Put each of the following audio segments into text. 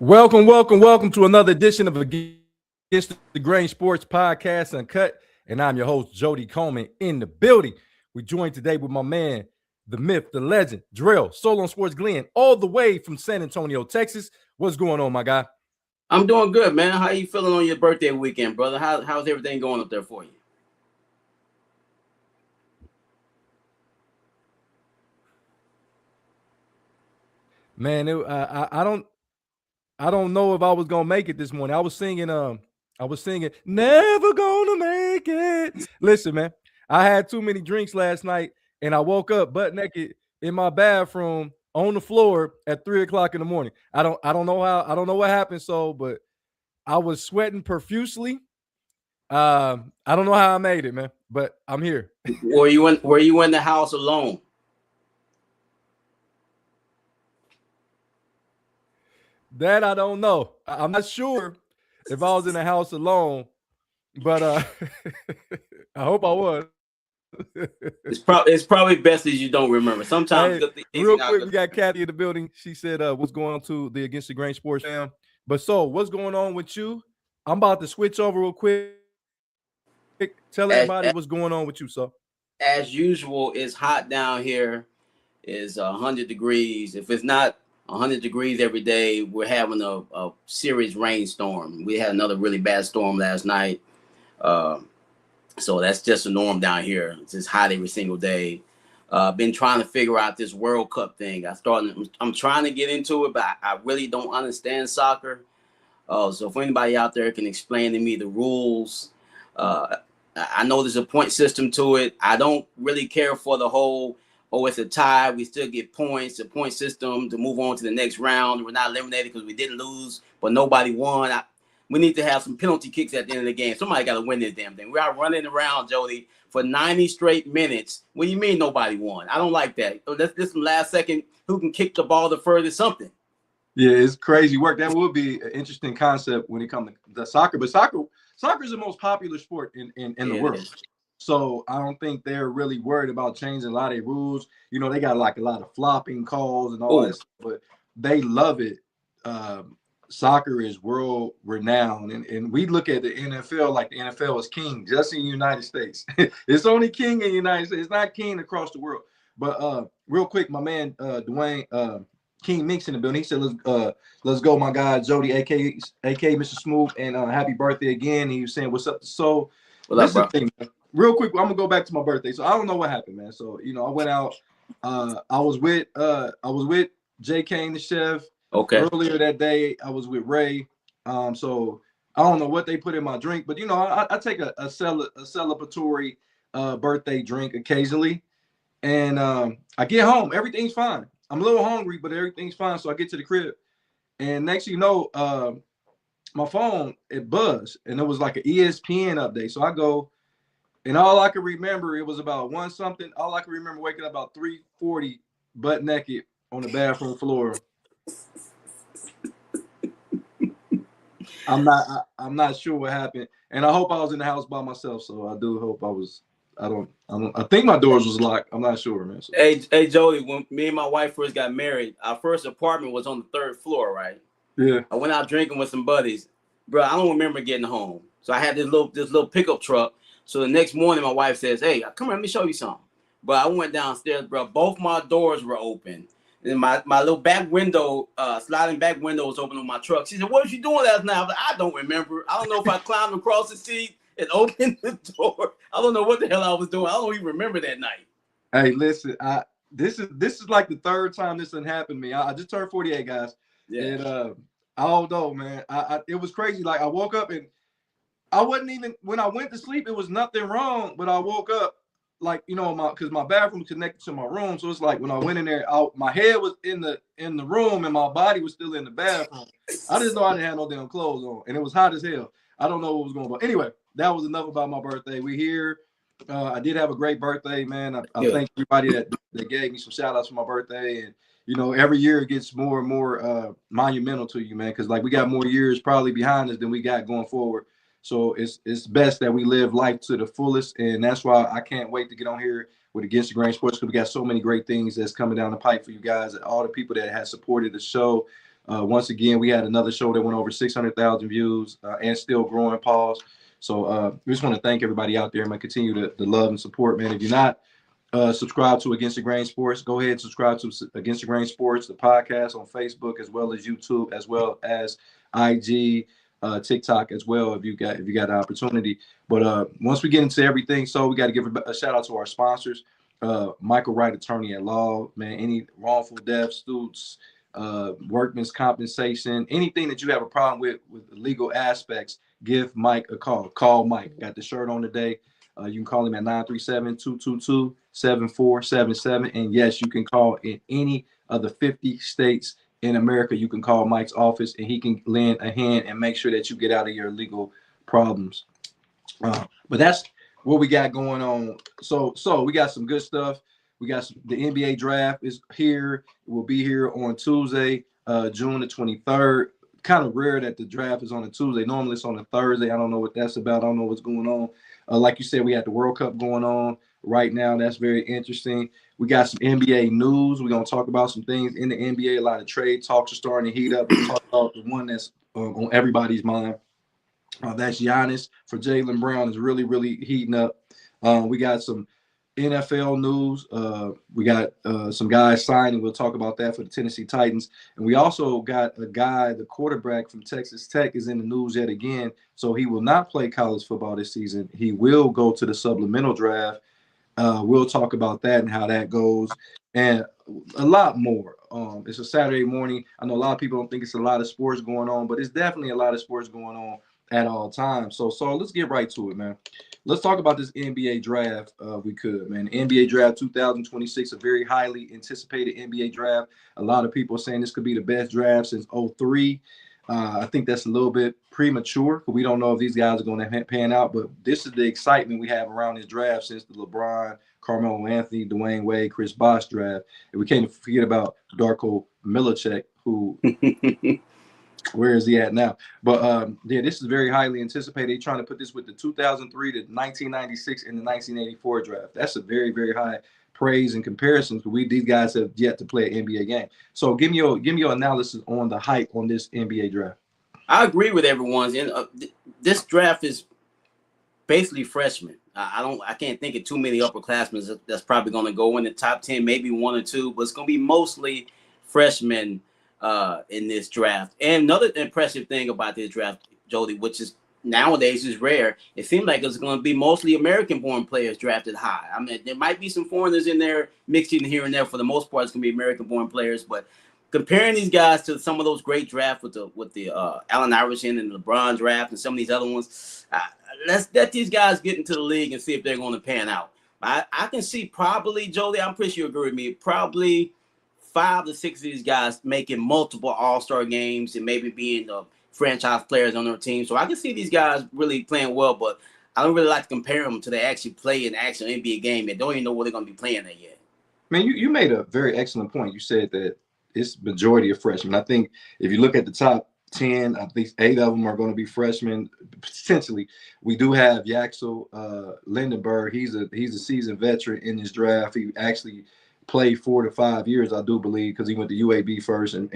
Welcome to another edition of Against the Grain Sports Podcast Uncut. And I'm your host, Jody Coleman, in the building. We're joined today with my man, the myth, the legend, Drill, Solo on Sports Glenn, all the way from San Antonio, Texas. What's going on, my guy? I'm doing good, man. How you feeling on your birthday weekend, brother? How's everything going up there for you? Man, I don't know if I was gonna make it this morning. I was singing "Never Gonna Make It." Listen, man, I had too many drinks last night, and I woke up butt naked in my bathroom on the floor at 3 o'clock in the morning. I don't know what happened. But I was sweating profusely. I don't know how I made it, man, but I'm here. Were you in the house alone? That I don't know. I'm not sure if I was in the house alone, but I hope I was. It's probably best as you don't remember. Sometimes Hey, good things real are not quick, good. we got Kathy in the building. She said, "What's going on to the Against the Grain Sports fam?" But so, what's going on with you? I'm about to switch over real quick. Tell As, everybody as what's going on with you, so. as usual, it's hot down here. It's 100 degrees. If it's not 100 degrees every day, we're having a serious rainstorm. We had another really bad storm last night. Uh, So that's just a norm down here. It's just hot every single day. Been trying to figure out this World Cup thing. I'm trying to get into it, but I really don't understand soccer. So if anybody out there can explain to me the rules, uh, I know there's a point system to it. I don't really care for the whole, oh, it's a tie, we still get points, the point system to move on to the next round. We're not eliminated because we didn't lose, but nobody won. We need to have some penalty kicks at the end of the game. Somebody got to win this damn thing. We are running around, Jody, for 90 straight minutes. What do you mean nobody won? I don't like that. This last second, who can kick the ball the furthest, something. Yeah, it's crazy work. That would be an interesting concept when it comes to the soccer. But soccer is the most popular sport in the Yeah, it world. is. So I don't think they're really worried about changing a lot of their rules. You know, they got like a lot of flopping calls and all Oh, that stuff, but they love it. Um, Soccer is world renowned. And we look at the NFL like the NFL is king just in the United States. It's only king in the United States. It's not king across the world. But real quick, my man Dwayne King Minks in the building. He said, let's go, my guy Jody, aka Mr. Smooth, and happy birthday again." He was saying, "What's up to Soul?" what This up, is the bro? thing, man. Real quick. I'm gonna go back to my birthday. So I don't know what happened, man. So I went out. I was with J. Kane, the chef. Okay. Earlier that day, I was with Ray. So I don't know what they put in my drink, but I take a celebratory birthday drink occasionally. And I get home, everything's fine. I'm a little hungry, but everything's fine. So I get to the crib, and next thing you know, my phone it buzzed, and it was like an ESPN update. So I go, and all I can remember it was about one something. All I can remember waking up about 3:40, butt naked on the bathroom floor. I'm not sure what happened, and I hope I was in the house by myself. So I do hope I was. I think my doors was locked. I'm not sure, man. So. Hey, Jody, when me and my wife first got married, our first apartment was on the third floor, right? Yeah. I went out drinking with some buddies. Bro, I don't remember getting home. So I had this little pickup truck. So the next morning, my wife says, "Hey, come here, let me show you something." But I went downstairs, bro. Both my doors were open. And my little back window, sliding back window was open on my truck. She said, "What was you doing last night?" I was like, "I don't remember. I don't know if I climbed across the seat and opened the door. I don't know what the hell I was doing. I don't even remember that night." Hey, listen, this is like the third time this done happened to me. I just turned 48, guys, Yeah. and I don't know, man. It was crazy. Like I woke up and I wasn't even when I went to sleep. It was nothing wrong, but I woke up like because my bathroom connected to my room, so it's like when I went in there, my head was in the room and my body was still in the bathroom. I just know I didn't have no damn clothes on, and it was hot as hell. I don't know what was going on. Anyway, that was enough about my birthday. We here. I did have a great birthday, man. I Good. thank everybody that gave me some shout outs for my birthday. And, every year it gets more and more monumental to you, man, because like we got more years probably behind us than we got going forward. So it's best that we live life to the fullest. And that's why I can't wait to get on here with Against the Grain Sports because we got so many great things that's coming down the pipe for you guys and all the people that have supported the show. Once again, we had another show that went over 600,000 views and still growing. Pause. So we just want to thank everybody out there, man. Continue to love and support, man. If you're not subscribe to Against the Grain Sports, go ahead and subscribe to Against the Grain Sports, the podcast on Facebook as well as YouTube, as well as IG, TikTok as well. If you got the opportunity. But once we get into everything, so we got to give a shout out to our sponsors. Michael Wright, attorney at law, man. Any wrongful death, suits, workman's compensation, anything that you have a problem with legal aspects, give Mike a call. Call Mike. Got the shirt on today. You can call him at 937-222-7477. And yes, you can call in any of the 50 states in America. You can call Mike's office and he can lend a hand and make sure that you get out of your legal problems. But that's what we got going on. So we got some good stuff. We got the NBA draft is here. It will be here on Tuesday, June the 23rd. Kind of rare that the draft is on a Tuesday. Normally it's on a Thursday. I don't know what that's about. I don't know what's going on. Like you said, we had the World Cup going on right now. That's very interesting. We got some NBA news. We're going to talk about some things in the NBA. A lot of trade talks are starting to heat up. We'll talk about the one that's on everybody's mind. That's Giannis for Jaylen Brown is really, really heating up. We got some NFL news. We got some guys signing. We'll talk about that for the Tennessee Titans. And we also got a guy, the quarterback from Texas Tech, is in the news yet again. So he will not play college football this season. He will go to the supplemental draft. We'll talk about that and how that goes and a lot more. It's a Saturday morning. I know a lot of people don't think it's a lot of sports going on, but it's definitely a lot of sports going on at all times. So let's get right to it, man. Let's talk about this NBA draft. We could, man. NBA draft 2026, a very highly anticipated NBA draft. A lot of people are saying this could be the best draft since 2003. I think that's a little bit premature. We don't know if these guys are going to pan out, but this is the excitement we have around this draft since the LeBron, Carmelo Anthony, Dwayne Wade, Chris Bosh draft. And we can't forget about Darko Milicic, who where is he at now? But yeah, this is very highly anticipated. They're trying to put this with the 2003 to 1996 and the 1984 draft. That's a very, very high praise and comparisons. These guys have yet to play an NBA game. So give me your analysis on the hype on this NBA draft. I agree with everyone's. This draft is basically freshmen. I can't think of too many upperclassmen that's probably going to go in the top 10, maybe one or two, but it's going to be mostly freshmen in this draft. And another impressive thing about this draft, Jody, which is nowadays is rare, it seems like it's going to be mostly American-born players drafted high. I mean, there might be some foreigners in there mixed in here and there. For the most part, it's going to be American-born players. But comparing these guys to some of those great drafts with the Allen Iverson and the LeBron draft and some of these other ones, let's let these guys get into the league and see if they're going to pan out. I can see probably, Jody, I'm pretty sure you agree with me, probably 5 to 6 of these guys making multiple all-star games and maybe being the franchise players on their team. So I can see these guys really playing well, but I don't really like to compare them to they actually play an actual NBA game and don't even know what they're going to be playing at yet. Man, you made a very excellent point. You said that it's majority of freshmen. I think if you look at the top 10, I think 8 of them are going to be freshmen. Potentially, we do have Yaxel Lindenberg. He's a seasoned veteran in this draft. He actually played 4 to 5 years, I do believe, because he went to UAB first and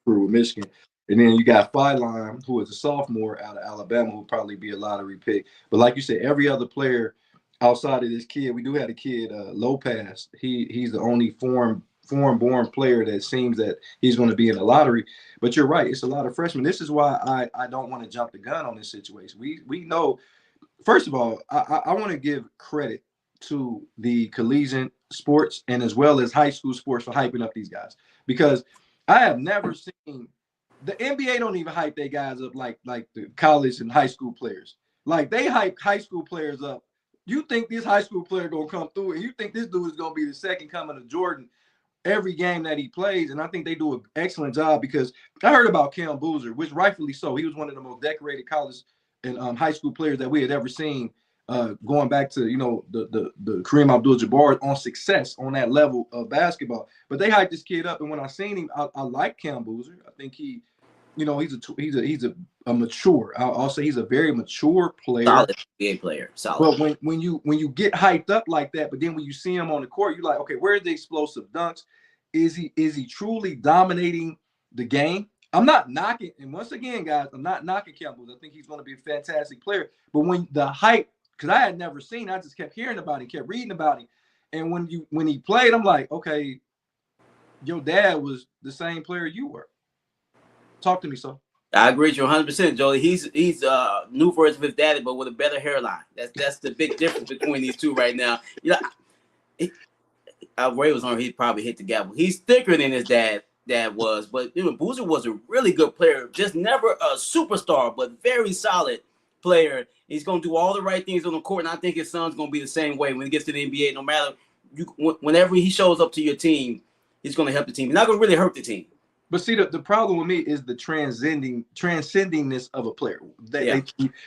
through Michigan. And then you got Phyline, who is a sophomore out of Alabama, who will probably be a lottery pick. But like you said, every other player outside of this kid, we do have a kid, Lopez. He's the only foreign-born player that seems that he's going to be in the lottery. But you're right, it's a lot of freshmen. This is why I don't want to jump the gun on this situation. We know, first of all, I want to give credit to the collegiate sports and as well as high school sports for hyping up these guys, because I have never seen the NBA don't even hype their guys up like the college and high school players. Like they hype high school players up. You think this high school player gonna come through, and you think this dude is gonna be the second coming of Jordan every game that he plays, and I think they do an excellent job, because I heard about Cam Boozer, which rightfully so. He was one of the most decorated college and high school players that we had ever seen, going back to, the Kareem Abdul-Jabbar on success on that level of basketball. But they hyped this kid up, and when I seen him, I like Cam Boozer. I think he's a mature. I'll say he's a very mature player. Solid NBA player. Solid. But when you get hyped up like that, but then when you see him on the court, you're like, okay, where's the explosive dunks? Is he truly dominating the game? I'm not knocking, and once again, guys, I'm not knocking Campbell. I think he's going to be a fantastic player. But when the hype, because I had never seen, I just kept hearing about him, kept reading about him, and when he played, I'm like, okay, your dad was the same player you were. Talk to me, so. I agree with you 100%, Joey. He's new version of his daddy, but with a better hairline. That's the big difference between these two right now. You know, Ray was on. He probably hit the gavel. He's thicker than his dad was, but you know, Boozer was a really good player. Just never a superstar, but very solid player. He's gonna do all the right things on the court, and I think his son's gonna be the same way when he gets to the NBA. No matter whenever he shows up to your team, he's gonna help the team. He's not gonna really hurt the team. But see, the problem with me is the transcendingness of a player.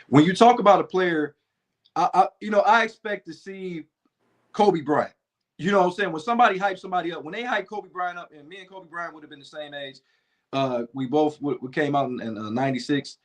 When you talk about a player, I expect to see Kobe Bryant. You know what I'm saying? When somebody hypes somebody up, when they hype Kobe Bryant up, and me and Kobe Bryant would have been the same age. We both we came out in 96.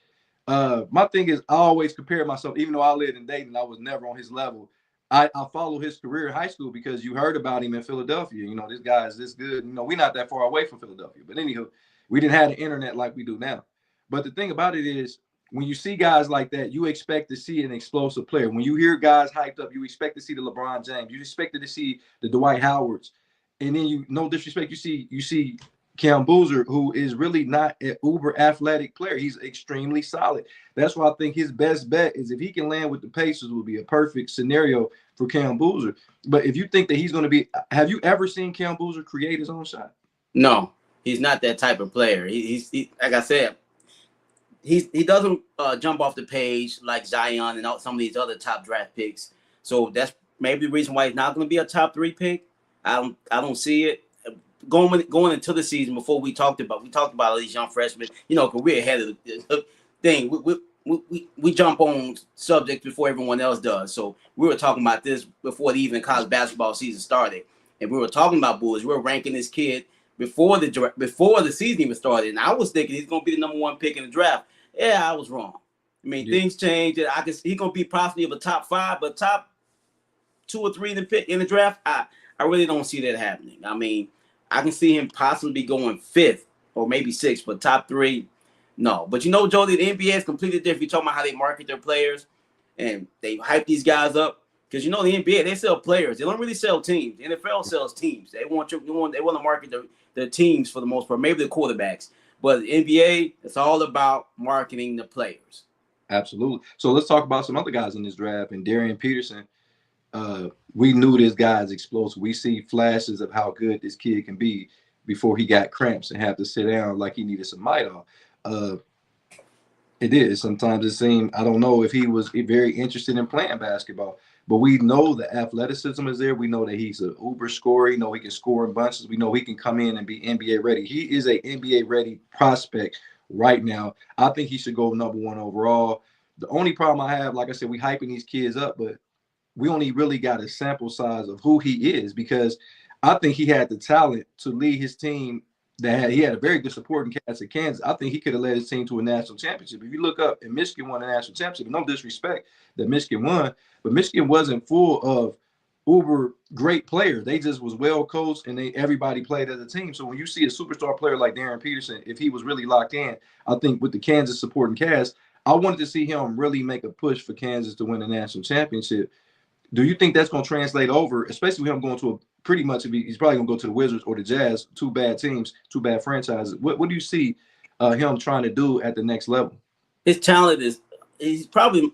My thing is, I always compare myself, even though I lived in Dayton, I was never on his level. I follow his career in high school because you heard about him in Philadelphia. You know, this guy is this good. You know, we're not that far away from Philadelphia. But anywho, we didn't have the internet like we do now. But the thing about it is, when you see guys like that, you expect to see an explosive player. When you hear guys hyped up, you expect to see the LeBron James. You expected to see the Dwight Howards. And then no disrespect, you see Cam Boozer, who is really not an uber athletic player. He's extremely solid. That's why I think his best bet is if he can land with the Pacers, would be a perfect scenario for Cam Boozer. But if you think that he's going to be, have you ever seen Cam Boozer create his own shot? No, he's not that type of player. He's like I said, he doesn't jump off the page like Zion and some of these other top draft picks. So that's maybe the reason why he's not going to be a top 3 pick. I don't see it. Going into the season before we talked about all these young freshmen, you know, because we're ahead of the thing. We jump on subjects before everyone else does. So we were talking about this before the even college basketball season started, and we were talking about Bulls. We were ranking this kid before the season even started, and I was thinking he's going to be the number 1 pick in the draft. Yeah, I was wrong. I mean, things change. He's going to be possibly of a top 5, but top 2 or 3 in the draft. I really don't see that happening. I mean, I can see him possibly going 5th or maybe 6th, but top 3, no. But you know, Jody, the NBA is completely different. You're talking about how they market their players and they hype these guys up. Because you know, the NBA, they sell players. They don't really sell teams. The NFL sells teams. They want to market their teams for the most part, maybe the quarterbacks. But the NBA, it's all about marketing the players. Absolutely. So let's talk about some other guys in this draft. And Darian Peterson, we knew this guy's explosive. We see flashes of how good this kid can be before he got cramps and had to sit down like he needed some Midol. It is. Sometimes it seemed, I don't know if he was very interested in playing basketball, but we know the athleticism is there. We know that he's an uber scorer. We know he can score in bunches. We know he can come in and be NBA ready. He is a NBA ready prospect right now. I think he should go number 1 overall. The only problem I have, like I said, we hyping these kids up, but we only really got a sample size of who he is, because I think he had the talent to lead his team. He had a very good supporting cast at Kansas. I think he could have led his team to a national championship. If you look up, and Michigan won a national championship, no disrespect that Michigan won, but Michigan wasn't full of uber great players. They just was well coached, and everybody played as a team. So when you see a superstar player like Darian Peterson, if he was really locked in, I think with the Kansas supporting cast, I wanted to see him really make a push for Kansas to win a national championship. Do you think that's going to translate over, especially with him going to he's probably going to go to the Wizards or the Jazz, 2 bad teams, 2 bad franchises. What do you see him trying to do at the next level? His talent he's probably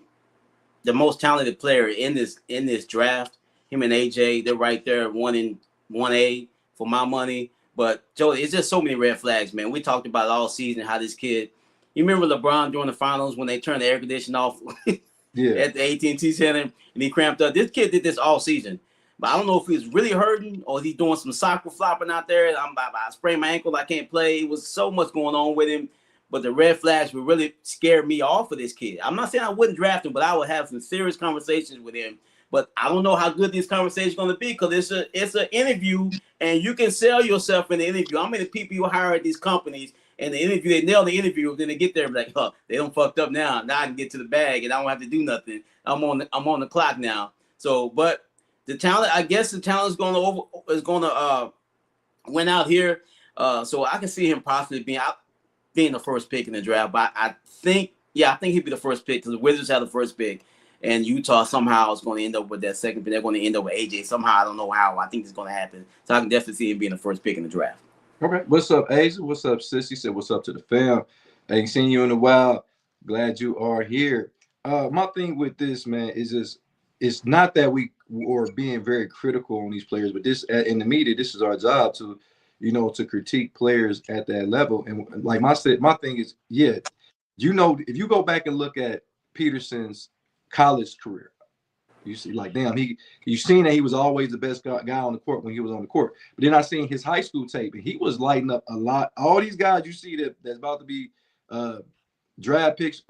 the most talented player in this draft. Him and AJ, they're right there, 1A for my money. But Jody, it's just so many red flags, man. We talked about all season how this kid. You remember LeBron during the finals when they turned the air conditioning off at the AT&T Center and he cramped up? This kid did this all season. But I don't know if he's really hurting or he's doing some soccer flopping out there. I sprained my ankle. I can't play. It was so much going on with him. But the red flags would really scare me off of this kid. I'm not saying I wouldn't draft him, but I would have some serious conversations with him. But I don't know how good these conversations are going to be, because it's an interview, and you can sell yourself in the interview. How many people you hire at these companies, and the interview, they nail the interview, then they get there and be like, oh, they don't fucked up now. Now I can get to the bag, and I don't have to do nothing. I'm on the clock now. So, but the talent, I guess the talent is going to win out here. So I can see him possibly being the first pick in the draft. But I think he'd be the first pick because the Wizards have the first pick, and Utah somehow is going to end up with that second pick. They're going to end up with AJ somehow. I don't know how. I think it's going to happen. So I can definitely see him being the first pick in the draft. Okay. What's up, Asia? What's up, Sissy? Said, what's up to the fam? I ain't seen you in a while. Glad you are here. My thing with this, man, is just it's not that we are being very critical on these players, but this in the media, this is our job to, to critique players at that level. And like my thing is, yeah, if you go back and look at Peterson's college career, you see, like, damn, you seen that he was always the best guy on the court when he was on the court. But then I seen his high school tape, and he was lighting up a lot. All these guys you see that's about to be draft picks,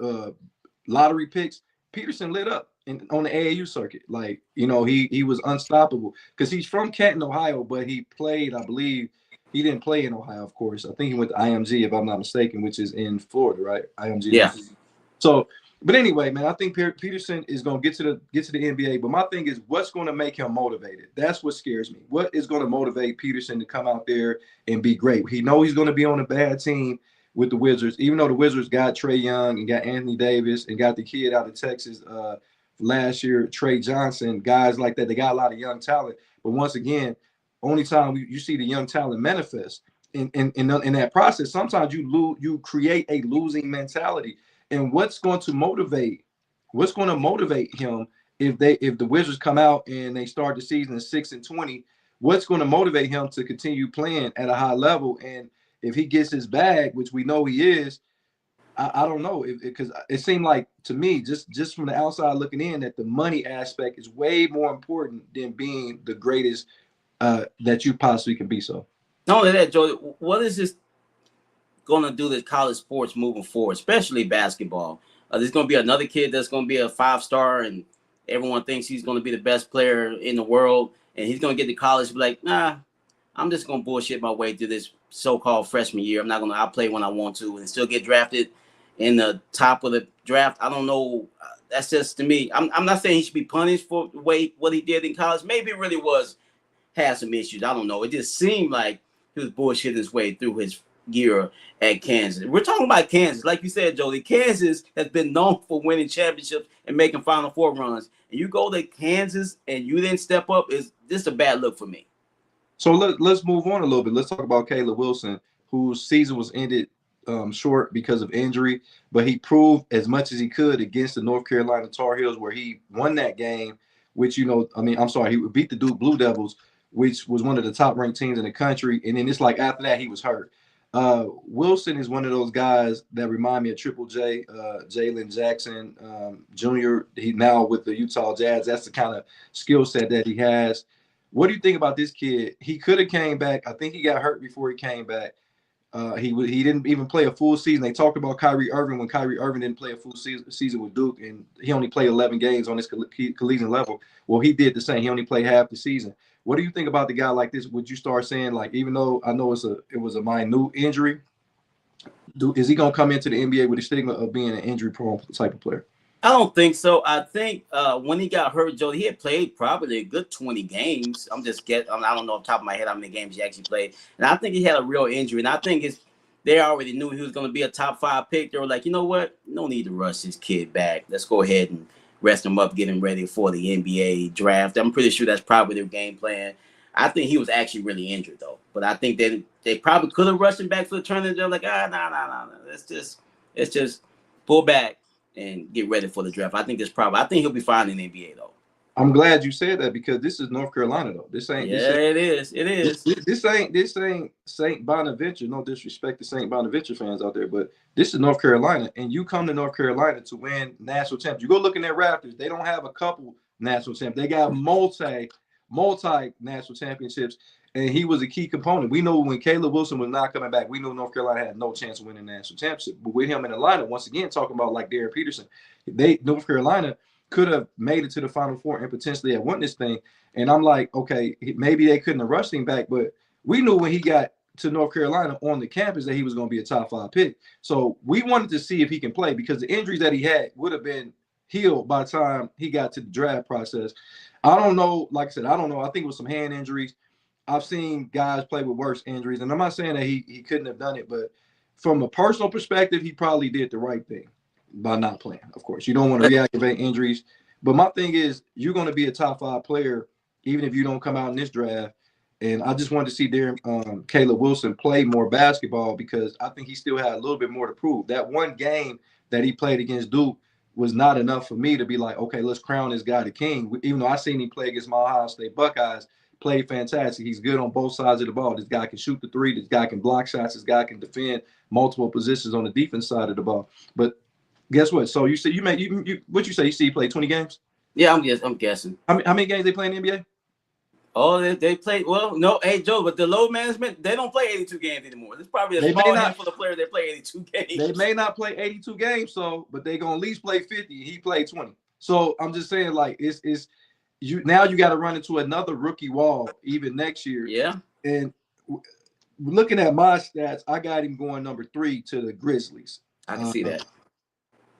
lottery picks, Peterson lit up on the AAU circuit. Like, he was unstoppable because he's from Canton, Ohio, but he played, I believe, he didn't play in Ohio, of course. I think he went to IMG, if I'm not mistaken, which is in Florida, right? IMG. Yeah. So, but anyway, man, I think Peterson is going to get to the NBA. But my thing is, what's going to make him motivated? That's what scares me. What is going to motivate Peterson to come out there and be great? He knows he's going to be on a bad team with the Wizards, even though the Wizards got Trae Young and got Anthony Davis and got the kid out of Texas last year, Trey Johnson, guys like that. They got a lot of young talent. But once again, only time you see the young talent manifest in that process, sometimes you create a losing mentality. And what's going to motivate him if the Wizards come out and they start the season at 6-20? What's going to motivate him to continue playing at a high level? And if he gets his bag, which we know he is, I don't know, because it seemed like to me, just from the outside looking in, that the money aspect is way more important than being the greatest that you possibly can be. So, not only that, Joey, what is this going to do to college sports moving forward, especially basketball? There's going to be another kid that's going to be a 5-star, and everyone thinks he's going to be the best player in the world, and he's going to get to college and be like, nah, I'm just going to bullshit my way through this so-called freshman year. I'll play when I want to and still get drafted in the top of the draft. I don't know. That's just, to me, I'm not saying he should be punished for the way what he did in college. Maybe it really had some issues. I don't know. It just seemed like he was bullshitting his way through his year at Kansas. We're talking about Kansas. Like you said, Jolie, Kansas has been known for winning championships and making Final Four runs. And you go to Kansas and you didn't step up, is this a bad look for me. So let's move on a little bit. Let's talk about Caleb Wilson, whose season was ended short because of injury, but he proved as much as he could against the North Carolina Tar Heels, where he won that game, which, he beat the Duke Blue Devils, which was one of the top ranked teams in the country. And then it's like after that, he was hurt. Wilson is one of those guys that remind me of Triple J, Jalen Jackson Jr. He now with the Utah Jazz. That's the kind of skill set that he has. What do you think about this kid? He could have came back. I think he got hurt before he came back. He didn't even play a full season. They talked about Kyrie Irving when Kyrie Irving didn't play a full season with Duke, and he only played 11 games on his collegiate level. Well, he did the same. He only played half the season. What do you think about the guy like this? Would you start saying, like, even though I know it was a minute injury, is he going to come into the NBA with the stigma of being an injury-prone type of player? I don't think so. I think when he got hurt, Joe, he had played probably a good 20 games. I don't know off the top of my head how many games he actually played. And I think he had a real injury. And I think they already knew he was going to be a top 5 pick. They were like, you know what? No need to rush this kid back. Let's go ahead and rest him up, get him ready for the NBA draft. I'm pretty sure that's probably their game plan. I think he was actually really injured, though. But I think they probably could have rushed him back for the tournament. They're like, no. Let's just pull back and get ready for the draft. I think he'll be fine in the NBA, though. I'm glad you said that, because this is North Carolina, though. It is. This ain't St. Bonaventure. No disrespect to St. Bonaventure fans out there, but this is North Carolina, and you come to North Carolina to win national championships. You go look in their Raptors; they don't have a couple national championships. They got multi national championships, and he was a key component. We know when Caleb Wilson was not coming back, we knew North Carolina had no chance of winning the national championship. But with him in the lineup, once again, talking about like Derek Peterson, North Carolina could have made it to the Final Four and potentially have won this thing. And I'm like, okay, maybe they couldn't have rushed him back, but we knew when he got to North Carolina on the campus that he was going to be a top 5 pick. So we wanted to see if he can play, because the injuries that he had would have been healed by the time he got to the draft process. I don't know. Like I said, I don't know. I think it was some hand injuries. I've seen guys play with worse injuries, and I'm not saying that he couldn't have done it, but from a personal perspective, he probably did the right thing by not playing. Of course, you don't want to reactivate injuries. But my thing is, you're going to be a top 5 player even if you don't come out in this draft. And I just wanted to see Caleb Wilson play more basketball because I think he still had a little bit more to prove. That one game that he played against Duke was not enough for me to be like, okay, let's crown this guy the king. Even though I seen him play against my Ohio State Buckeyes, played fantastic. He's good on both sides of the ball. This guy can shoot the three. This guy can block shots. This guy can defend multiple positions on the defense side of the ball. But guess what? So you say what you say? You see he played 20 games? Yeah, I'm guessing. How many games they play in the NBA? Oh, they play well. No, hey Joe, but the load management, they don't play 82 games anymore. There's probably a small handful of players that play 82 games. They may not play 82 games, but they gonna at least play 50. He played 20. So I'm just saying, like, it's you now. You got to run into another rookie wall even next year. Yeah. And looking at my stats, I got him going number 3 to the Grizzlies. I can see that.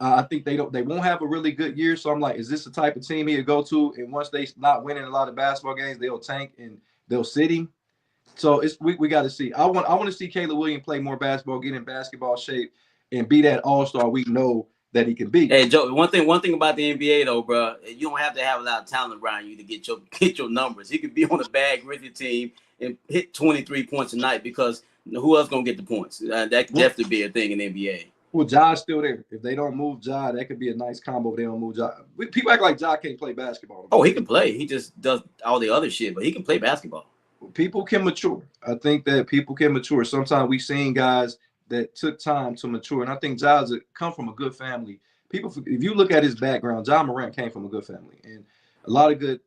I think they won't have a really good year. So I'm like, is this the type of team he'll go to? And once they not winning a lot of basketball games, they'll tank and they'll sit him. So we got to see. I want to see Caleb Williams play more basketball, get in basketball shape, and be that all-star we know that he can be. Hey Joe, one thing about the NBA though, bro, you don't have to have a lot of talent around you to get your numbers. He could be on a bad Grizzly team and hit 23 points a night because who else gonna get the points? That could definitely be a thing in the NBA. Well, Ja's still there. If they don't move Ja, that could be a nice combo if they don't move Ja. People act like Ja can't play basketball. Oh, he can play. He just does all the other shit, but he can play basketball. People can mature. I think that people can mature. Sometimes we've seen guys that took time to mature, and I think Ja's come from a good family. People, if you look at his background, Ja Morant came from a good family, and a lot of good,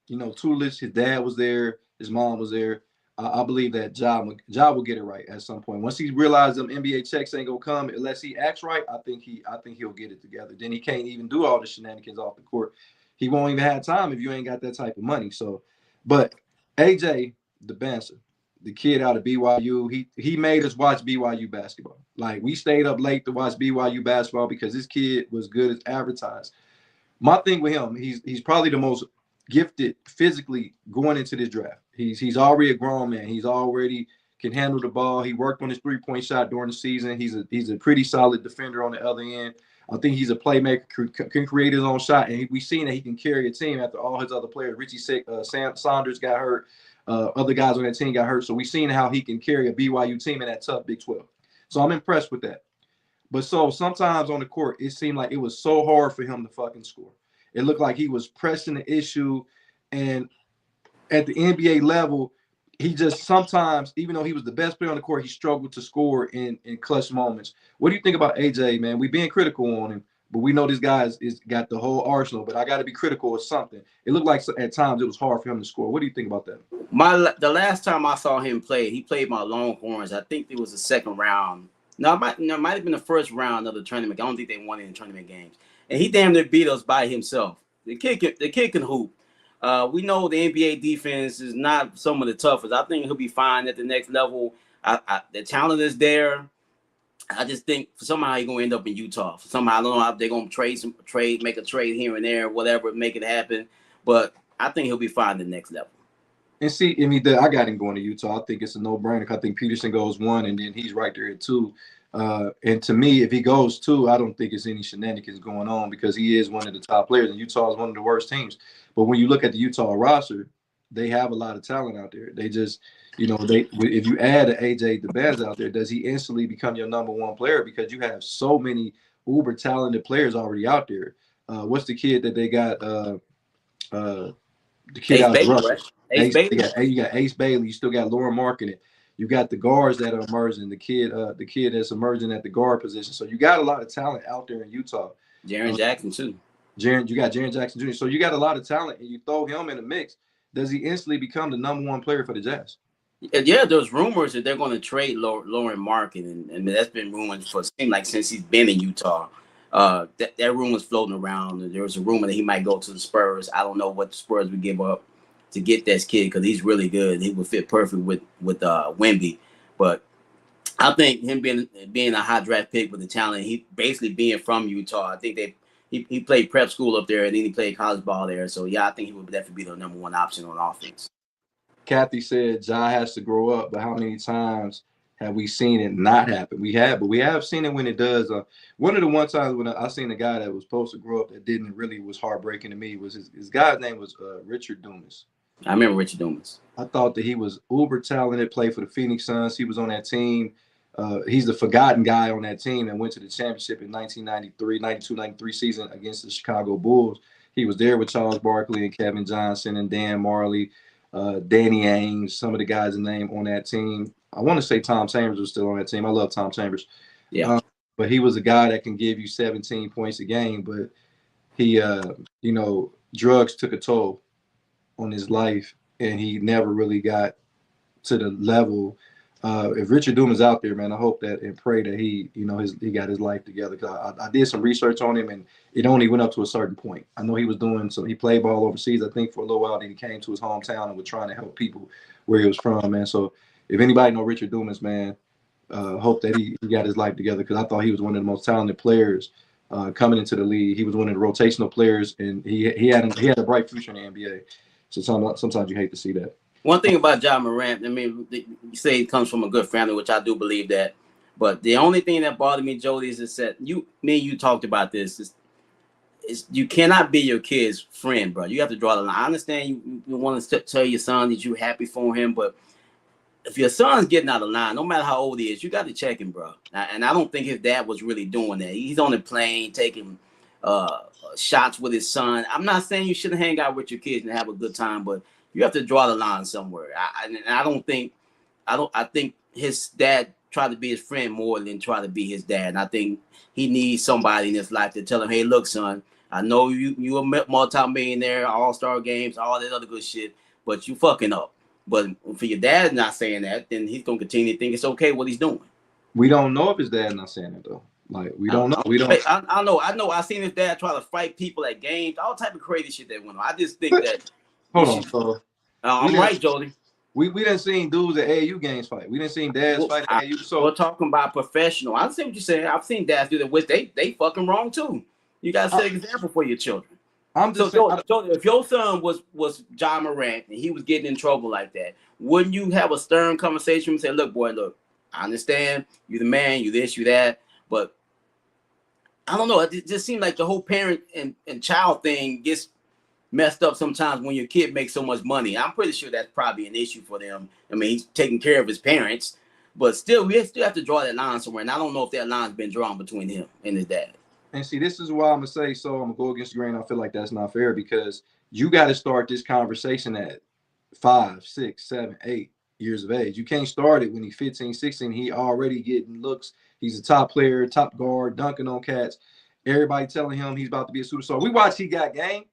tutelage. His dad was there. His mom was there. I believe that Ja will get it right at some point. Once he realizes them NBA checks ain't gonna come unless he acts right, I think he'll get it together. Then he can't even do all the shenanigans off the court. He won't even have time if you ain't got that type of money. So, but AJ the Bancer, the kid out of BYU, he made us watch BYU basketball. Like, we stayed up late to watch BYU basketball because this kid was good as advertised. My thing with him, he's probably the most gifted physically going into this draft. He's already a grown man. He's already can handle the ball. He worked on his 3-point shot during the season. He's a pretty solid defender on the other end. I think he's a playmaker, can create his own shot, and we've seen that he can carry a team after all his other players. Richie Saunders got hurt. Other guys on that team got hurt. So we've seen how he can carry a BYU team in that tough Big 12. So I'm impressed with that. But so sometimes on the court, it seemed like it was so hard for him to fucking score. It looked like he was pressing the issue. And at the NBA level, he just sometimes, even though he was the best player on the court, he struggled to score in clutch moments. What do you think about AJ, man? We've been critical on him, but we know this guy is got the whole arsenal. But I got to be critical of something. It looked like at times it was hard for him to score. What do you think about that? The last time I saw him play, he played my Longhorns. I think it was the second round. No, it might have been the first round of the tournament. I don't think they won any tournament games. And he damn near beat us by himself. The kid can hoop. We know the NBA defense is not some of the toughest. I think he'll be fine at the next level. The talent is there. I just think somehow he's gonna end up in Utah. Somehow I don't know how they're gonna make a trade here and there, whatever, make it happen. But I think he'll be fine at the next level. And see, I mean, I got him going to Utah. I think it's a no-brainer. I think Peterson goes 1, and then he's right there at 2. And to me, if he goes 2, I don't think it's any shenanigans going on because he is one of the top players, and Utah is one of the worst teams. But when you look at the Utah roster, they have a lot of talent out there. They just, if you add an AJ DeBanz out there, does he instantly become your number 1 player? Because you have so many uber talented players already out there. What's the kid that they got? The kid out of Russia. Ace Bailey. You got Ace Bailey. You still got Lauren Marketing. You got the guards that are emerging. The kid that's emerging at the guard position. So you got a lot of talent out there in Utah. Jaren Jackson too. You got Jaren Jackson Jr. So you got a lot of talent, and you throw him in the mix. Does he instantly become the number 1 player for the Jazz? Yeah, there's rumors that they're going to trade Lauren Marketing, and that's been rumored for seemed like since he's been in Utah. That rumor's floating around. There was a rumor that he might go to the Spurs. I don't know what the Spurs would give up to get this kid because he's really good. He would fit perfect with Wemby. But I think him being a high draft pick with the talent, he basically being from Utah. I think he played prep school up there and then he played college ball there. So yeah, I think he would definitely be the number 1 option on offense. Kathy said Ja has to grow up, but how many times have we seen it not happen? We have, but we have seen it when it does. One of the one times when I seen a guy that was supposed to grow up that didn't really was heartbreaking to me was his guy's name was Richard Dumas. I remember Richard Dumas. I thought that he was uber talented, played for the Phoenix Suns. He was on that team. He's the forgotten guy on that team that went to the championship in 1993, 92, 93 season against the Chicago Bulls. He was there with Charles Barkley and Kevin Johnson and Dan Marley, Danny Ainge, some of the guys' name on that team. I want to say Tom Chambers was still on that team. I love Tom Chambers. Yeah. But he was a guy that can give you 17 points a game. But he, drugs took a toll on his life, and he never really got to the level. If Richard Doom is out there, man, I hope that and pray that he got his life together. Cause I did some research on him, and it only went up to a certain point. I know he was doing so. He played ball overseas, I think, for a little while. Then he came to his hometown and was trying to help people where he was from, man. So if anybody know Richard Dumas, man, hope that he got his life together, because I thought he was one of the most talented players coming into the league. He was one of the rotational players, and he had a bright future in the NBA. So sometimes you hate to see that. One thing about Ja Morant, I mean, you say he comes from a good family, which I do believe that. But the only thing that bothered me, Jody, is that me and you talked about this. Is you cannot be your kid's friend, bro. You have to draw the line. I understand you want to tell your son that you're happy for him, but if your son's getting out of line, no matter how old he is, you got to check him, bro. And I don't think his dad was really doing that. He's on the plane taking shots with his son. I'm not saying you shouldn't hang out with your kids and have a good time, but you have to draw the line somewhere. I think his dad tried to be his friend more than try to be his dad. And I think he needs somebody in his life to tell him, hey, look, son, I know you a multi-millionaire, all-star games, all that other good shit, but you fucking up. But for your dad not saying that, then he's going to continue to think it's okay what he's doing. We don't know if his dad's not saying it, though. Like, we don't know. I know. I seen his dad try to fight people at games, all type of crazy shit that went on. I just think that. Hold on, so I'm right, Jody. We didn't see dudes at AAU games fight. We didn't see dads fight at AAU. So we're talking about professional. I see what you're saying. I've seen dads do that, which they fucking wrong too. You got to set an example for your children. I'm just saying, Jody, if your son was Ja Morant and he was getting in trouble like that, wouldn't you have a stern conversation and say, look, boy, look, I understand you're the man, you this, you that, but I don't know. It just seems like the whole parent and child thing gets messed up sometimes when your kid makes so much money. I'm pretty sure that's probably an issue for them. I mean, he's taking care of his parents, but still, we still have to draw that line somewhere. And I don't know if that line's been drawn between him and his dad. And see, this is why I'm gonna say, so I'm gonna go against the grain. I feel like that's not fair, because you got to start this conversation at 5, 6, 7, 8 years of age. You can't start it when he's 15, 16. He already getting looks. He's a top player, top guard, dunking on cats. Everybody telling him he's about to be a superstar. We watch He Got Game.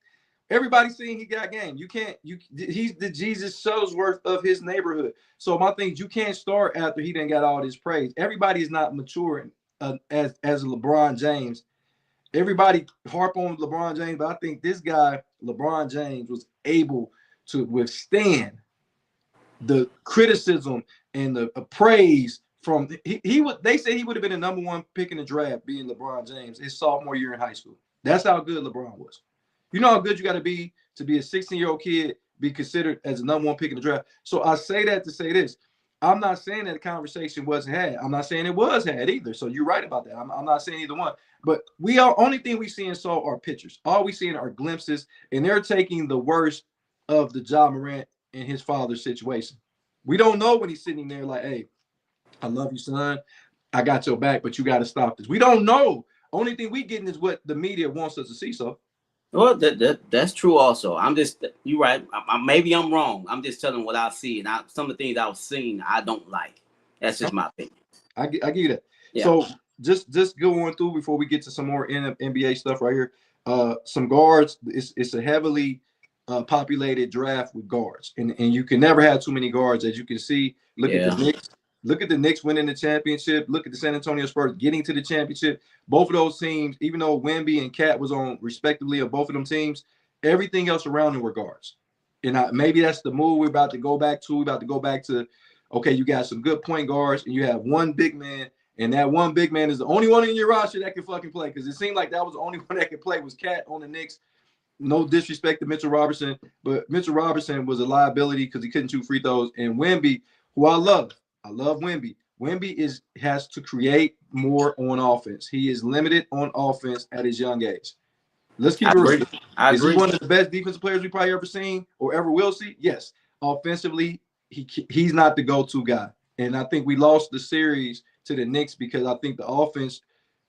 Everybody's saying He Got Game. He's the Jesus Shuttlesworth of his neighborhood. So my thing is, you can't start after he done got all this praise. Everybody is not maturing as LeBron James. Everybody harp on LeBron James, but I think this guy, LeBron James, was able to withstand the criticism and the praise from they say he would have been the number one pick in the draft, being LeBron James, his sophomore year in high school. That's how good LeBron was. You know how good you got to be a 16-year-old kid, be considered as the number one pick in the draft. So I say that to say this. I'm not saying that the conversation wasn't had. I'm not saying it was had either. So you're right about that. I'm not saying either one. But only thing we see and saw are pictures. All we seeing are glimpses, and they're taking the worst of the Ja Morant and his father's situation. We don't know when he's sitting there like, hey, I love you, son. I got your back, but you got to stop this. We don't know. Only thing we getting is what the media wants us to see. So. Well, that's true also. You're right. Maybe I'm wrong. I'm just telling what I see. And some of the things I've seen, I don't like. That's just my opinion. I get it. Yeah. So just going through before we get to some more NBA stuff right here. Some guards. It's a heavily populated draft with guards. And you can never have too many guards. As you can see, look at the Knicks. Look at the Knicks winning the championship. Look at the San Antonio Spurs getting to the championship. Both of those teams, even though Wemby and Cat was on respectively of both of them teams, everything else around them were guards. And maybe that's the move we're about to go back to. We're about to go back to, okay, you got some good point guards, and you have one big man, and that one big man is the only one in your roster that can fucking play, because it seemed like that was the only one that could play was Cat on the Knicks. No disrespect to Mitchell Robertson, but Mitchell Robertson was a liability because he couldn't shoot free throws. And Wemby, who I love Wemby. Wemby has to create more on offense. He is limited on offense at his young age. Let's I keep it real. agree. I Is he agree. one of the best defensive players we probably ever seen or ever will see? Yes. Offensively, he's not the go-to guy. And I think we lost the series to the Knicks because I think the offense,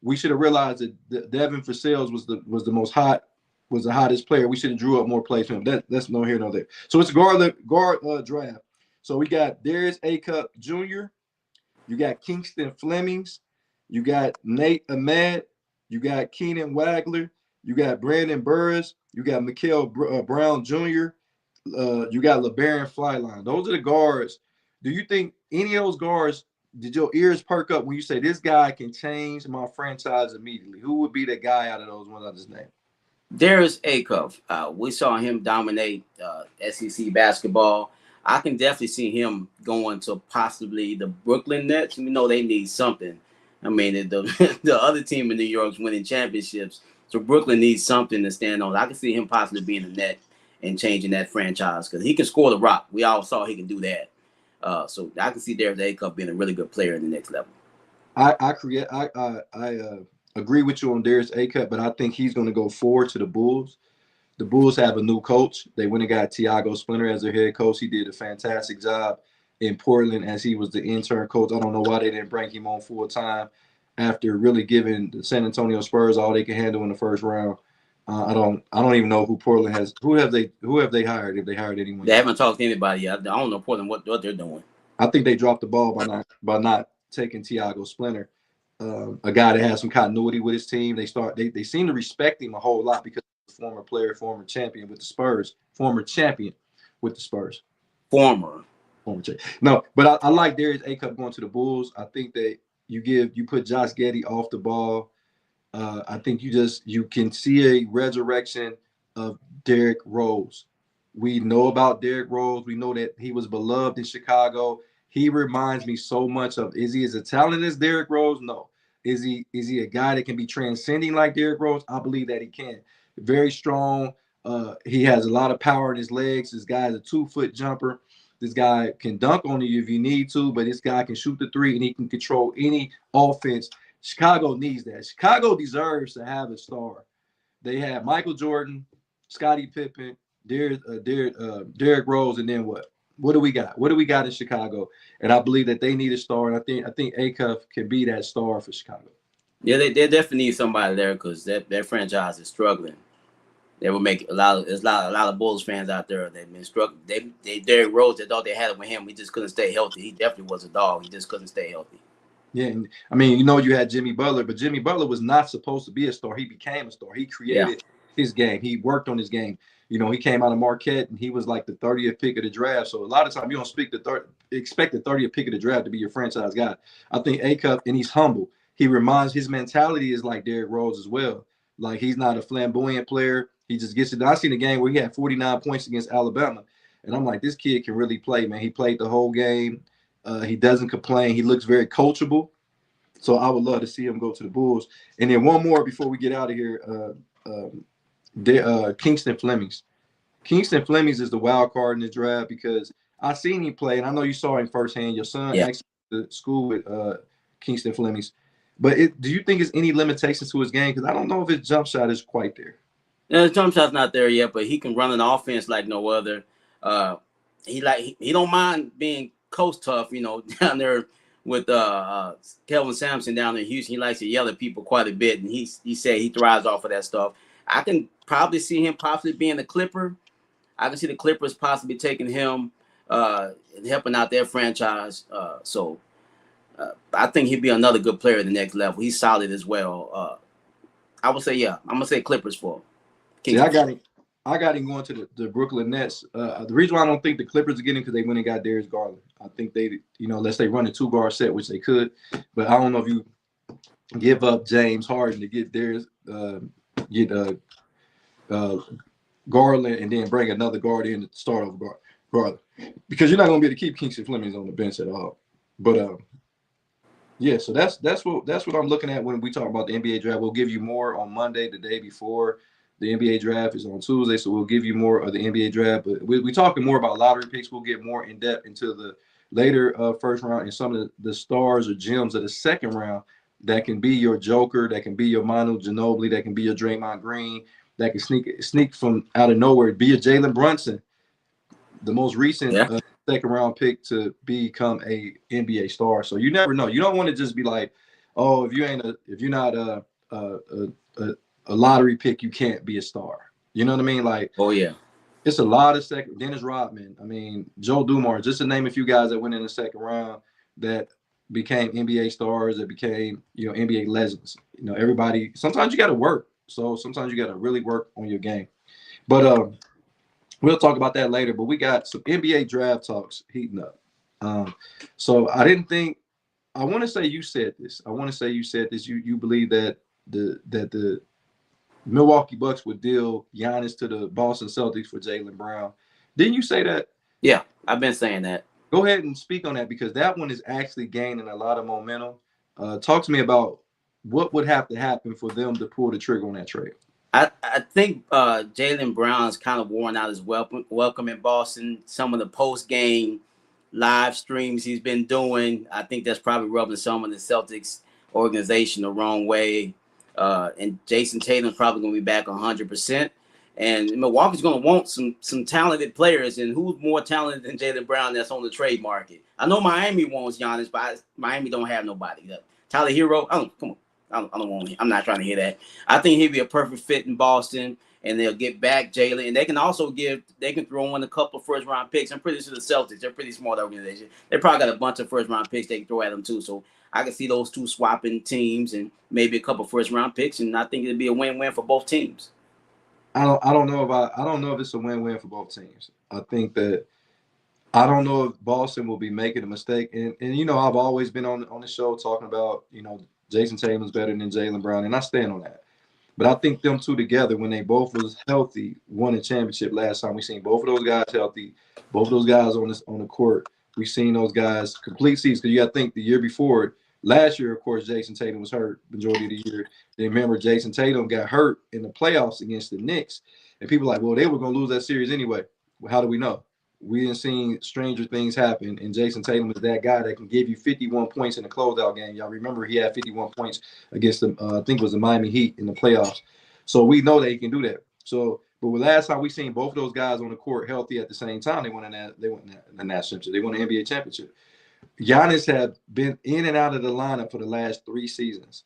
we should have realized that Devin Vassell was the most hot, was the hottest player. We should have drew up more plays for him. That's no here, no there. So it's a guard draft. So we got Darius A. Cup Jr., you got Kingston Flemings, you got Nate Ahmed, you got Keenan Wagler, you got Brandon Burris, you got Mikael Brown Jr., you got LeBaron Flyline. Those are the guards. Do you think any of those guards, did your ears perk up when you say this guy can change my franchise immediately? Who would be the guy out of those ones I just named? Darius Acuff. We saw him dominate SEC basketball. I can definitely see him going to possibly the Brooklyn Nets. We know they need something. I mean, the other team in New York's winning championships, so Brooklyn needs something to stand on. I can see him possibly being a net and changing that franchise because he can score the rock. We all saw he can do that. So I can see Darius Acuff being a really good player in the next level. I agree with you on Darius A-Cup, but I think he's going to go forward to the Bulls. The Bulls have a new coach. They went and got Tiago Splinter as their head coach. He did a fantastic job in Portland as he was the intern coach. I don't know why they didn't bring him on full time after really giving the San Antonio Spurs all they could handle in the first round. I don't even know who Portland has. Who have they hired, if they hired anyone? They haven't talked to anybody yet. I don't know Portland what they're doing. I think they dropped the ball by not taking Tiago Splinter, a guy that has some continuity with his team. They seem to respect him a whole lot because he's a former player, former champion with the Spurs. Former. No, but I like Darius A-Cup going to the Bulls. I think that you put Josh Giddey off the ball. I think you can see a resurrection of Derrick Rose. We know about Derrick Rose. We know that he was beloved in Chicago. He reminds me so much of, is he as talented as Derrick Rose? No. Is he a guy that can be transcending like Derrick Rose? I believe that he can. Very strong. He has a lot of power in his legs. This guy is a 2-foot jumper. This guy can dunk on you if you need to, but this guy can shoot the three and he can control any offense. Chicago needs that. Chicago deserves to have a star. They have Michael Jordan, Scottie Pippen, Derrick Rose, and then what? What do we got? What do we got in Chicago? And I believe that they need a star, and I think A-Cuff can be that star for Chicago. Yeah, they definitely need somebody there because their franchise is struggling. They will make there's a lot of Bulls fans out there that have been struggling. They Derrick Rose, they thought they had it with him. He just couldn't stay healthy. He definitely was a dog. He just couldn't stay healthy. Yeah, and I mean, you had Jimmy Butler, but Jimmy Butler was not supposed to be a star. He became a star. He created his game. He worked on his game. He came out of Marquette and he was like the 30th pick of the draft. So a lot of times you don't expect the 30th pick of the draft to be your franchise guy. I think A-Cup, and he's humble. His mentality is like Derrick Rose as well. Like, he's not a flamboyant player. He just gets it. I seen a game where he had 49 points against Alabama. And I'm like, this kid can really play, man. He played the whole game. He doesn't complain. He looks very coachable. So I would love to see him go to the Bulls. And then one more before we get out of here, Kingston Flemings. Kingston Flemings is the wild card in the draft because I seen him play, and I know you saw him firsthand. Your son actually went to school with Kingston Flemings. But do you think there's any limitations to his game? Because I don't know if his jump shot is quite there. Yeah, his jump shot's not there yet, but he can run an offense like no other. He don't mind being coast tough, down there with Kelvin Sampson down in Houston. He likes to yell at people quite a bit, and he said he thrives off of that stuff. I can probably see him possibly being a Clipper. I can see the Clippers possibly taking him and helping out their franchise. So I think he'd be another good player at the next level. He's solid as well. I would say, I'm gonna say Clippers for him. See, I got him going to the Brooklyn Nets. The reason why I don't think the Clippers are getting because they went and got Darius Garland. I think they, unless they run a 2-guard set, which they could, but I don't know if you give up James Harden to get Darius, Garland, and then bring another guard in to start over Garland, because you're not going to be able to keep Kingston Flemings on the bench at all. But yeah, so that's what I'm looking at when we talk about the NBA draft. We'll give you more on Monday, the day before. The NBA draft is on Tuesday, so we'll give you more of the NBA draft. But we're talking more about lottery picks. We'll get more in depth into the later first round, and some of the stars or gems of the second round that can be your Joker, that can be your Manu Ginobili, that can be your Draymond Green, that can sneak from out of nowhere, be a Jalen Brunson, the most recent Yeah. second round pick to become a NBA star. So you never know. You don't want to just be like, oh, if you're not a lottery pick, you can't be a star. You know what I mean? Like, Oh yeah. it's a lot of second. Dennis Rodman. I mean, Joe Dumars. Just to name a few guys that went in the second round that became NBA stars, that became NBA legends. Everybody. Sometimes you got to work. So sometimes you got to really work on your game. But we'll talk about that later. But we got some NBA draft talks heating up. So I didn't think. I want to say you said this. You believe that the Milwaukee Bucks would deal Giannis to the Boston Celtics for Jaylen Brown. Didn't you say that? Yeah, I've been saying that. Go ahead and speak on that, because that one is actually gaining a lot of momentum. Talk to me about what would have to happen for them to pull the trigger on that trade. I think Jaylen Brown's kind of worn out his welcome in Boston. Some of the post game live streams he's been doing, I think that's probably rubbing some of the Celtics organization the wrong way. And Jason Tatum's probably going to be back 100%. And Milwaukee's going to want some talented players. And who's more talented than Jaylen Brown that's on the trade market? I know Miami wants Giannis, but Miami don't have nobody. Tyler Hero, come on. I don't want him. I'm not trying to hear that. I think he'd be a perfect fit in Boston, and they'll get back Jaylen. And they can also throw in a couple of first round picks. I'm pretty sure the Celtics, they're a pretty smart organization. They probably got a bunch of first round picks they can throw at them too. So I can see those two swapping teams and maybe a couple of first round picks, and I think it'd be a win-win for both teams. I don't know if it's a win-win for both teams. I think that I don't know if Boston will be making a mistake. And I've always been on the show talking about, Jason Tatum's better than Jaylen Brown, and I stand on that. But I think them two together, when they both was healthy, won a championship last time. We seen both of those guys healthy, both of those guys on the court. We seen those guys complete seasons. Because you got to think the year before, last year, of course, Jason Tatum was hurt majority of the year. Then remember, Jason Tatum got hurt in the playoffs against the Knicks, and people were like, well, they were going to lose that series anyway. Well, how do we know? We didn't see stranger things happen, and Jason Tatum is that guy that can give you 51 points in the closeout game. Y'all remember he had 51 points against the I think it was the Miami Heat in the playoffs. So we know that he can do that. So, but the last time we seen both of those guys on the court healthy at the same time, they won the national championship. They won the NBA championship. Giannis had been in and out of the lineup for the last 3 seasons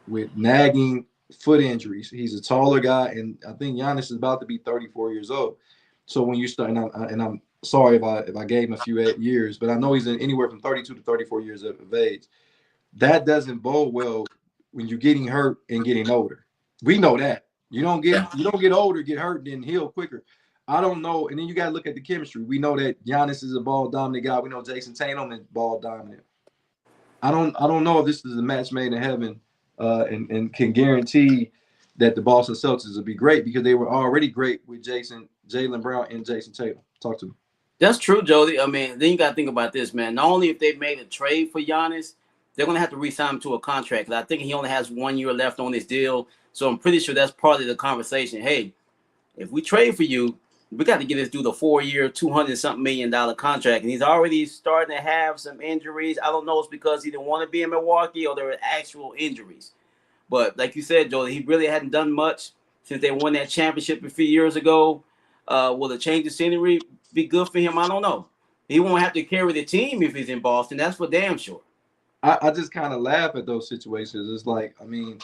with nagging foot injuries. He's a taller guy, and I think Giannis is about to be 34 years old. So when you start, and I'm sorry if I gave him a few years, but I know he's in anywhere from 32 to 34 years of age. That doesn't bode well when you're getting hurt and getting older. We know that. You don't get older, get hurt, then heal quicker. I don't know. And then you got to look at the chemistry. We know that Giannis is a ball dominant guy. We know Jason Tatum is ball dominant. I don't know if this is a match made in heaven, and can guarantee that the Boston Celtics will be great, because they were already great with Jaylen Brown and Jason Tatum. Talk to me. That's true, Jody. I mean, then you got to think about this, man. Not only if they made a trade for Giannis, they're going to have to re-sign him to a contract. I think he only has 1 year left on his deal. So I'm pretty sure that's part of the conversation. Hey, if we trade for you, we got to get this dude a 4-year, $200-something million contract. And he's already starting to have some injuries. I don't know if it's because he didn't want to be in Milwaukee or there were actual injuries. But like you said, Jody, he really hadn't done much since they won that championship a few years ago. Will the change of scenery be good for him? I don't know. He won't have to carry the team if he's in Boston. That's for damn sure. I just kind of laugh at those situations. It's like, I mean,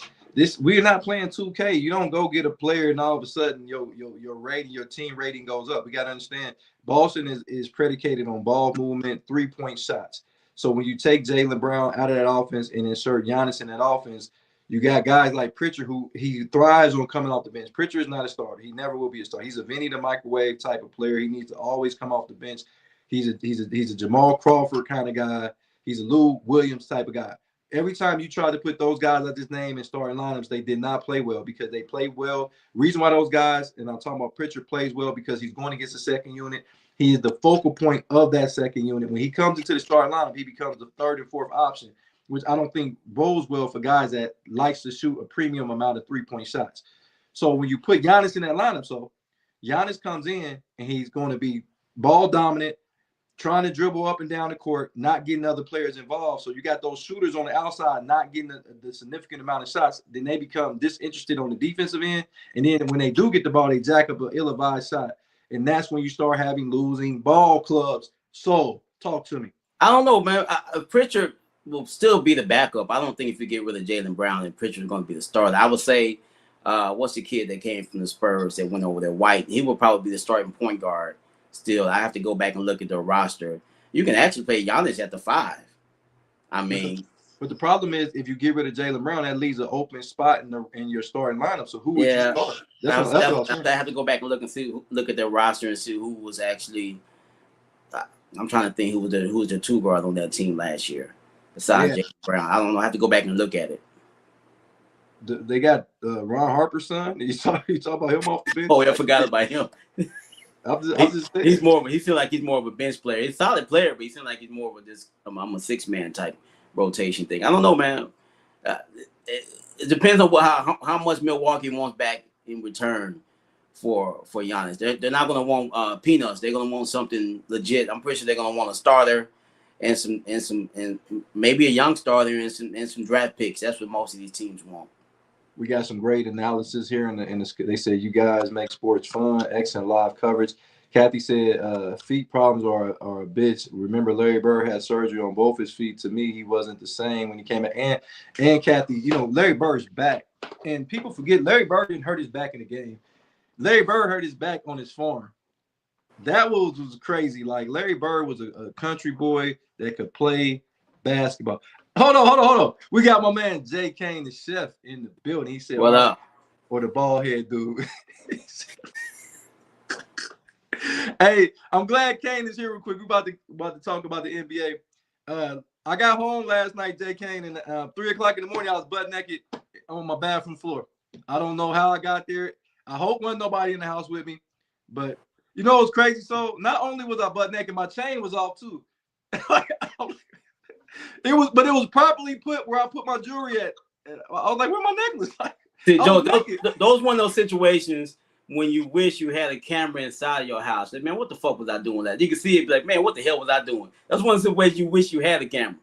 we're not playing 2K. You don't go get a player and all of a sudden your rating, your team rating goes up. We got to understand Boston is predicated on ball movement, 3-point shots. So when you take Jaylen Brown out of that offense and insert Giannis in that offense, you got guys like Pritchard, who he thrives on coming off the bench. Pritchard is not a starter. He never will be a starter. He's a Vinny the microwave type of player. He needs to always come off the bench. He's a Jamal Crawford kind of guy. He's a Lou Williams type of guy. Every time you try to put those guys at this name in starting lineups, they did not play well, because they played well. Reason why those guys, and I'm talking about Pritchard, plays well because he's going against the second unit. He is the focal point of that second unit. When he comes into the starting lineup, he becomes the third and fourth option, which I don't think bodes well for guys that likes to shoot a premium amount of 3-point shots. So when you put Giannis in that lineup, so Giannis comes in and he's going to be ball dominant, trying to dribble up and down the court, not getting other players involved. So you got those shooters on the outside not getting the significant amount of shots. Then they become disinterested on the defensive end. And then when they do get the ball, they jack up an ill-advised shot. And that's when you start having losing ball clubs. So talk to me. I don't know, man. Pritchard will still be the backup. I don't think if you get rid of Jaylen Brown and Pritchard is going to be the starter. I would say, what's the kid that came from the Spurs that went over there? White. He will probably be the starting point guard. Still, I have to go back and look at the roster. You can actually play Giannis at the 5. I mean, but the problem is if you get rid of Jaylen Brown, that leaves an open spot in your starting lineup. So who would you start? I have to go back and look at their roster and see who was actually. I'm trying to think who was the 2 guard on that team last year besides Jaylen Brown. I don't know. I have to go back and look at it. They got Ron Harper's son. You talk about him off the bench. Oh, I forgot about him. He feels like he's more of a bench player. He's a solid player, but he seems like he's more of a I'm a 6-man type rotation thing. I don't know, man. It depends on how much Milwaukee wants back in return for Giannis. They're not gonna want peanuts. They're gonna want something legit. I'm pretty sure they're gonna want a starter and maybe a young starter and some draft picks. That's what most of these teams want. We got some great analysis here in the. They said you guys make sports fun, excellent live coverage. Kathy said feet problems are a bitch. Remember, Larry Bird had surgery on both his feet. To me, he wasn't the same when he came in. And Kathy, Larry Bird's back, and people forget Larry Bird didn't hurt his back in the game. Larry Bird hurt his back on his farm. That was crazy. Like Larry Bird was a country boy that could play basketball. Hold on. We got my man Jay Kane, the chef, in the building. He said, "What up?" Or the bald head dude. Hey, I'm glad Kane is here real quick. We about to talk about the NBA. I got home last night, Jay Kane, and 3:00 in the morning, I was butt naked on my bathroom floor. I don't know how I got there. I hope wasn't nobody in the house with me, but you know what's crazy? So not only was I butt naked, my chain was off too. It was properly put where I put my jewelry at. And I was like, "Where's my necklace?" See, Joe, those one of those situations when you wish you had a camera inside of your house. Like, man, what the fuck was I doing that? You can see it, be like, man, what the hell was I doing? That's one of the ways you wish you had a camera.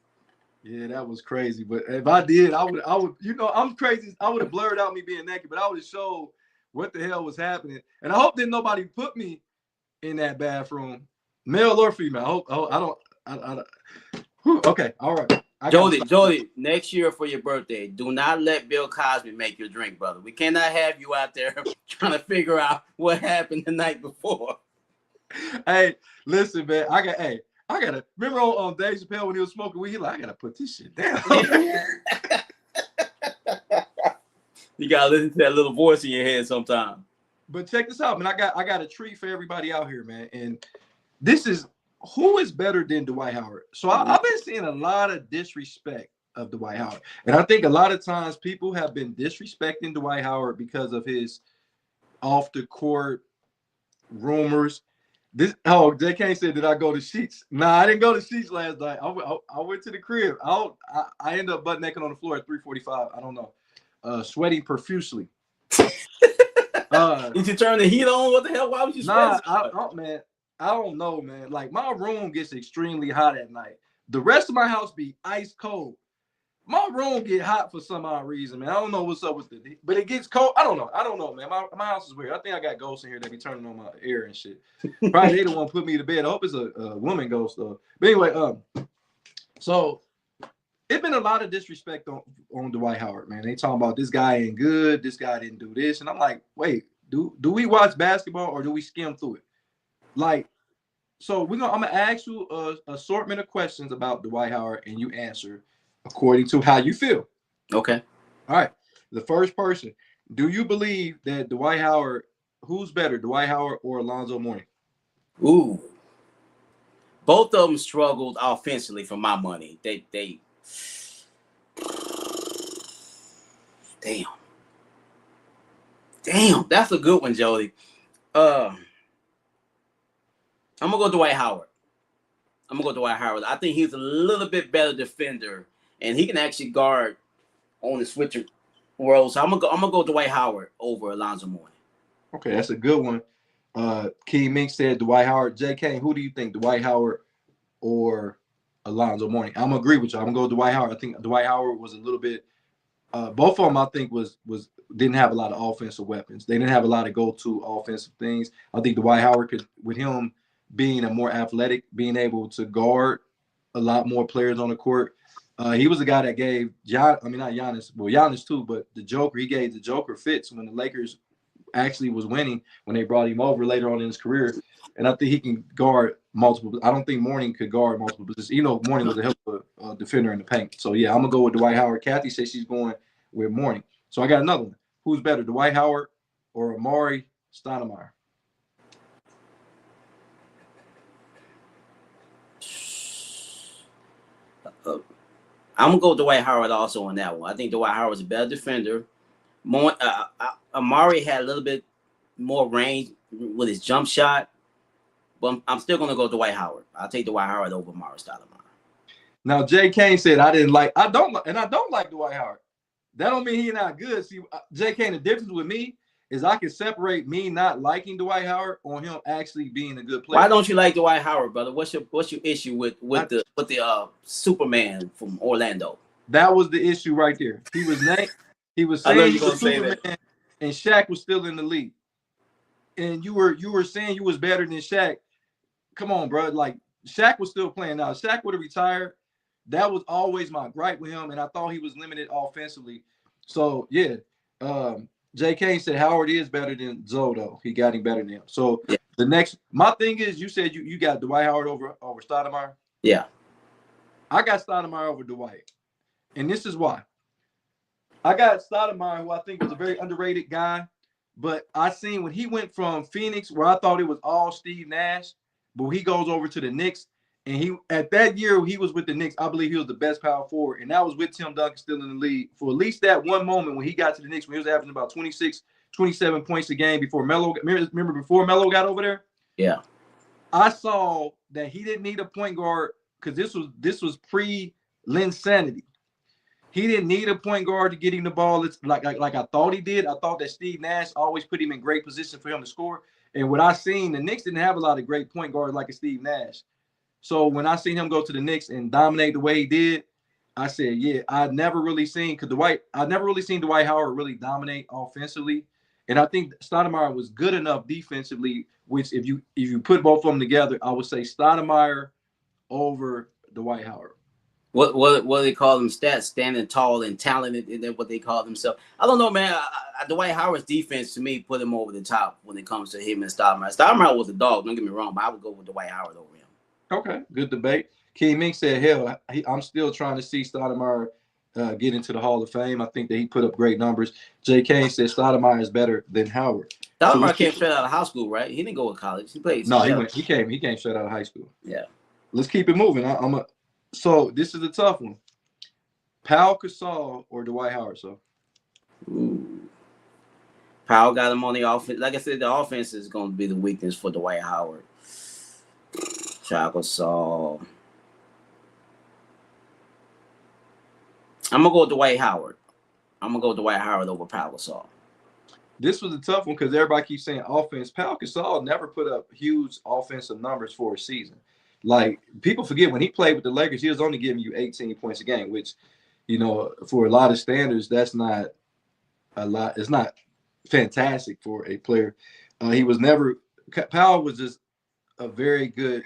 Yeah, that was crazy. But if I did, I would. I'm crazy. I would have blurred out me being naked, but I would have showed what the hell was happening. And I hope that nobody put me in that bathroom, male or female. I don't. Okay, all right. Jody, next year for your birthday, do not let Bill Cosby make your drink, brother. We cannot have you out there trying to figure out what happened the night before. Hey, listen, man. I gotta remember on Dave Chappelle when he was smoking weed. He like, I gotta put this shit down. You gotta listen to that little voice in your head sometime. But check this out, man. I got a treat for everybody out here, man. And this is who is better than Dwight Howard. So I've been seeing a lot of disrespect of Dwight Howard, and I think a lot of times people have been disrespecting Dwight Howard because of his off the court rumors. JK said, did I go to Sheets? Nah, I didn't go to Sheets last night. I went to the crib. I ended up butt naked on the floor at 3:45. I don't know, sweating profusely. Did you turn the heat on? What the hell? Why was you sweating? Man, I don't know, man. Like my room gets extremely hot at night. The rest of my house be ice cold. My room get hot for some odd reason, man. I don't know what's up with but it gets cold. I don't know, man. My house is weird. I think I got ghosts in here that be turning on my air and shit. Probably they the one put me to bed. I hope it's a woman ghost though. But anyway, so it's been a lot of disrespect on Dwight Howard, man. They talking about this guy ain't good. This guy didn't do this, and I'm like, wait, do we watch basketball or do we skim through it? Like, so I'm gonna ask you a assortment of questions about Dwight Howard, and you answer according to how you feel. Okay. All right. The first person. Do you believe that Dwight Howard? Who's better, Dwight Howard or Alonzo Mourning? Ooh. Both of them struggled offensively for my money. They. Damn. That's a good one, Jody. I'm gonna go Dwight Howard. I think he's a little bit better defender, and he can actually guard on the switcher world. So I'm gonna go Dwight Howard over Alonzo Mourning. Okay, that's a good one. Key Mink said Dwight Howard. JK, who do you think, Dwight Howard or Alonzo Mourning. I'm gonna agree with you. I'm gonna go Dwight Howard. I think Dwight Howard was a little bit. Both of them, I think, was didn't have a lot of offensive weapons. They didn't have a lot of go-to offensive things. I think Dwight Howard could, with him being a more athletic, being able to guard a lot more players on the court. He was the guy that gave not Giannis, well, Giannis too, but the Joker. He gave the Joker fits when the Lakers actually was winning when they brought him over later on in his career. And I think he can guard multiple. I don't think Mourning could guard multiple positions. You know, Mourning was a hell of a defender in the paint. So yeah, I'm gonna go with Dwight Howard. Kathy says she's going with Mourning. So I got another one. Who's better, Dwight Howard or Amari Stoudemire? I'm gonna go with Dwight Howard also on that one. I think Dwight Howard's a better defender. Amari had a little bit more range with his jump shot, but I'm still gonna go Dwight Howard. I'll take Dwight Howard over Amari Stoudemire. Now Jay Kane said I don't like Dwight Howard. That don't mean he's not good. See, Jay Kane, the difference with me is I can separate me not liking Dwight Howard on him actually being a good player. Why don't you like Dwight Howard, brother? What's your issue with the Superman from Orlando? That was the issue right there. He was saying he was Superman, and Shaq was still in the league. And you were saying you was better than Shaq. Come on, bro. Like Shaq was still playing now. Shaq would have retired. That was always my gripe with him, and I thought he was limited offensively. So yeah, Jay Kane said Howard is better than Zoe, though. He got him better than him. So yeah. My thing is, you said you got Dwight Howard over Stoudemire. Yeah, I got Stoudemire over Dwight, and this is why. I got Stoudemire, who I think was a very underrated guy, but I seen when he went from Phoenix, where I thought it was all Steve Nash, but he goes over to the Knicks. And he at that year he was with the Knicks, I believe he was the best power forward. And that was with Tim Duncan still in the league for at least that one moment when he got to the Knicks, when he was averaging about 26, 27 points a game before Melo. Remember before Melo got over there? Yeah. I saw that he didn't need a point guard because this was pre-Linsanity. He didn't need a point guard to get him the ball. It's like I thought he did. I thought that Steve Nash always put him in great position for him to score. And what I seen, the Knicks didn't have a lot of great point guards like a Steve Nash. So when I seen him go to the Knicks and dominate the way he did, I said, yeah, I'd never really seen Dwight Howard really dominate offensively. And I think Stoudemire was good enough defensively, which if you put both of them together, I would say Stoudemire over Dwight Howard. What do they call them? Stats, standing tall and talented, and what they call themselves. I don't know, man. Dwight Howard's defense to me put him over the top when it comes to him and Stoudemire. Stoudemire was a dog, don't get me wrong, but I would go with Dwight Howard over him. Okay, good debate. King Mink said, hell, I'm still trying to see Stoudemire get into the Hall of Fame. I think that he put up great numbers. Jay Kane said Stoudemire is better than Howard. Stoudemire came straight out of high school, right? He didn't go to college. He played. No, he came straight out of high school. Yeah. Let's keep it moving. So this is a tough one. Pau Gasol or Dwight Howard? So Pau got him on the offense. Like I said, the offense is going to be the weakness for Dwight Howard. Pau Gasol. I'm gonna go with Dwight Howard. I'm gonna go with Dwight Howard over Pau Gasol. This was a tough one because everybody keeps saying offense. Pau Gasol never put up huge offensive numbers for a season. Like people forget when he played with the Lakers, he was only giving you 18 points a game, which, you know, for a lot of standards, that's not a lot. It's not fantastic for a player. He was never. Pau was just a very good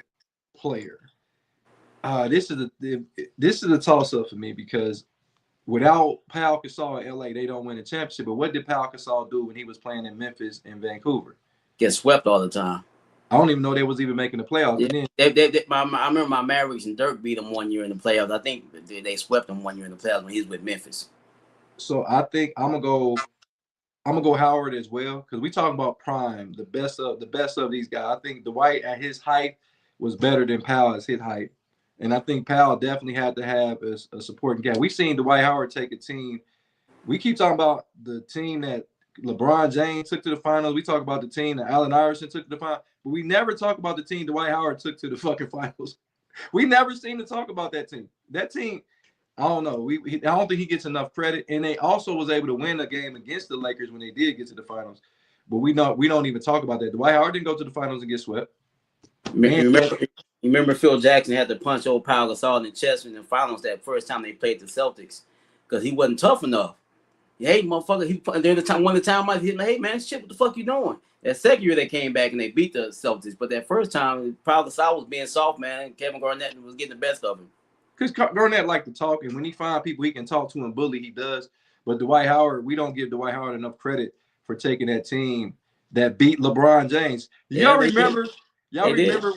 player. This is a toss up for me because without Pau Gasol in LA, they don't win a championship. But what did Pau Gasol do when he was playing in Memphis and Vancouver? Get swept all the time. I don't even know they was even making the playoffs. Yeah. I remember my Mavericks and Dirk beat them one year in the playoffs. I think they swept them one year in the playoffs when he was with Memphis. So I think I'm gonna go Howard as well because we talking about prime, the best of these guys. I think Dwight at his height was better than Pau at his height, and I think Pau definitely had to have a supporting cast. We've seen Dwight Howard take a team. We keep talking about the team that LeBron James took to the finals. We talk about the team that Allen Iverson took to the finals, but we never talk about the team Dwight Howard took to the fucking finals. We never seem to talk about that team. That team, I don't know. I don't think he gets enough credit. And they also was able to win a game against the Lakers when they did get to the finals. But we don't even talk about that. Dwight Howard didn't go to the finals and get swept. And You remember Phil Jackson had to punch old Pau Gasol in the chest in the finals that first time they played the Celtics because he wasn't tough enough. Hey, motherfucker, one of the time I hit him, hey man, shit, what the fuck you doing? That second year they came back and they beat the Celtics, but that first time, Pau Gasol was being soft, man. Kevin Garnett was getting the best of him. Because Garnett liked to talk, and when he find people he can talk to and bully, he does. But Dwight Howard, we don't give Dwight Howard enough credit for taking that team that beat LeBron James. Y'all remember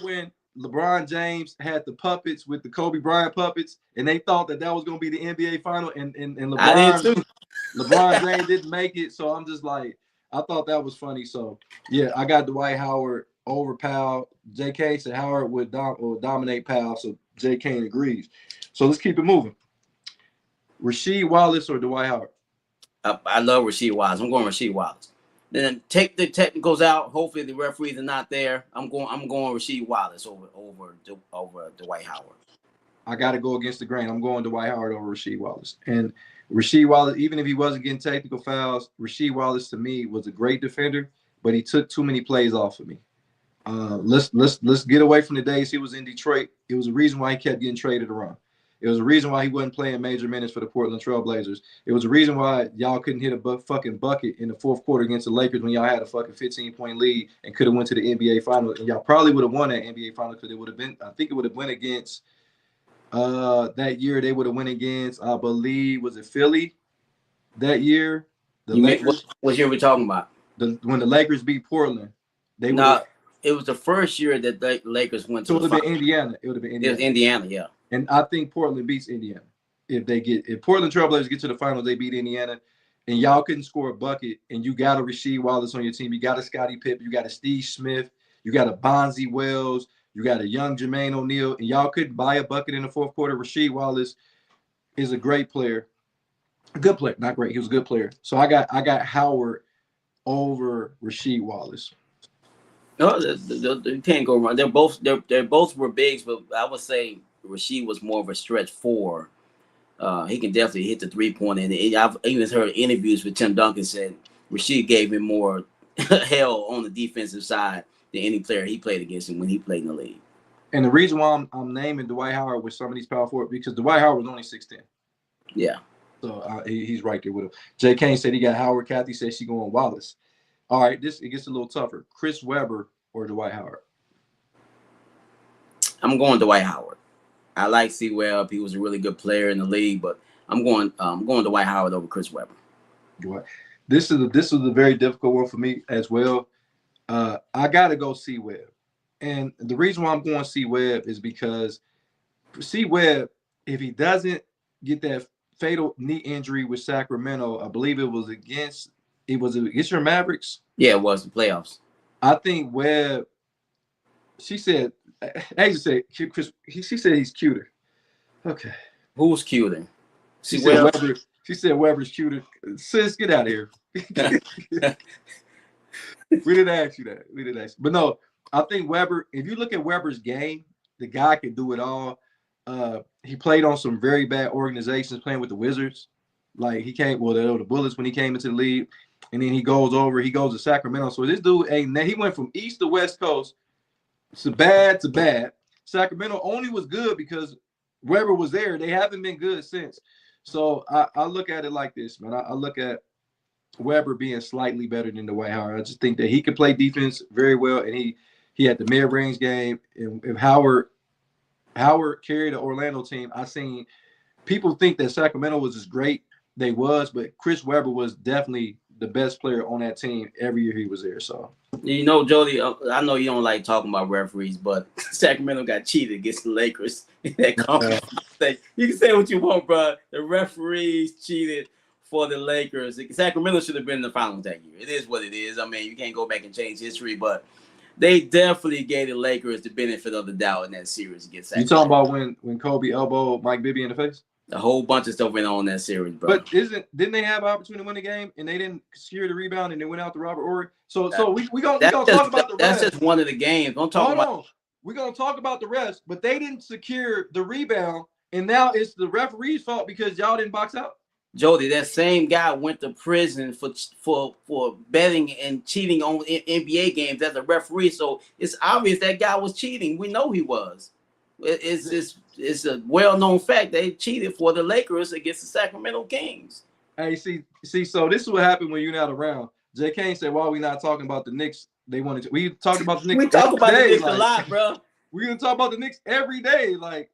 when LeBron James had the puppets with the Kobe Bryant puppets, and they thought that was going to be the NBA final, and LeBron James didn't make it. So I'm just like, I thought that was funny. So yeah, I got Dwight Howard over Powell. J.K. said Howard would dominate Powell, so J.K. agrees. So let's keep it moving. Rasheed Wallace or Dwight Howard? I love Rasheed Wallace. I'm going Rasheed Wallace. Then take the technicals out. Hopefully the referees are not there. I'm going Rasheed Wallace over Dwight Howard. I got to go against the grain. I'm going Dwight Howard over Rasheed Wallace. And Rasheed Wallace, even if he wasn't getting technical fouls, Rasheed Wallace to me was a great defender, but he took too many plays off of me. Let's get away from the days he was in Detroit. It was a reason why he kept getting traded around. It was a reason why he wasn't playing major minutes for the Portland Trail Blazers. It was a reason why y'all couldn't hit a fucking bucket in the fourth quarter against the Lakers when y'all had a fucking 15-point lead and could have went to the NBA Finals. And y'all probably would have won that NBA Finals because it would have been, I think it would have went against that year. They would have went against, I believe, was it Philly that year? The Lakers. What year are we talking about? When the Lakers beat Portland. It was the first year that the Lakers went to. So it would have been Indiana. It would have been Indiana. It was Indiana, yeah. And I think Portland beats Indiana. If Portland Trailblazers get to the finals, they beat Indiana, and y'all couldn't score a bucket, and you got a Rasheed Wallace on your team, you got a Scottie Pippen, you got a Steve Smith, you got a Bonzi Wells, you got a young Jermaine O'Neal, and y'all couldn't buy a bucket in the fourth quarter. Rasheed Wallace is a great player, a good player, not great. He was a good player. So I got Howard over Rasheed Wallace. No, you can't go wrong. They're both were bigs, but I would say Rasheed was more of a stretch four. He can definitely hit the 3-point, and I've even heard interviews with Tim Duncan said Rasheed gave him more hell on the defensive side than any player he played against him when he played in the league. And the reason why I'm naming Dwight Howard with some of these power forwards because Dwight Howard was only 6'10". Yeah. So he's right there with him. Jay Kane said he got Howard. Kathy said she going Wallace. All right, it gets a little tougher. Chris Webber or Dwight Howard? I'm going Dwight Howard. I like C-Webb. He was a really good player in the league, but I'm going Dwight Howard over Chris Webber. This is a very difficult one for me as well. I gotta go C-Webb. And the reason why I'm going C-Webb is because C-Webb, if he doesn't get that fatal knee injury with Sacramento, I believe it was against your Mavericks. Yeah, it was the playoffs. I think Webb. She said, Asia said, she said he's cuter. Okay. Who's cuter? She said Webber's cuter. Sis, get out of here. We didn't ask you that. But no, I think Webber, if you look at Webber's game, the guy can do it all. He played on some very bad organizations playing with the Wizards. Like the Bullets when he came into the league. And then he goes to Sacramento. So this dude he went from East to West Coast to bad. Sacramento only was good because Webber was there. They haven't been good since. So I look at it like this, man. I look at Webber being slightly better than Dwight Howard. I just think that he could play defense very well, and he had the mid-range game. And if Howard carried the Orlando team, I seen people think that Sacramento was as great. They was, but Chris Webber was definitely the best player on that team every year he was there. So you know, Jody, I know you don't like talking about referees, but Sacramento got cheated against the Lakers in that conference. You can say what you want, bro. The referees cheated for the Lakers. Sacramento should have been in the finals that year. It is what it is. I mean, you can't go back and change history, but they definitely gave the Lakers the benefit of the doubt in that series against Sacramento. You talking about when Kobe elbowed Mike Bibby in the face? A whole bunch of stuff went on in that series, bro. But didn't they have an opportunity to win the game and they didn't secure the rebound and they went out to Robert Horry? So we gonna talk about the rest. That's just one of the games. Don't talk about. We're gonna talk about the rest, but they didn't secure the rebound, and now it's the referee's fault because y'all didn't box out. Jody, that same guy went to prison for betting and cheating on NBA games as a referee. So it's obvious that guy was cheating. We know he was. It's a well-known fact they cheated for the Lakers against the Sacramento Kings. Hey, see. So this is what happened when you're not around. Jay Kane said, "Why are we not talking about the Knicks? They wanted to. We talked about the Knicks. We talk about the Knicks like, a lot, bro. We're gonna talk about the Knicks every day. Like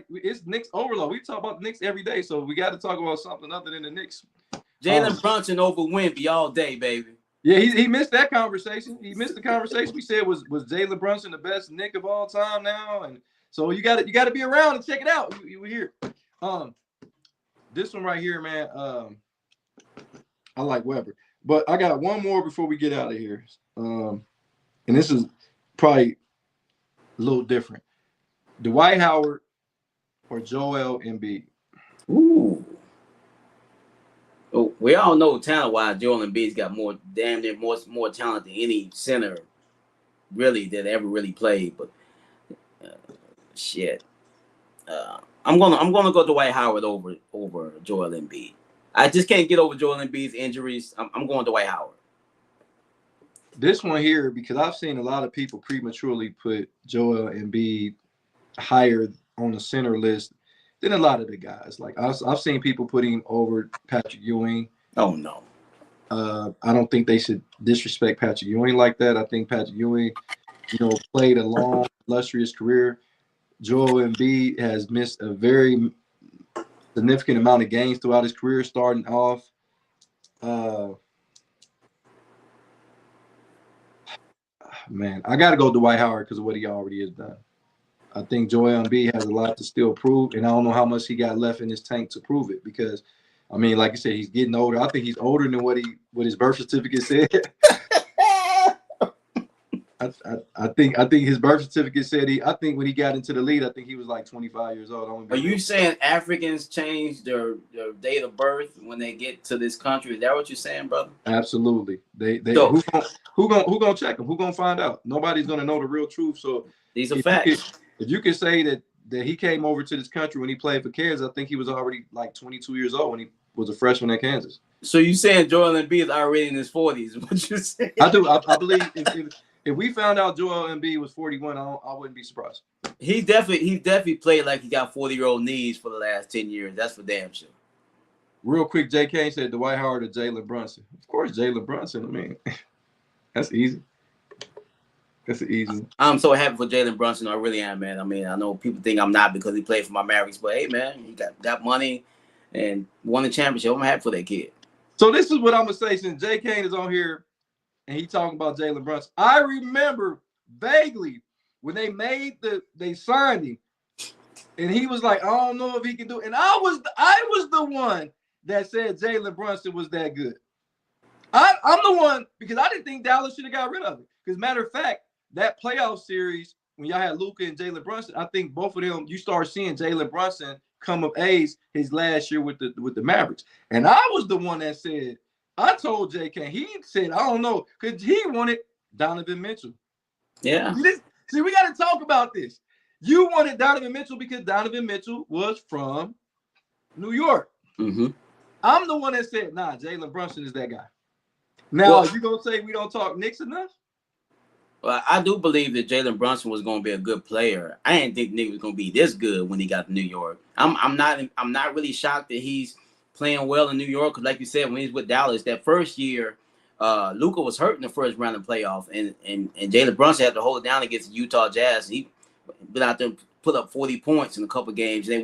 it's Knicks overload. We talk about the Knicks every day, so we got to talk about something other than the Knicks. Jalen Brunson over Wemby all day, baby. Yeah, he missed that conversation. He missed the conversation. We said was Jalen Brunson the best Knick of all time now, and so you got to be around and check it out. You were here. This one right here, man. I like Weber, but I got one more before we get out of here. And this is probably a little different. Dwight Howard or Joel Embiid? Ooh. Oh, we all know talent-wise, Joel Embiid's got damn near more talent than any center really that ever really played. But shit, I'm gonna go Dwight Howard over Joel Embiid. I just can't get over Joel Embiid's injuries. I'm going Dwight Howard. This one here, because I've seen a lot of people prematurely put Joel Embiid higher on the center list than a lot of the guys. Like I've seen people put him over Patrick Ewing. Oh no. I don't think they should disrespect Patrick Ewing like that. I think Patrick Ewing, played a long, illustrious career. Joel Embiid has missed a very significant amount of games throughout his career, starting off. Man, I got to go Dwight Howard because of what he already has done. I think Joel Embiid has a lot to still prove, and I don't know how much he got left in his tank to prove it because, I mean, like I said, he's getting older. I think he's older than what his birth certificate said. I think his birth certificate said I think when he got into the league, I think he was like 25 years old. Are you saying Africans change their date of birth when they get to this country? Is that what you're saying, brother? Absolutely. So, who gonna check them? Who gonna find out? Nobody's gonna know the real truth. So these are facts. If you can say that he came over to this country when he played for Kansas, I think he was already like 22 years old when he was a freshman at Kansas. So you saying Joel Embiid is already in his 40s? What you saying? I do. I believe if we found out Joel Embiid was 41, I wouldn't be surprised. He definitely played like he got 40-year-old knees for the last 10 years. That's for damn sure. Real quick, J. Kane said Dwight Howard or Jalen Brunson. Of course, Jalen Brunson. I mean, that's easy. That's an easy one. I'm so happy for Jalen Brunson. I really am, man. I mean, I know people think I'm not because he played for my Mavericks, but hey, man, he got money and won the championship. I'm happy for that kid. So this is what I'm gonna say since J. Kane is on here and he talking about Jalen Brunson. I remember vaguely when they signed him, and he was like, I don't know if he can do it. And I was the one that said Jalen Brunson was that good. I'm the one because I didn't think Dallas should have got rid of it. Because matter of fact, that playoff series when y'all had Luka and Jalen Brunson, I think both of them, you start seeing Jalen Brunson come of age his last year with the Mavericks. And I was the one that said, I told JK, he said, I don't know, because he wanted Donovan Mitchell. Yeah. See, we got to talk about this. You wanted Donovan Mitchell because Donovan Mitchell was from New York. Mm-hmm. I'm the one that said, nah, Jalen Brunson is that guy. Now, you going to say we don't talk Knicks enough? Well, I do believe that Jalen Brunson was going to be a good player. I didn't think Nick was going to be this good when he got to New York. I'm not really shocked that he's playing well in New York because, like you said, when he's with Dallas, that first year, Luka was hurt in the first round of playoff, and Jalen Brunson had to hold it down against the Utah Jazz. He went out there and put up 40 points in a couple of games. They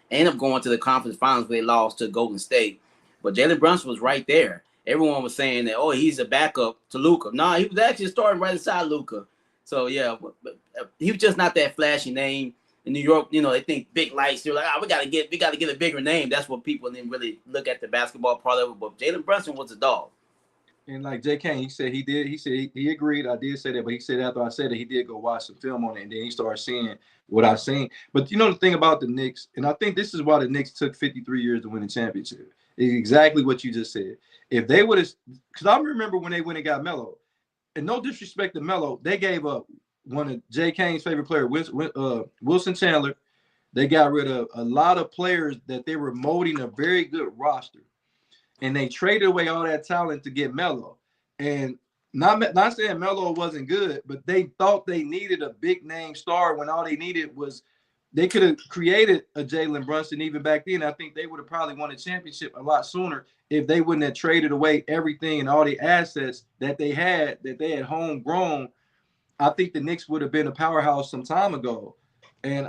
ended up going to the conference finals where they lost to Golden State. But Jalen Brunson was right there. Everyone was saying that, oh, he's a backup to Luka. No, he was actually starting right beside Luka. So, yeah, but he was just not that flashy name. In New York, they think big lights. They're like, we got to get a bigger name. That's what people didn't really look at the basketball part of it. But Jalen Brunson was a dog. And like J. Kane, he said he did. He said he agreed. I did say that, but he said after I said it, he did go watch some film on it, and then he started seeing what I seen. But the thing about the Knicks, and I think this is why the Knicks took 53 years to win a championship. Is exactly what you just said. If they would have, because I remember when they went and got Melo, and no disrespect to Melo, they gave up one of J. Kane's favorite player, Wilson Chandler, They got rid of a lot of players that they were molding a very good roster, and they traded away all that talent to get Melo. And not saying Melo wasn't good, but they thought they needed a big name star when all they needed was they could have created a Jalen Brunson even back then. I think they would have probably won a championship a lot sooner if they wouldn't have traded away everything and all the assets that they had homegrown. I think the Knicks would have been a powerhouse some time ago. And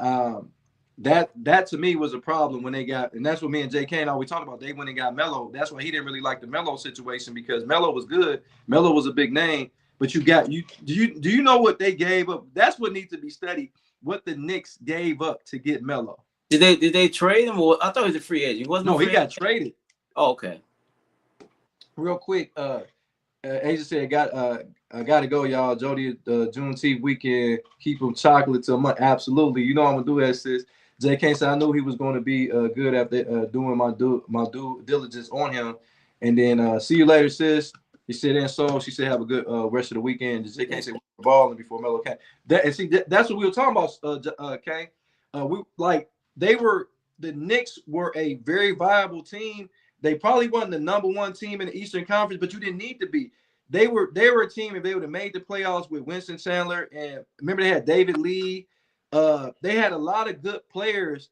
that to me was a problem when they got, and that's what me and Jay Kane always talk about. They went and got Melo. That's why he didn't really like the Melo situation, because Melo was good. Melo was a big name, but do you know what they gave up? That's what needs to be studied. What the Knicks gave up to get Melo. Did they trade him? Or I thought he was a free agent. He wasn't. No, he got traded. Oh, okay. Real quick, Asia said, I gotta go, y'all. Jody, Juneteenth weekend, keep them chocolate till month. Absolutely, you know I'm gonna do that, sis. JK said I knew he was going to be good after doing my due diligence on him. And then see you later, sis. He said, and so she said, have a good rest of the weekend. JK said, we're balling before Melo came. That's what we were talking about, Kane. The Knicks were a very viable team. They probably wasn't the number one team in the Eastern Conference, but you didn't need to be. They were a team, if they would have made the playoffs with Winston Chandler, and remember they had David Lee. They had a lot of good players,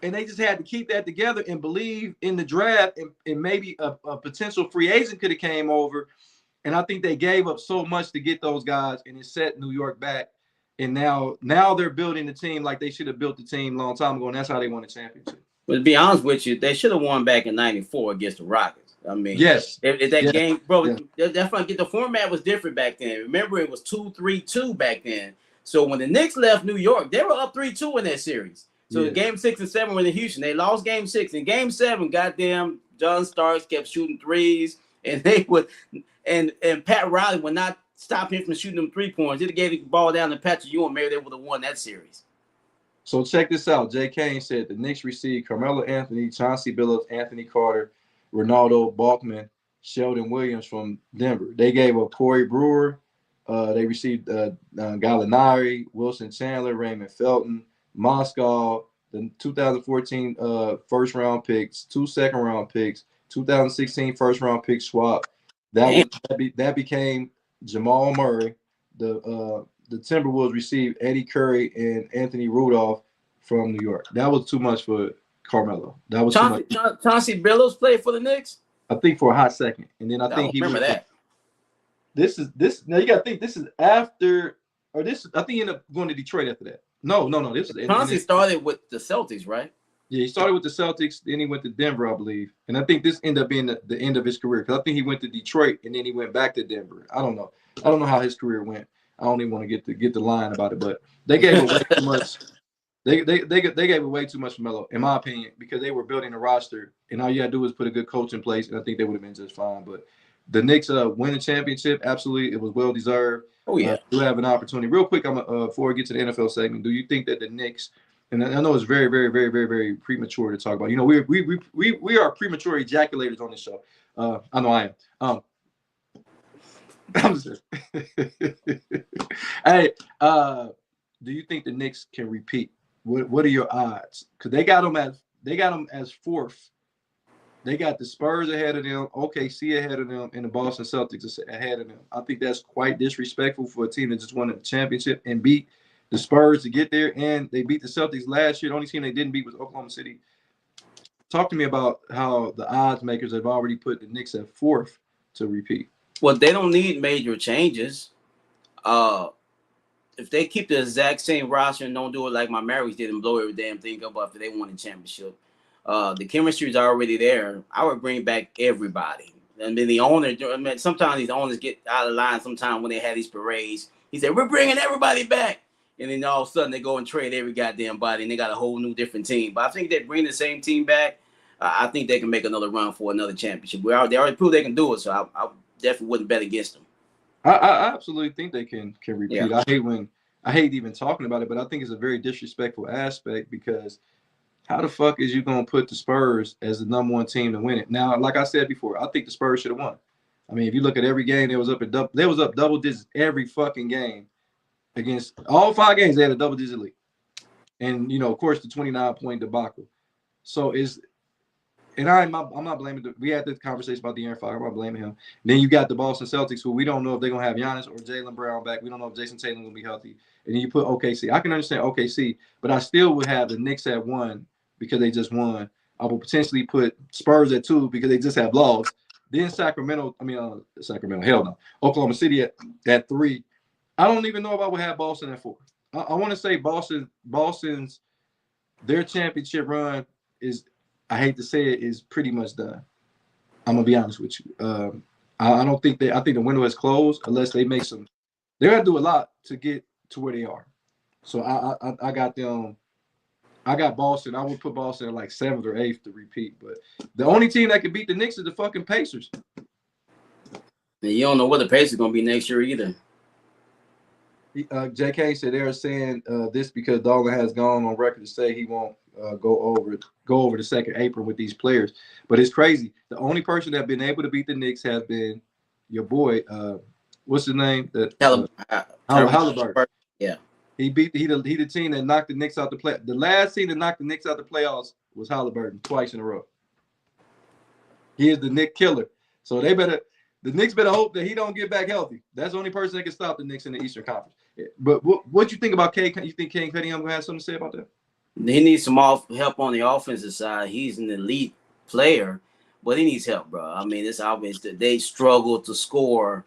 and they just had to keep that together and believe in the draft, and maybe a potential free agent could have came over. And I think they gave up so much to get those guys, and it set New York back. And now they're building the team like they should have built the team a long time ago, and that's how they won the championship. But to be honest with you, they should have won back in '94 against the Rockets. I mean, yes, if that game, bro, that's fun. The format was different back then. Remember, it was 2-3-2 back then. So when the Knicks left New York, they were up 3-2 in that series. So game 6 and 7 were in Houston. They lost game 6. In game 7, goddamn, John Starks kept shooting threes, and they would, and Pat Riley would not stop him from shooting them 3 points. He'd have gave the ball down to Patrick Ewing. Maybe they would have won that series. So check this out. Jay Kane said the Knicks received Carmelo Anthony, Chauncey Billups, Anthony Carter, Ronaldo Balkman, Sheldon Williams from Denver. They gave up Corey Brewer. They received Gallinari, Wilson Chandler, Raymond Felton, Moscow, the 2014 first-round picks, 2 second-round picks, 2016 first-round pick swap. That became Jamal Murray. The Timberwolves received Eddie Curry and Anthony Rudolph from New York. That was too much for Carmelo. That was too much. Chauncey Billups played for the Knicks? I think for a hot second. And then I think he remember that. This now you gotta think this is after, or this I think he ended up going to Detroit after that. No. This is Chauncey started with the Celtics, right? Yeah, he started with the Celtics, then he went to Denver, I believe. And I think this ended up being the end of his career, because I think he went to Detroit and then he went back to Denver. I don't know how his career went. I don't even want to get the line about it, but they gave away too much. They gave away too much for Melo, in my opinion, because they were building a roster, and all you gotta do is put a good coach in place, and I think they would have been just fine. But the Knicks win the championship. Absolutely, it was well deserved. Oh yeah, do have an opportunity. Real quick, I'm before we get to the NFL segment, do you think that the Knicks? And I know it's very, very, very, very, very premature to talk about. You know, we are premature ejaculators on this show. I know I am. I'm just hey, do you think the Knicks can repeat? What are your odds? Because they got them as fourth. They got the Spurs ahead of them, OKC ahead of them, and the Boston Celtics ahead of them. I think that's quite disrespectful for a team that just won the championship and beat the Spurs to get there, and they beat the Celtics last year. The only team they didn't beat was Oklahoma City. Talk to me about how the odds makers have already put the Knicks at fourth to repeat. Well, they don't need major changes. If they keep the exact same roster and don't do it like my Mavericks did and blow every damn thing up after they won the championship, the chemistry is already there. I would bring back everybody. And then the owner, I mean, sometimes these owners get out of line sometimes when they have these parades. He said, we're bringing everybody back. And then all of a sudden they go and trade every goddamn body and they got a whole new different team. But I think they bring the same team back. I think they can make another run for another championship. They already proved they can do it, so I definitely wouldn't bet against them. I absolutely think they can repeat. Yeah. I hate even talking about it, but I think it's a very disrespectful aspect, because how the fuck is you gonna put the Spurs as the number one team to win it? Now, like I said before, I think the Spurs should have won. I mean, if you look at every game, they was up double digits every fucking game. Against all 5 games, they had a double digit lead. and of course the 29-point debacle. So and I'm not blaming. We had this conversation about the Aaron Fox. I'm not blaming him. Then you got the Boston Celtics, who we don't know if they're gonna have Giannis or Jaylen Brown back. We don't know if Jason Tatum gonna be healthy. And then you put OKC. I can understand OKC, but I still would have the Knicks at 1 because they just won. I would potentially put Spurs at 2 because they just have lost. Then Sacramento. Hell no. Oklahoma City at 3. I don't even know if I would have Boston at 4. I want to say Boston's their championship run is. I hate to say it, is pretty much done. I'm gonna be honest with you. I don't think I think the window has closed unless they make some. They're gonna do a lot to get to where they are. So I got them. I got Boston. I would put Boston at like 7th or 8th to repeat. But the only team that can beat the Knicks is the fucking Pacers. And you don't know what the Pacers gonna be next year either. JK said they're saying this because Dolan has gone on record to say he won't go over the second apron with these players. But it's crazy. The only person that been able to beat the Knicks has been your boy. What's his name? Halliburton. Yeah. He the team that knocked the Knicks out the play. The last team that knocked the Knicks out the playoffs was Halliburton twice in a row. He is the Knick killer. So the Knicks better hope that he don't get back healthy. That's the only person that can stop the Knicks in the Eastern Conference. But what you think about Cade? You think Cade Cunningham gonna have something to say about that? He needs some help on the offensive side. He's an elite player, but he needs help, bro. I mean, it's obvious that they struggle to score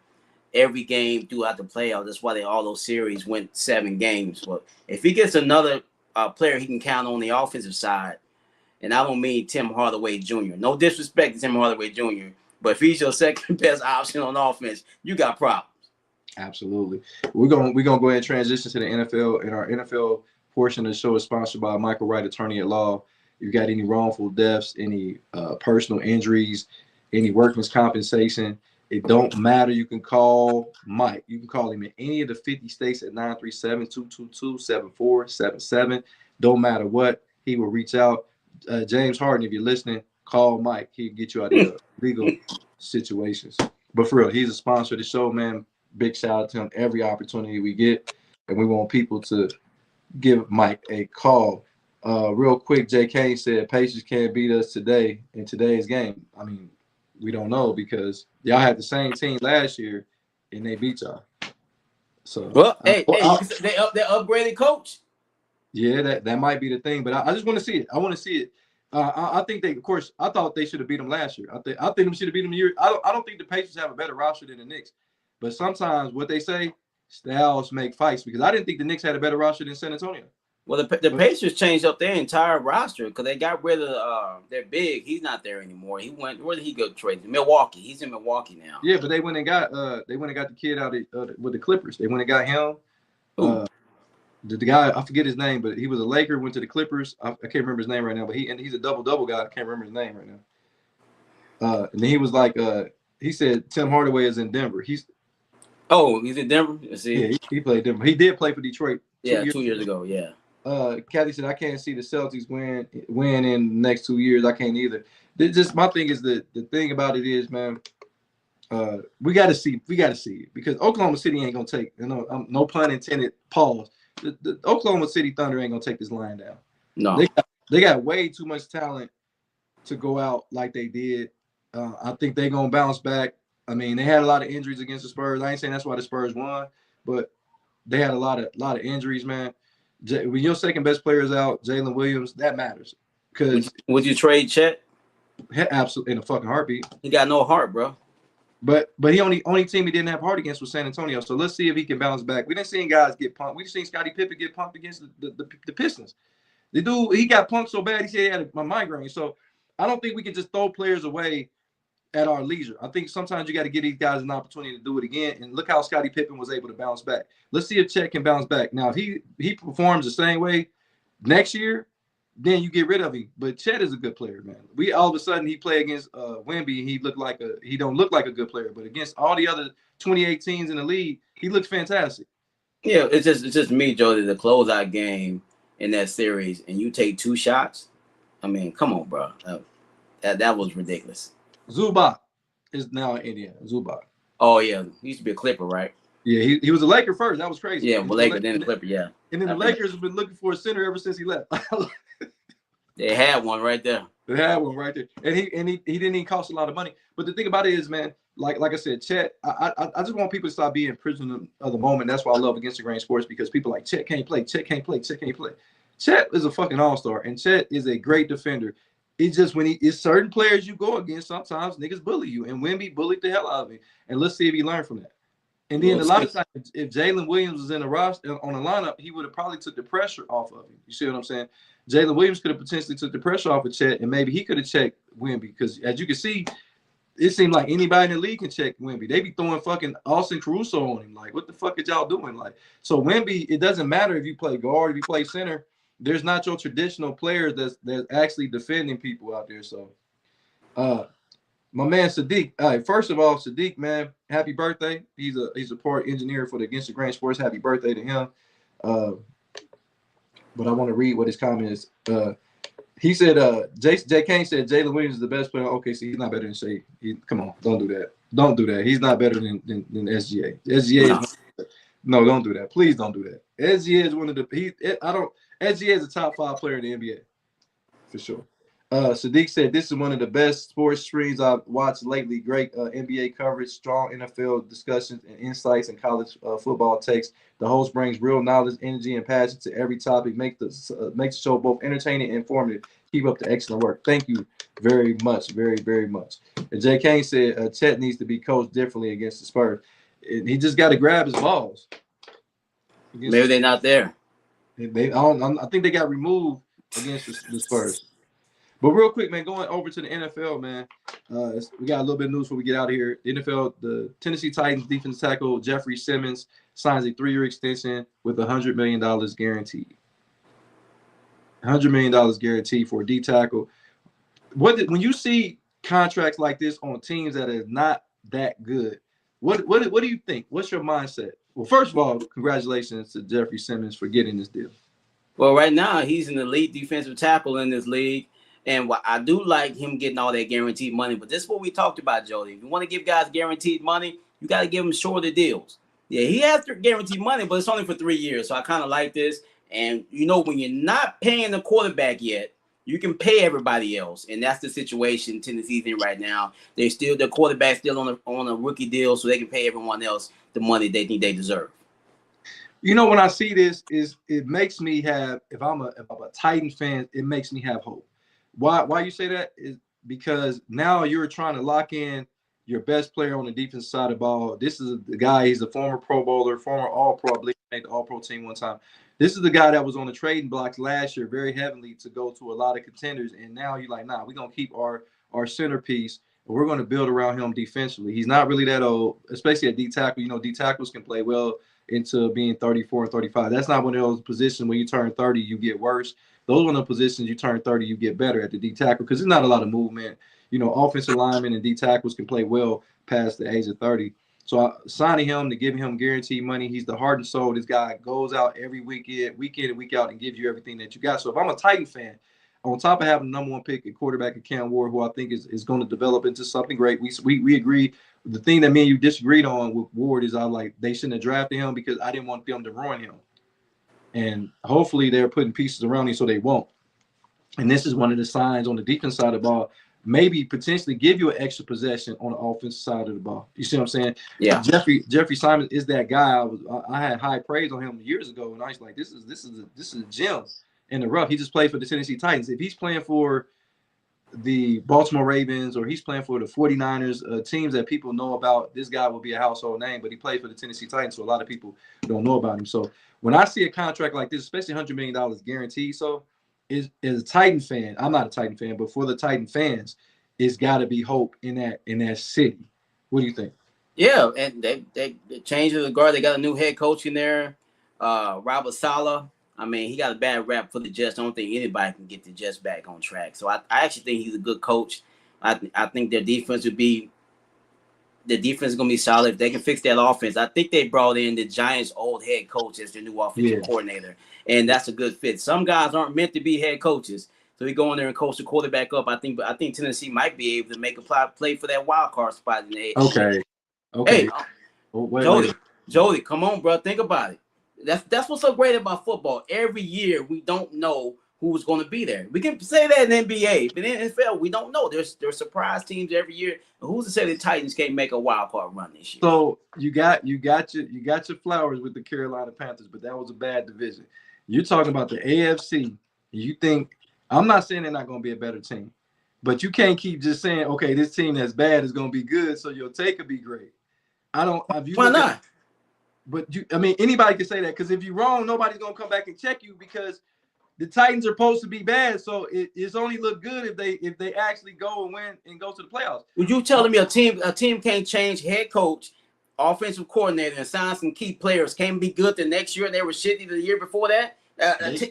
every game throughout the playoffs. That's why all those series went 7 games. But if he gets another player he can count on the offensive side, and I don't mean Tim Hardaway Jr. No disrespect to Tim Hardaway Jr., but if he's your second best option on offense, you got problems. Absolutely. We're gonna go ahead and transition to the NFL, and our NFL portion of the show is sponsored by Michael Wright, attorney at law. If you got any wrongful deaths, any personal injuries, any workman's compensation, it don't matter. You can call Mike. You can call him in any of the 50 states at 937-222-7477. Don't matter what, he will reach out. James Harden, if you're listening, call Mike. He'll get you out of legal situations. But for real, he's a sponsor of the show, man. Big shout out to him every opportunity we get. And we want people to give Mike a call. Real quick, JK said Pacers can't beat us today in today's game. I mean, we don't know because y'all had the same team last year and they beat y'all. So they upgraded coach. Yeah, that might be the thing, but I just want to see it. I want to see it. I think they, of course, I thought they should have beat them last year. I think they should have beat them a year. I don't think the Pacers have a better roster than the Knicks, but sometimes what they say, styles make fights, because I didn't think the Knicks had a better roster than San Antonio. Well, the Pacers changed up their entire roster because they got rid of their big. He's not there anymore. He went. Where did he go trade? Milwaukee. He's in Milwaukee now. Yeah, but they went and got the kid out with the Clippers. They went and got him. The guy, I forget his name, but he was a Laker, went to the Clippers. I can't remember his name right now, but he's a double guy. I can't remember his name right now. And then he was like, he said Tim Hardaway is in Denver. He's in Denver. See, yeah, he played Denver. He did play for Detroit. 2 years ago. Yeah. Kathy said I can't see the Celtics win in the next 2 years. I can't either. Just my thing is the thing about it is, man. We got to see it because Oklahoma City ain't gonna take. No pun intended. Pause. The Oklahoma City Thunder ain't gonna take this line down. No, they got way too much talent to go out like they did. I think they're gonna bounce back. I mean, they had a lot of injuries against the Spurs. I ain't saying that's why the Spurs won, but they had a lot of injuries, man. When your second best player is out, Jalen Williams, that matters. Because would you trade Chet? Absolutely, in a fucking heartbeat. He got no heart, bro. But he only team he didn't have heart against was San Antonio. So let's see if he can bounce back. We didn't see guys get punked. We seen Scottie Pippen get punked against the Pistons. The dude, he got punked so bad he said he had a migraine. So I don't think we can just throw players away at our leisure. I think sometimes you got to give these guys an opportunity to do it again. And look how Scottie Pippen was able to bounce back. Let's see if Chet can bounce back. Now, if he performs the same way next year, then you get rid of him. But Chet is a good player, man. We all of a sudden he play against Wemby and he don't look like a good player. But against all the other 2018s in the league, he looks fantastic. Yeah, it's just me, Jody. The closeout game in that series, and you take 2 shots. I mean, come on, bro. That was ridiculous. Zubac is now in Indiana. Zubac. Oh yeah, he used to be a Clipper, right? Yeah, he was a Laker first. That was crazy. Yeah, but Laker, then the Clipper, yeah. And then the Lakers have been looking for a center ever since he left. They had one right there. They had one right there, and he didn't even cost a lot of money. But the thing about it is, man, like I said, Chet, I just want people to stop being prisoner of the moment. That's why I love Against the Grain Sports, because people like Chet can't play, Chet can't play, Chet can't play. Chet is a fucking all-star, and Chet is a great defender. It's just when it's certain players you go against, sometimes niggas bully you, and Wemby bullied the hell out of me. And let's see if he learned from that. And then a lot of times, if Jalen Williams was in the roster on the lineup, he would have probably took the pressure off of him. You see what I'm saying? Jalen Williams could have potentially took the pressure off of Chet, and maybe he could have checked Wemby, because as you can see, it seemed like anybody in the league can check Wemby. They be throwing fucking Austin Caruso on him. Like, what the fuck is y'all doing? Like, so Wemby, it doesn't matter if you play guard, if you play center. There's not your traditional players that's actually defending people out there. So, my man Sadiq. First of all, Sadiq, man, happy birthday. He's a part engineer for the Against the Grain Sports. Happy birthday to him. But I want to read what his comment is. He said, J. Kane said Jalen Williams is the best player on OKC. He's not better than Shea. Come on, don't do that. Don't do that. He's not better than SGA. SGA no, don't do that. Please don't do that. SGA is one of the SGA is a top 5 player in the NBA for sure. Sadiq said this is one of the best sports streams I've watched lately. Great NBA coverage, strong NFL discussions and insights, and college football takes. The host brings real knowledge, energy, and passion to every topic. Make the show both entertaining and informative. Keep up the excellent work. Thank you very much, very, very much. And J. Kane said Chet needs to be coached differently against the Spurs. He just got to grab his balls. Maybe they're not there. I think they got removed against the Spurs. But real quick, man, going over to the NFL, man, we got a little bit of news before we get out of here. The NFL, the Tennessee Titans defensive tackle Jeffrey Simmons signs a 3-year extension with $100 million guaranteed. $100 million guaranteed for a D tackle. When you see contracts like this on teams that are not that good, what do you think? What's your mindset? Well, first of all, congratulations to Jeffrey Simmons for getting this deal. Well, right now he's an elite defensive tackle in this league. And I do like him getting all that guaranteed money. But this is what we talked about, Jody. If you want to give guys guaranteed money, you got to give them shorter deals. Yeah, he has guaranteed money, but it's only for 3 years. So I kind of like this. And, when you're not paying the quarterback yet, you can pay everybody else. And that's the situation Tennessee's in right now. The quarterback's still on a rookie deal, so they can pay everyone else the money they think they deserve. When I see this, it makes me have, if I'm a Titan fan, it makes me have hope. Why you say that is because now you're trying to lock in your best player on the defensive side of the ball. This is the guy, he's a former Pro Bowler, former All-Pro, I believe he made the All-Pro team one time. This is the guy that was on the trading blocks last year very heavily to go to a lot of contenders. And now you're like, nah, we're going to keep our centerpiece, and we're going to build around him defensively. He's not really that old, especially at D tackle. D tackles can play well into being 34 and 35. That's not one of those positions when you turn 30, you get worse. Those are one of the positions you turn 30, you get better at the D tackle because there's not a lot of movement. Offensive linemen and D tackles can play well past the age of 30. So signing him to give him guaranteed money, he's the heart and soul. This guy goes out every week in and week out and gives you everything that you got. So if I'm a Titan fan, on top of having the number 1 pick at quarterback at Cam Ward, who I think is going to develop into something great, we agree. The thing that me and you disagreed on with Ward is they shouldn't have drafted him because I didn't want them to ruin him. And hopefully they're putting pieces around him so they won't. And this is one of the signs on the defense side of the ball, maybe potentially give you an extra possession on the offensive side of the ball. You see what I'm saying? Yeah. Jeffrey Simon is that guy. I had high praise on him years ago, and I was like, this is a gem in the rough. He just played for the Tennessee Titans. If he's playing for the Baltimore Ravens or he's playing for the 49ers, teams that people know about, this guy will be a household name, but he played for the Tennessee Titans, so a lot of people don't know about him. So when I see a contract like this, especially $100 million guaranteed, so is a Titan fan, I'm not a Titan fan, but for the Titan fans, it's got to be hope in that city. What do you think? Yeah, and they changed the guard. They got a new head coach in there, Robert Saleh. I mean, he got a bad rap for the Jets. I don't think anybody can get the Jets back on track. So I actually think he's a good coach. I think their defense is going to be solid. If they can fix that offense, I think they brought in the Giants' old head coach as their new offensive coordinator, and that's a good fit. Some guys aren't meant to be head coaches, so we go in there and coach the quarterback up. I think Tennessee might be able to make a play for that wild card spot in the AFC. Okay. Hey, Jody, Jody, come on, bro. Think about it. That's what's so great about football. Every year we don't know who's going to be there. We can say that in NBA, but in NFL we don't know. There's surprise teams every year. Who's to say the Titans can't make a wild card run this year? So you got your flowers with the Carolina Panthers, but that was a bad division. You're talking about the AFC. You think I'm not saying they're not going to be a better team, but you can't keep just saying, okay, this team that's bad is going to be good, so your take could be great. I don't. Why not? But anybody can say that, because if you're wrong, nobody's gonna come back and check you, because the Titans are supposed to be bad. So it's only look good if they actually go and win and go to the playoffs. Would you telling me a team can't change head coach, offensive coordinator, and sign some key players, can't be good the next year and they were shitty the year before that?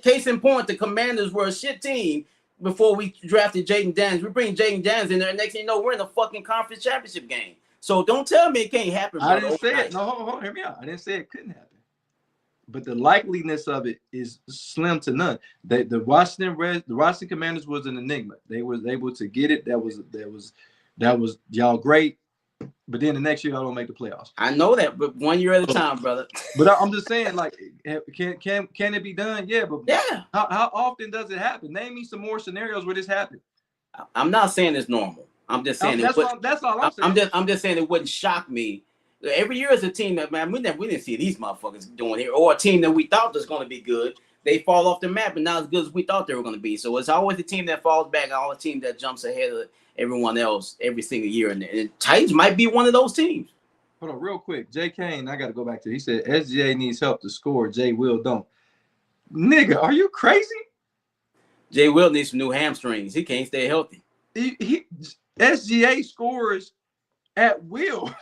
Case in point, the Commanders were a shit team before we drafted Jaden Daniels. We bring Jaden Daniels in there, and next thing you know, we're in the fucking conference championship game. So don't tell me it can't happen. I didn't say it. No, hold on, hear me out. I didn't say it couldn't happen, but the likeliness of it is slim to none. The Washington Commanders was an enigma. They was able to get it. That was y'all great. But then the next year y'all don't make the playoffs. I know that, but 1 year at a time, brother. But I'm just saying, like, can it be done? Yeah, but yeah. How often does it happen? Name me some more scenarios where this happened. I'm not saying it's normal. I'm just saying that's all I'm saying. I'm just saying it wouldn't shock me. Every year as a team that, man, we didn't see these motherfuckers doing here, or a team that we thought was going to be good. They fall off the map and not as good as we thought they were going to be. So it's always the team that falls back, always the team that jumps ahead of everyone else every single year. And Titans might be one of those teams. Hold on, real quick. Jay Kane, I got to go back to it. He said SGA needs help to score. Jay Will don't. Nigga, are you crazy? Jay Will needs some new hamstrings. He can't stay healthy. SGA scores at will.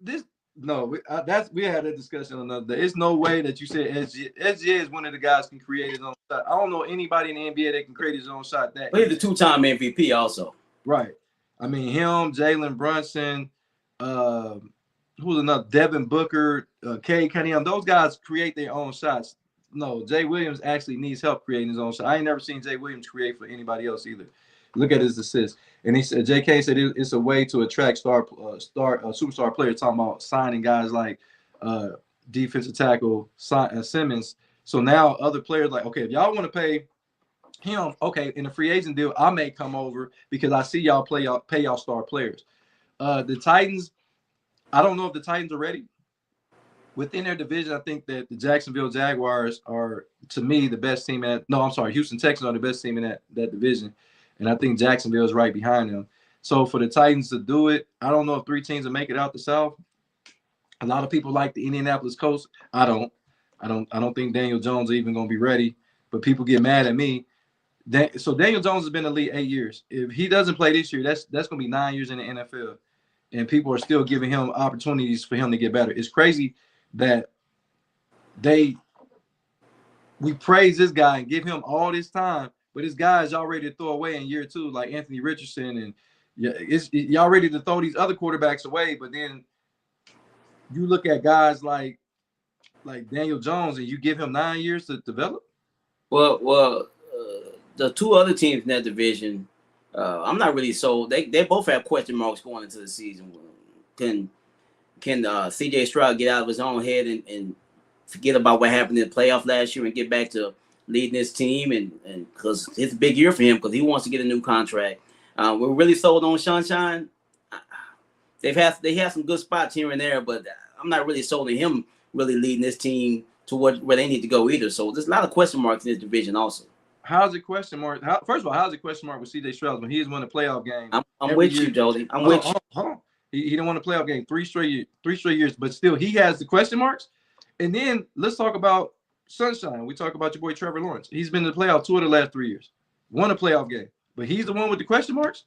We had a discussion on another day. It's no way that you said SGA is one of the guys who can create his own shot. I don't know anybody in the NBA that can create his own shot. But he's a two-time MVP also. Right. I mean, him, Jalen Brunson, who's another? Devin Booker, Cade Cunningham. Those guys create their own shots. No, Jay Williams actually needs help creating his own shot. I ain't never seen Jay Williams create for anybody else either. Look at his assists. And he said, J.K. said it's a way to attract superstar players, talking about signing guys like defensive tackle Simmons. So now other players like, okay, if y'all want to pay him, okay, in a free agent deal, I may come over because I see y'all pay y'all star players. The Titans, I don't know if the Titans are ready. Within their division, I think that the Jacksonville Jaguars are, to me, the best team Houston Texans are the best team in that division. And I think Jacksonville is right behind them. So for the Titans to do it, I don't know if 3 teams will make it out the South. A lot of people like the Indianapolis Colts. I don't think Daniel Jones is even going to be ready. But people get mad at me. So Daniel Jones has been in the league 8 years. If he doesn't play this year, that's going to be 9 years in the NFL. And people are still giving him opportunities for him to get better. It's crazy that we praise this guy and give him all this time. But this guy is y'all ready to throw away in year 2, like Anthony Richardson, and y'all ready to throw these other quarterbacks away. But then you look at guys like Daniel Jones, and you give him 9 years to develop. Well, the 2 other teams in that division, I'm not really sold. They both have question marks going into the season. Can C.J. Stroud get out of his own head and forget about what happened in the playoff last year and get back to leading this team, and because it's a big year for him because he wants to get a new contract. We're really sold on Sunshine. They have some good spots here and there, but I'm not really sold on him really leading this team to where they need to go either. So there's a lot of question marks in this division also. How's it question mark? First of all, how's it question mark with C.J. Stroud when he's won a playoff game? I'm with you, Jody. I'm with you. He didn't win a playoff game 3 straight years, but still he has the question marks. And then let's talk about Sunshine. We talk about your boy Trevor Lawrence. He's been in the playoff 2 of the last 3 years. Won a playoff game. But he's the one with the question marks?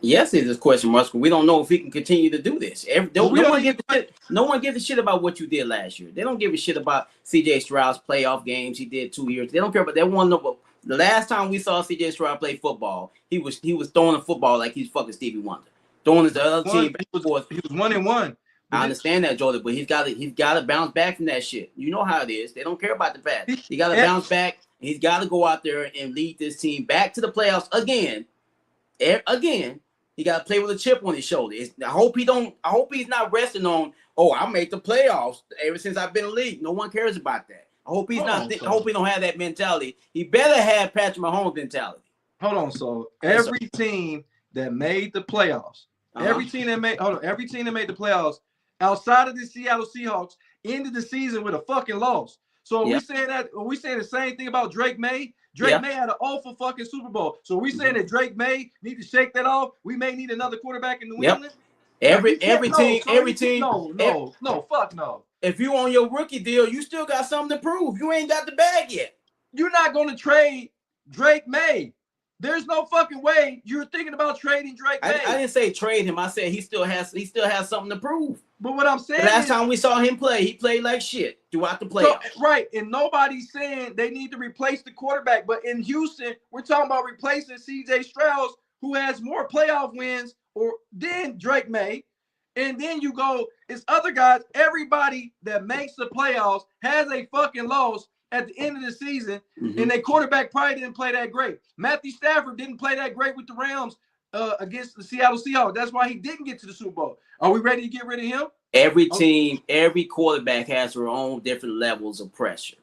Yes, it is question marks, but we don't know if he can continue to do this. No one gives a shit about what you did last year. They don't give a shit about C.J. Stroud's playoff games he did 2 years. They don't care about that. One. The last time we saw C.J. Stroud play football, he was throwing a football like he's fucking Stevie Wonder. Throwing his other team back and forth. He was 1-1. I understand that, Jordan, but he's got to bounce back from that shit. You know how it is. They don't care about the past. He got to bounce back. He's got to go out there and lead this team back to the playoffs again, He got to play with a chip on his shoulder. I hope he's not resting on. Oh, I made the playoffs ever since I've been in the league. No one cares about that. I hope he's not. I hope he don't have that mentality. He better have Patrick Mahomes mentality. Hold on, so every team that made the playoffs, every team that made the playoffs outside of the Seattle Seahawks ended the season with a fucking loss. So are we saying the same thing about Drake May? Drake May had an awful fucking Super Bowl. So are we saying that Drake May need to shake that off? We may need another quarterback in New England. Every team. No, fuck no. If you on your rookie deal, you still got something to prove. You ain't got the bag yet. You're not going to trade Drake May. There's no fucking way you're thinking about trading Drake May. I didn't say trade him. I said he still has something to prove. But what I'm saying, last time we saw him play, he played like shit throughout the playoffs. So, right, and nobody's saying they need to replace the quarterback. But in Houston, we're talking about replacing C.J. Stroud, who has more playoff wins than Drake May. And then you go, it's other guys. Everybody that makes the playoffs has a fucking loss at the end of the season, and their quarterback probably didn't play that great. Matthew Stafford didn't play that great with the Rams against the Seattle Seahawks. That's why he didn't get to the Super Bowl. Are we ready to get rid of him? Every team, every quarterback has their own different levels of pressure.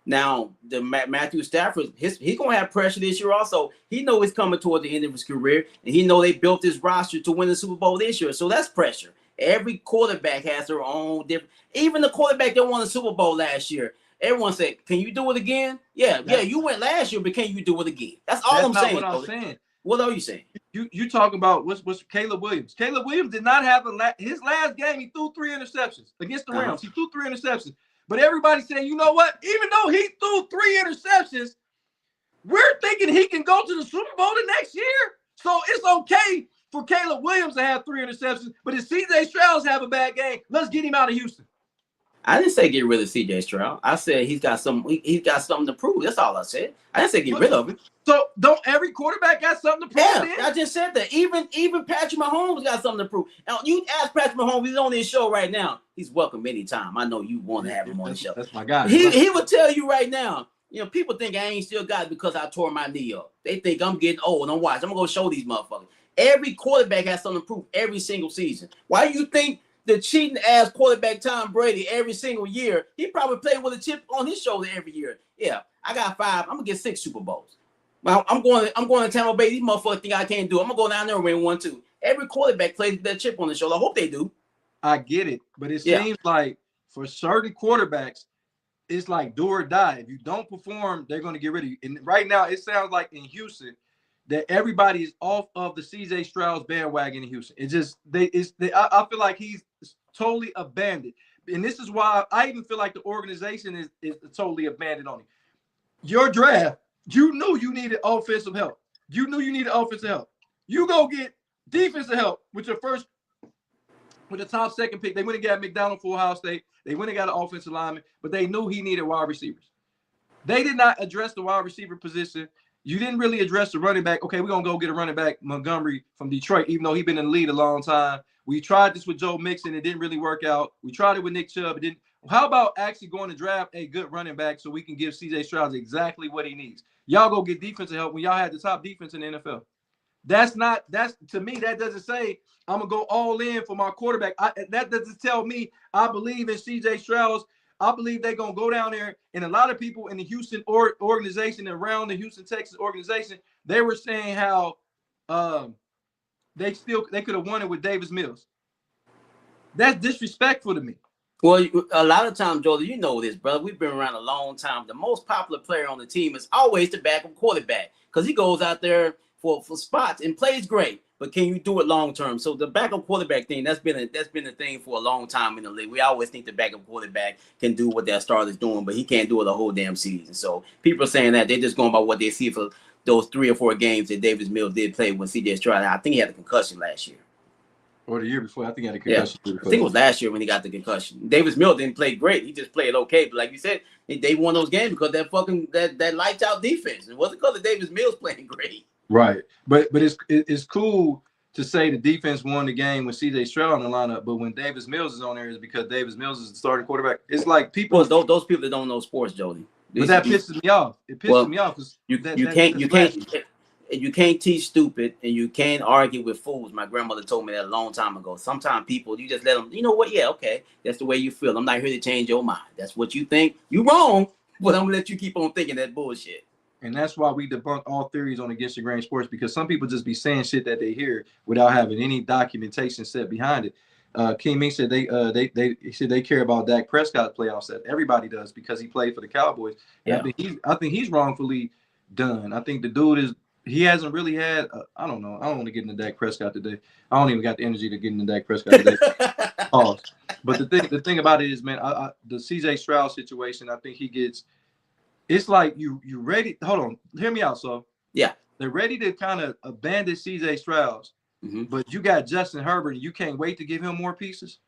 Now, the Matthew Stafford, he's gonna have pressure this year. Also, he know he's coming toward the end of his career, and he know they built this roster to win the Super Bowl this year. So that's pressure. Every quarterback has their own different. Even the quarterback that won the Super Bowl last year, everyone said, "Can you do it again?" Yeah, you went last year, but can you do it again? That's all I'm saying. What I'm saying. What are you saying? You talking about what's Caleb Williams? Caleb Williams did not have his last game. He threw 3 interceptions against the Rams. He threw 3 interceptions. But everybody saying, you know what? Even though he threw 3 interceptions, we're thinking he can go to the Super Bowl the next year. So it's okay for Caleb Williams to have 3 interceptions. But if C.J. Stroud have a bad game, let's get him out of Houston. I didn't say get rid of C.J. Stroud. I said he's got something to prove. That's all I said. I didn't say get rid of him. So don't every quarterback got something to prove? Yeah, I just said that. Even Patrick Mahomes got something to prove. Now you ask Patrick Mahomes, he's on this show right now. He's welcome anytime. I know you want to have him on the show. That's my guy. He would tell you right now. You know, people think I ain't still got it because I tore my knee up. They think I'm getting old. I'm watching. I'm gonna go show these motherfuckers. Every quarterback has something to prove every single season. Why do you think the cheating ass quarterback Tom Brady every single year? He probably played with a chip on his shoulder every year. Yeah, I got 5. I'm gonna get 6 Super Bowls. Well, I'm going to Tampa Bay. These motherfuckers think I can't do it. I'm gonna go down there and win 1 too. Every quarterback plays with that chip on his shoulder. I hope they do. I get it, but it seems like for certain quarterbacks, it's like do or die. If you don't perform, they're going to get rid of you. And right now, it sounds like in Houston that everybody is off of the C.J. Stroud bandwagon in Houston. It's just I feel like he's totally abandoned, and this is why I even feel like the organization is totally abandoned on him. Your draft, you knew you needed offensive help. You knew you needed offensive help. You go get defensive help with your first, with the top 2nd pick. They went and got McDonald for Ohio State. They went and got an offensive lineman, but they knew he needed wide receivers. They did not address the wide receiver position. You didn't really address the running back. Okay, we're going to go get a running back, Montgomery from Detroit, even though he's been in the lead a long time. We tried this with Joe Mixon. It didn't really work out. We tried it with Nick Chubb. It didn't. How about actually going to draft a good running back so we can give C.J. Stroud exactly what he needs? Y'all go get defensive help when y'all had the top defense in the NFL. That's to me, that doesn't say I'm going to go all in for my quarterback. That doesn't tell me I believe in C.J. Stroud. I believe they're going to go down there, and a lot of people in the Houston organization, around the Houston, Texas organization, they were saying how they could have won it with Davis Mills. That's disrespectful to me. Well, a lot of times, Jordan, you know this, brother. We've been around a long time. The most popular player on the team is always the backup quarterback because he goes out there for spots and plays great. But can you do it long term? So the backup quarterback thing, that's been a thing for a long time in the league. We always think the backup quarterback can do what their starter's doing, but he can't do it the whole damn season. So people are saying that they're just going by what they see for those 3 or 4 games that Davis Mills did play when C.J. Stroud. I think he had a concussion last year. Or the year before. I think he had a concussion. Yeah, I think it was last year when he got the concussion. Davis Mills didn't play great. He just played okay. But like you said, they won those games because that lights out defense. It wasn't because of Davis Mills playing great. Right. But it's cool to say the defense won the game with C.J. Stroud in the lineup, but when Davis Mills is on there, it's because Davis Mills is the starting quarterback. It's like people. Well, those people that don't know sports, Jody. But that pisses me off. It pisses me off because you can't. you can't teach stupid and you can't argue with fools. My grandmother told me that a long time ago. Sometimes people, you just let them, you know what? Yeah, okay. That's the way you feel. I'm not here to change your mind. That's what you think. You wrong, but I'm gonna let you keep on thinking that bullshit. And that's why we debunk all theories on against the grain sports, because some people just be saying shit that they hear without having any documentation set behind it. King Ming said he said they care about Dak Prescott's playoff set. Everybody does because he played for the Cowboys. And Yeah. I think he's wrongfully done. I think the dude he hasn't really had I don't know. I don't want to get into Dak Prescott today. I don't even got the energy to get into Dak Prescott today. Pause. But the thing about it is, man, the CJ Stroud situation, I think he gets. It's like you ready. Hold on, hear me out. So yeah, they're ready to kind of abandon CJ Stroud, but you got Justin Herbert, and you can't wait to give him more pieces.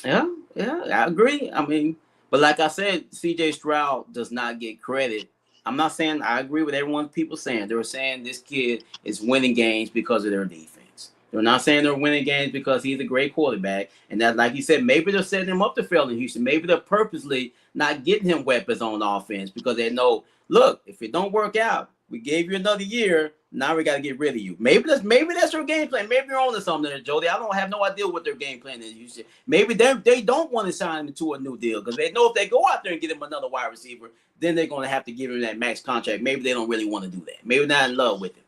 Yeah, I agree. I mean, but like I said, CJ Stroud does not get credit. I'm not saying I agree with everyone people saying. They were saying this kid is winning games because of their defense. They're not saying they're winning games because he's a great quarterback. And that, like you said, maybe they're setting him up to fail in Houston. Maybe they're purposely not getting him weapons on offense because they know, look, if it don't work out, we gave you another year. Now we got to get rid of you. Maybe that's your game plan. Maybe you're on to something there, Jody. I don't have no idea what their game plan is. Maybe they don't want to sign him to a new deal because they know if they go out there and get him another wide receiver, then they're going to have to give him that max contract. Maybe they don't really want to do that. Maybe they're not in love with him.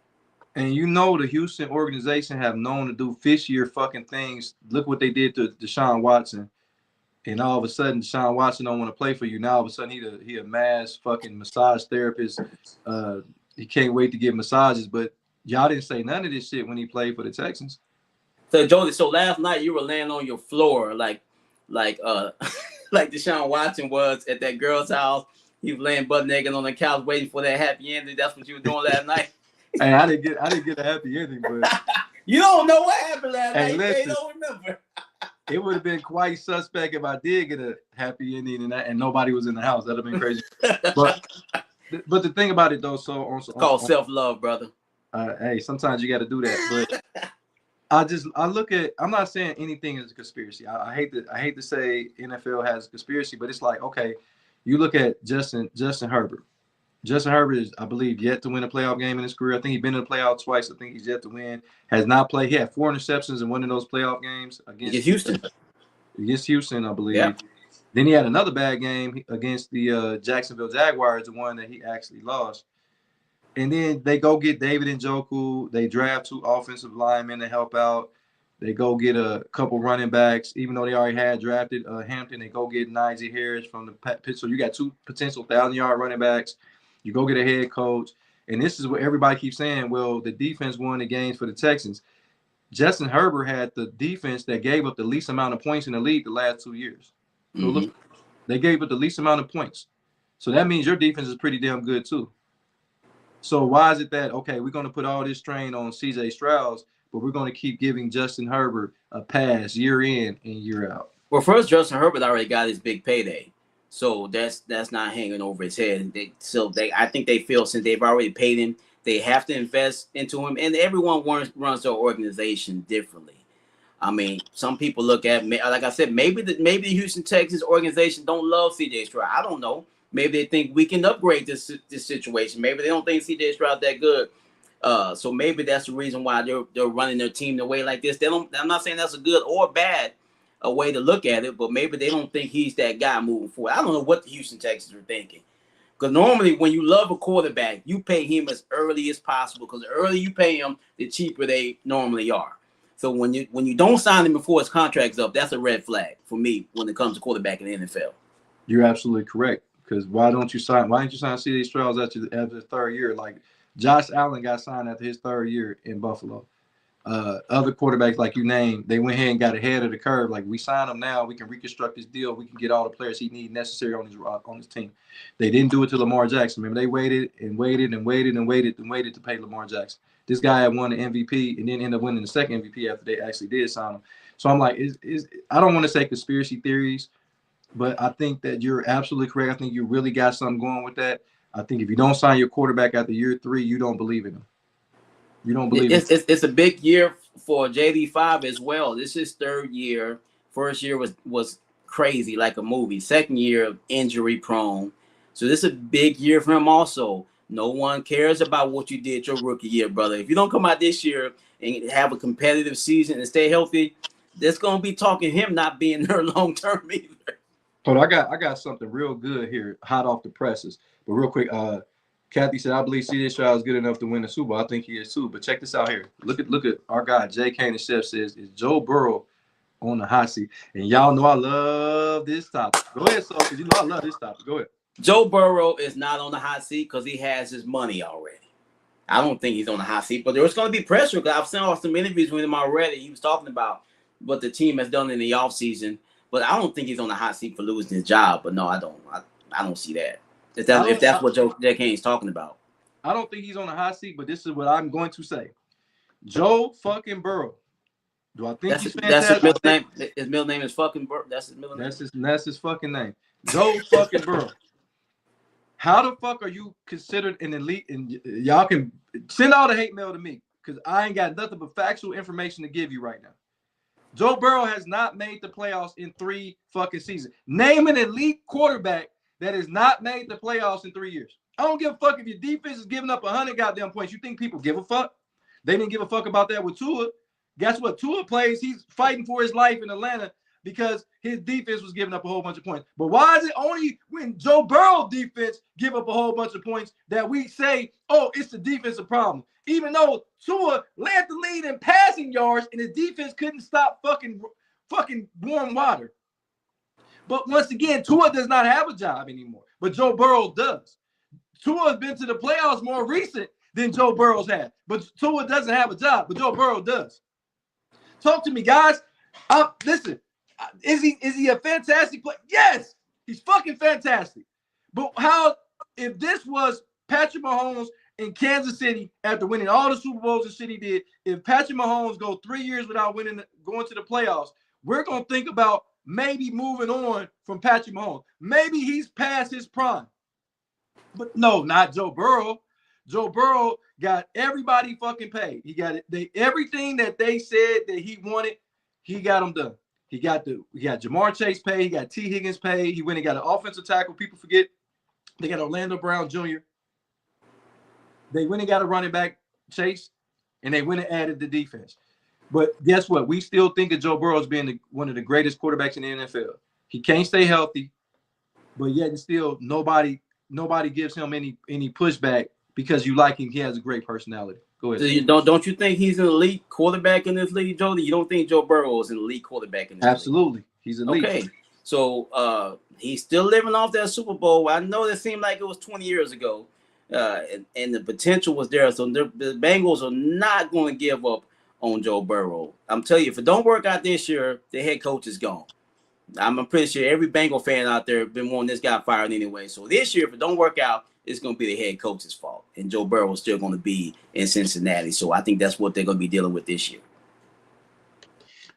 And you know the Houston organization have known to do fishier fucking things. Look what they did to Deshaun Watson. And all of a sudden, Deshaun Watson don't want to play for you. Now all of a sudden he a mass fucking massage therapist. He can't wait to get massages. But y'all didn't say none of this shit when he played for the Texans. So Jody, so last night you were laying on your floor like like Deshaun Watson was at that girl's house. He was laying butt naked on the couch waiting for that happy ending. That's what you were doing last night. Hey, I didn't get a happy ending, but you don't know what happened last night. Listen, they don't remember. It would have been quite suspect if I did get a happy ending and nobody was in the house. That'd have been crazy. But the thing about it though, it's called self-love, brother. Hey, sometimes you got to do that. But I look at. I'm not saying anything is a conspiracy. I hate to say NFL has a conspiracy, but it's like, okay, you look at Justin Herbert. Justin Herbert is, I believe, yet to win a playoff game in his career. I think he's been in the playoff twice. I think he's yet to win. Has not played. He had 4 interceptions in one of those playoff games against Houston. Against Houston, I believe. Yeah. Then he had another bad game against the Jacksonville Jaguars, the one that he actually lost. And then they go get David Njoku. They draft 2 offensive linemen to help out. They go get a couple running backs, even though they already had drafted Hampton. They go get Najee Harris from the Pit. So you got 2 potential 1,000-yard running backs. You go get a head coach. And this is what everybody keeps saying. Well, the defense won the games for the Texans. Justin Herbert had the defense that gave up the least amount of points in the league the last 2 years. So look, they gave up the least amount of points. So that means your defense is pretty damn good too. So why is it that, okay, we're going to put all this strain on CJ Stroud, but we're going to keep giving Justin Herbert a pass year in and year out? Well, first, Justin Herbert already got his big payday. So that's not hanging over his head. I think they feel since they've already paid him, they have to invest into him. And everyone runs their organization differently. I mean, some people look at, like I said, maybe the Houston Texans organization don't love CJ Stroud. I don't know. Maybe they think we can upgrade this situation. Maybe they don't think CJ Stroud that good. So maybe that's the reason why they're running their team the way like this. I'm not saying that's a good or bad a way to look at it, but maybe they don't think he's that guy moving forward. I don't know what the Houston Texans are thinking. Because normally when you love a quarterback, you pay him as early as possible. Because the earlier you pay him, the cheaper they normally are. So when you don't sign him before his contract's up, that's a red flag for me when it comes to quarterback in the NFL. You're absolutely correct. Because why didn't you sign C.J. Stroud after the 3rd year? Like Josh Allen got signed after his 3rd year in Buffalo. Other quarterbacks like you named, they went ahead and got ahead of the curve. Like, we sign him now, we can reconstruct this deal, we can get all the players he needs necessary on his team. They didn't do it to Lamar Jackson. Remember, they waited and waited and waited and waited and waited to pay Lamar Jackson. This guy had won the MVP and then ended up winning the 2nd MVP after they actually did sign him. So I'm like, I don't want to say conspiracy theories, but I think that you're absolutely correct. I think you really got something going with that. I think if you don't sign your quarterback after year 3, you don't believe in him. You don't believe it's a big year for JD5 as well. This is 3rd year. First year was crazy, like a movie. 2nd year, injury prone. So this is a big year for him also. No one cares about what you did your rookie year, brother. If you don't come out this year and have a competitive season and stay healthy, there's gonna be talking him not being there long term either. Hold on, I got something real good here, hot off the presses. But real quick, Kathy said, I believe CJ Stroud is good enough to win the Super Bowl. I think he is too. But check this out here. Look at our guy, Jay Kane, the chef says, is Joe Burrow on the hot seat? And y'all know I love this topic. Go ahead, so because you know I love this topic. Go ahead. Joe Burrow is not on the hot seat because he has his money already. I don't think he's on the hot seat, but there's going to be pressure because I've seen some interviews with him already. He was talking about what the team has done in the offseason. But I don't think he's on the hot seat for losing his job. But no, I don't. I don't see that. If that's what Jay Kane's talking about. I don't think he's on the hot seat, but this is what I'm going to say. Joe fucking Burrow. Do I think he's fantastic? That's his middle name. His middle name is fucking Burrow. That's his middle name. That's his fucking name. Joe fucking Burrow. How the fuck are you considered an elite? And y'all can send all the hate mail to me because I ain't got nothing but factual information to give you right now. Joe Burrow has not made the playoffs in 3 fucking seasons. Name an elite quarterback that has not made the playoffs in 3 years. I don't give a fuck if your defense is giving up 100 goddamn points. You think people give a fuck? They didn't give a fuck about that with Tua. Guess what? Tua plays. He's fighting for his life in Atlanta because his defense was giving up a whole bunch of points. But why is it only when Joe Burrow defense give up a whole bunch of points that we say, oh, it's the defensive problem? Even though Tua led the lead in passing yards and his defense couldn't stop fucking warm water. But once again, Tua does not have a job anymore. But Joe Burrow does. Tua has been to the playoffs more recent than Joe Burrow's had. But Tua doesn't have a job, but Joe Burrow does. Talk to me, guys. Listen, is he a fantastic player? Yes, he's fucking fantastic. But how if this was Patrick Mahomes in Kansas City after winning all the Super Bowls and shit he did, if Patrick Mahomes go 3 years without winning, going to the playoffs, we're going to think about maybe moving on from Patrick Mahomes. Maybe he's past his prime. But no, not Joe Burrow. Joe Burrow got everybody fucking paid. He got it. Everything that they said that he wanted, he got them done. He got Jamar Chase paid. He got T. Higgins paid. He went and got an offensive tackle. People forget they got Orlando Brown Jr. They went and got a running back, Chase, and they went and added the defense. But guess what? We still think of Joe Burrow as being one of the greatest quarterbacks in the NFL. He can't stay healthy, but yet and still nobody gives him any pushback because you like him. He has a great personality. Go ahead. So don't you think he's an elite quarterback in this league, Jody? You don't think Joe Burrow is an elite quarterback in this Absolutely. league? He's elite. Okay. So he's still living off that Super Bowl. I know it seemed like it was 20 years ago. And the potential was there. So the Bengals are not going to give up on Joe Burrow. I'm telling you, if it don't work out this year, the head coach is gone. I'm pretty sure every Bengal fan out there been wanting this guy fired anyway. So this year, if it don't work out, it's going to be the head coach's fault. And Joe Burrow is still going to be in Cincinnati. So I think that's what they're going to be dealing with this year.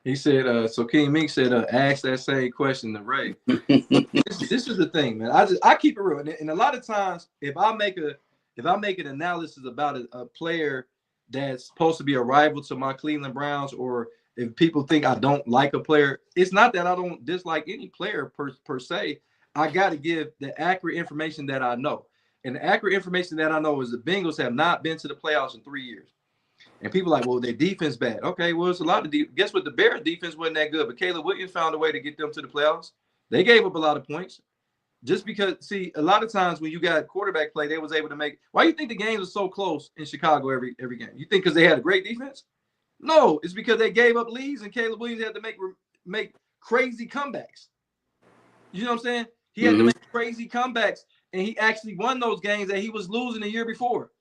He said, so King Mink said, ask that same question to Ray. This is the thing, man. I keep it real. And a lot of times, if I make an analysis about a player that's supposed to be a rival to my Cleveland Browns, or if people think I don't like a player, it's not that I don't dislike any player per se. I got to give the accurate information that I know. And the accurate information that I know is the Bengals have not been to the playoffs in 3 years. And people are like, well, their defense bad. Okay, well, it's a lot of guess what? The Bears defense wasn't that good, but Caleb Williams found a way to get them to the playoffs. They gave up a lot of points. Just because, see, a lot of times when you got quarterback play, they was able to make. Why do you think the games are so close in Chicago every game? You think because they had a great defense? No, it's because they gave up leads and Caleb Williams had to make crazy comebacks. You know what I'm saying? He had to make crazy comebacks, and he actually won those games that he was losing the year before.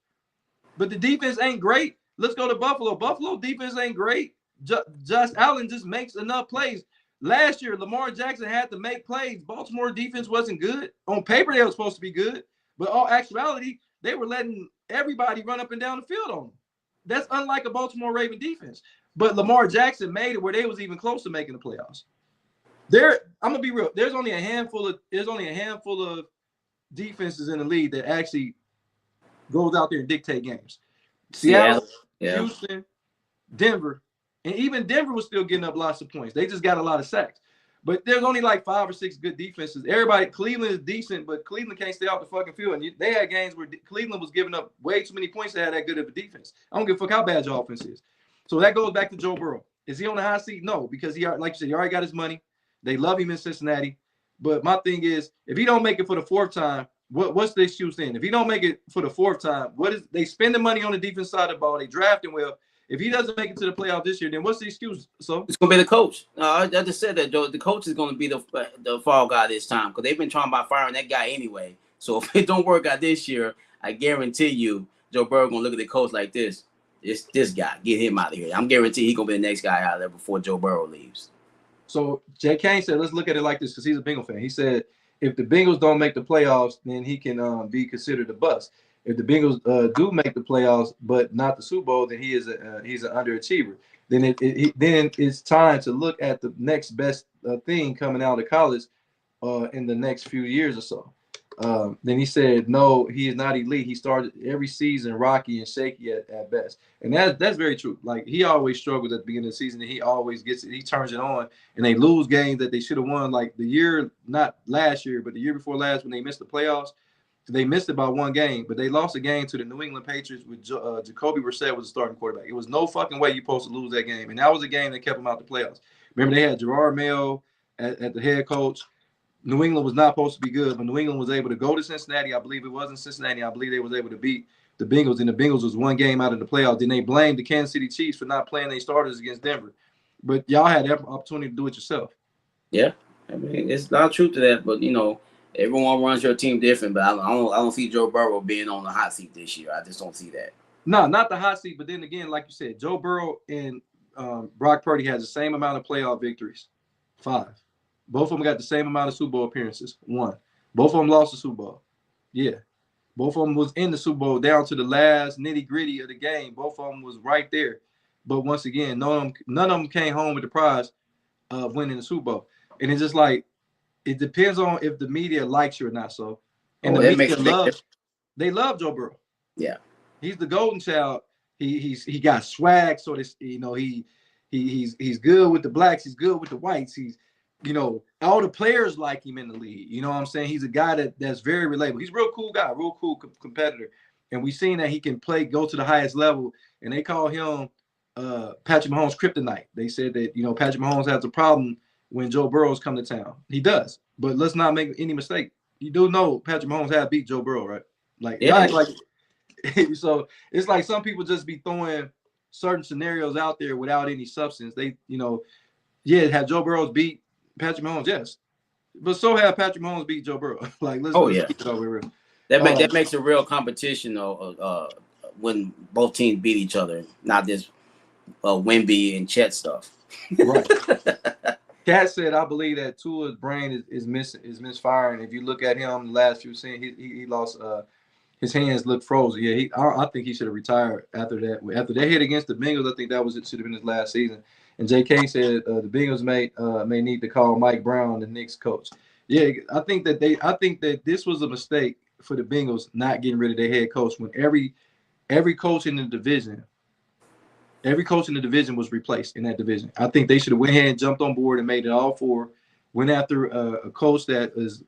But the defense ain't great. Let's go to Buffalo. Buffalo defense ain't great. Josh Allen just makes enough plays. Last year, Lamar Jackson had to make plays. Baltimore defense wasn't good. On paper, they were supposed to be good. But in all actuality, they were letting everybody run up and down the field on them. That's unlike a Baltimore Raven defense. But Lamar Jackson made it where they was even close to making the playoffs. I'm gonna be real. There's only a handful of defenses in the league that actually goes out there and dictate games. Seattle, Houston, Denver, and even Denver was still getting up lots of points. They just got a lot of sacks. But there's only like 5 or 6 good defenses. Everybody, Cleveland is decent, but Cleveland can't stay off the fucking field. And they had games where Cleveland was giving up way too many points to have that good of a defense. I don't give a fuck how bad your offense is. So that goes back to Joe Burrow. Is he on the hot seat? No, because he, like you said, he already got his money. They love him in Cincinnati. But my thing is, if he don't make it for the 4th time, what's the excuse then? If he don't make it for the 4th time, what is they spend the money on the defense side of the ball? They draft him well. If he doesn't make it to the playoff this year, then what's the excuse? So it's gonna be the coach. I just said that the coach is gonna be the fall guy this time because they've been trying about firing that guy anyway. So if it don't work out this year, I guarantee you, Joe Burrow gonna look at the coach like this. It's this guy. Get him out of here. I'm guaranteed he's gonna be the next guy out of there before Joe Burrow leaves. So Jay Kane said, let's look at it like this because he's a Bengal fan. He said, if the Bengals don't make the playoffs, then he can be considered a bust. If the Bengals do make the playoffs, but not the Super Bowl, then he's an underachiever. Then then it's time to look at the next best thing coming out of college in the next few years or so. Then he said, no, he is not elite. He started every season rocky and shaky at best. And that's very true. Like, he always struggles at the beginning of the season, and he always gets it. He turns it on, and they lose games that they should have won. Like the year, not last year, but the year before last when they missed the playoffs. They missed it by 1 game, but they lost a game to the New England Patriots with Jacoby Brissett was the starting quarterback. It was no fucking way you're supposed to lose that game. And that was a game that kept them out the playoffs. Remember, they had Gerard Mayo at the head coach. New England was not supposed to be good, but New England was able to go to Cincinnati. I believe it was in Cincinnati. I believe they was able to beat the Bengals, and the Bengals was 1 game out of the playoffs. Then they blamed the Kansas City Chiefs for not playing their starters against Denver. But y'all had that opportunity to do it yourself. Yeah, I mean, it's a lot of truth to that, but everyone runs your team different. But I don't see Joe Burrow being on the hot seat this year. I just don't see that. No, not the hot seat. But then again, like you said, Joe Burrow and Brock Purdy has the same amount of playoff victories, 5. Both of them got the same amount of Super Bowl appearances, 1. Both of them lost the Super Bowl. Yeah. Both of them was in the Super Bowl down to the last nitty-gritty of the game. Both of them was right there. But once again, none of them came home with the prize of winning the Super Bowl. And it's just like, it depends on if the media likes you or not. So, and the media they love Joe Burrow. Yeah. He's the golden child. He got swag. So this, he's good with the blacks. He's good with the whites. He's, all the players like him in the league. You know what I'm saying? He's a guy that's very relatable. He's a real cool guy, real cool competitor. And we've seen that he can go to the highest level. And they call him Patrick Mahomes kryptonite. They said that, Patrick Mahomes has a problem when Joe Burrow's come to town. He does. But let's not make any mistake. You do know Patrick Mahomes had beat Joe Burrow, right? Like, yeah. So it's like some people just be throwing certain scenarios out there without any substance. They, have Joe Burrow's beat Patrick Mahomes, yes, but so have Patrick Mahomes beat Joe Burrow. Like, let's keep it over real. That makes a real competition, though. When both teams beat each other, not this Wemby and Chet stuff. Right. Kat said, "I believe that Tua's brain is misfiring. If you look at him the last few scenes, he lost. His hands look frozen. Yeah, I think he should have retired after that. After that hit against the Bengals, I think should have been his last season." And J.K. said the Bengals may need to call Mike Brown the Knicks coach. Yeah, I think that this was a mistake for the Bengals not getting rid of their head coach when every coach in the division was replaced in that division. I think they should have went ahead and jumped on board and made it all 4. Went after a coach that is,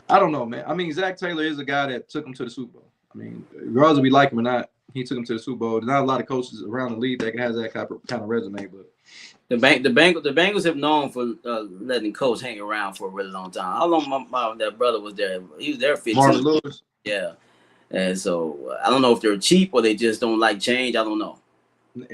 I don't know, man. I mean, Zach Taylor is a guy that took him to the Super Bowl. I mean, regardless if we like him or not, he took him to the Super Bowl. There's not a lot of coaches around the league that has that kind of resume. But the Bengals have known for letting coach hang around for a really long time. How long that brother was there? He was there 15. Marvin Lewis. Yeah, and so I don't know if they're cheap or they just don't like change. I don't know.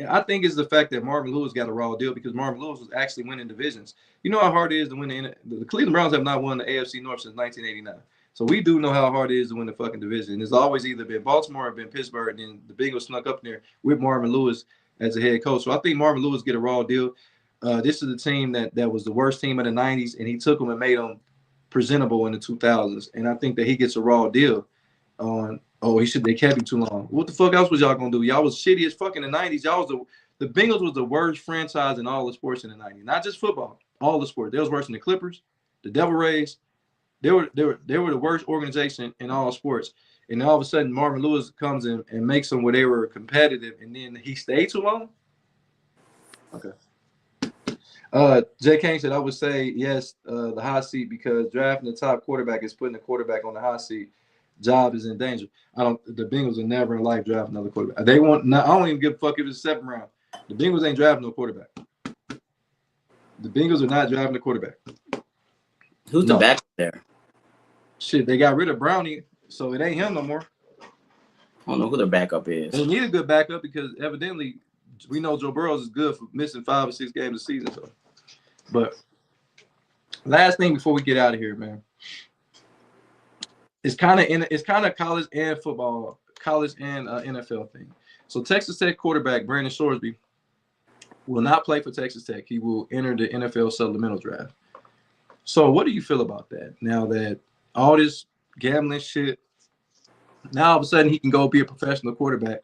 I think it's the fact that Marvin Lewis got a raw deal because Marvin Lewis was actually winning divisions. You know how hard it is to win the Cleveland Browns have not won the AFC North since 1989. So we do know how hard it is to win the fucking division. It's always either been Baltimore or been Pittsburgh, and then the Bengals snuck up there with Marvin Lewis as a head coach. So I think Marvin Lewis get a raw deal. This is a team that was the worst team in the 90s, and he took them and made them presentable in the 2000s. And I think that he gets a raw deal on, they kept him too long. What the fuck else was y'all going to do? Y'all was shitty as fuck in the 90s. The Bengals was the worst franchise in all the sports in the 90s. Not just football, all the sports. They was worse than the Clippers, the Devil Rays. They were the worst organization in all sports. And all of a sudden, Marvin Lewis comes in and makes them where they were competitive, and then he stayed too long. Okay. Jay Kane said, I would say yes, the hot seat because drafting the top quarterback is putting the quarterback on the hot seat. Job is in danger. I don't. The Bengals will never in life draft another quarterback. They want. I don't even give a fuck if it's the 7th round. The Bengals ain't drafting no quarterback. The Bengals are not drafting a quarterback. Who's the back there? Shit, they got rid of Brownie, so it ain't him no more. I don't know who their backup is. They need a good backup because evidently we know Joe Burrow is good for missing 5 or 6 games a season. So, but last thing before we get out of here, man, it's kind of college and football, college and NFL thing. So Texas Tech quarterback Brandon Shoresby will not play for Texas Tech. He will enter the NFL supplemental draft. So what do you feel about that? Now that all this gambling shit, now all of a sudden he can go be a professional quarterback.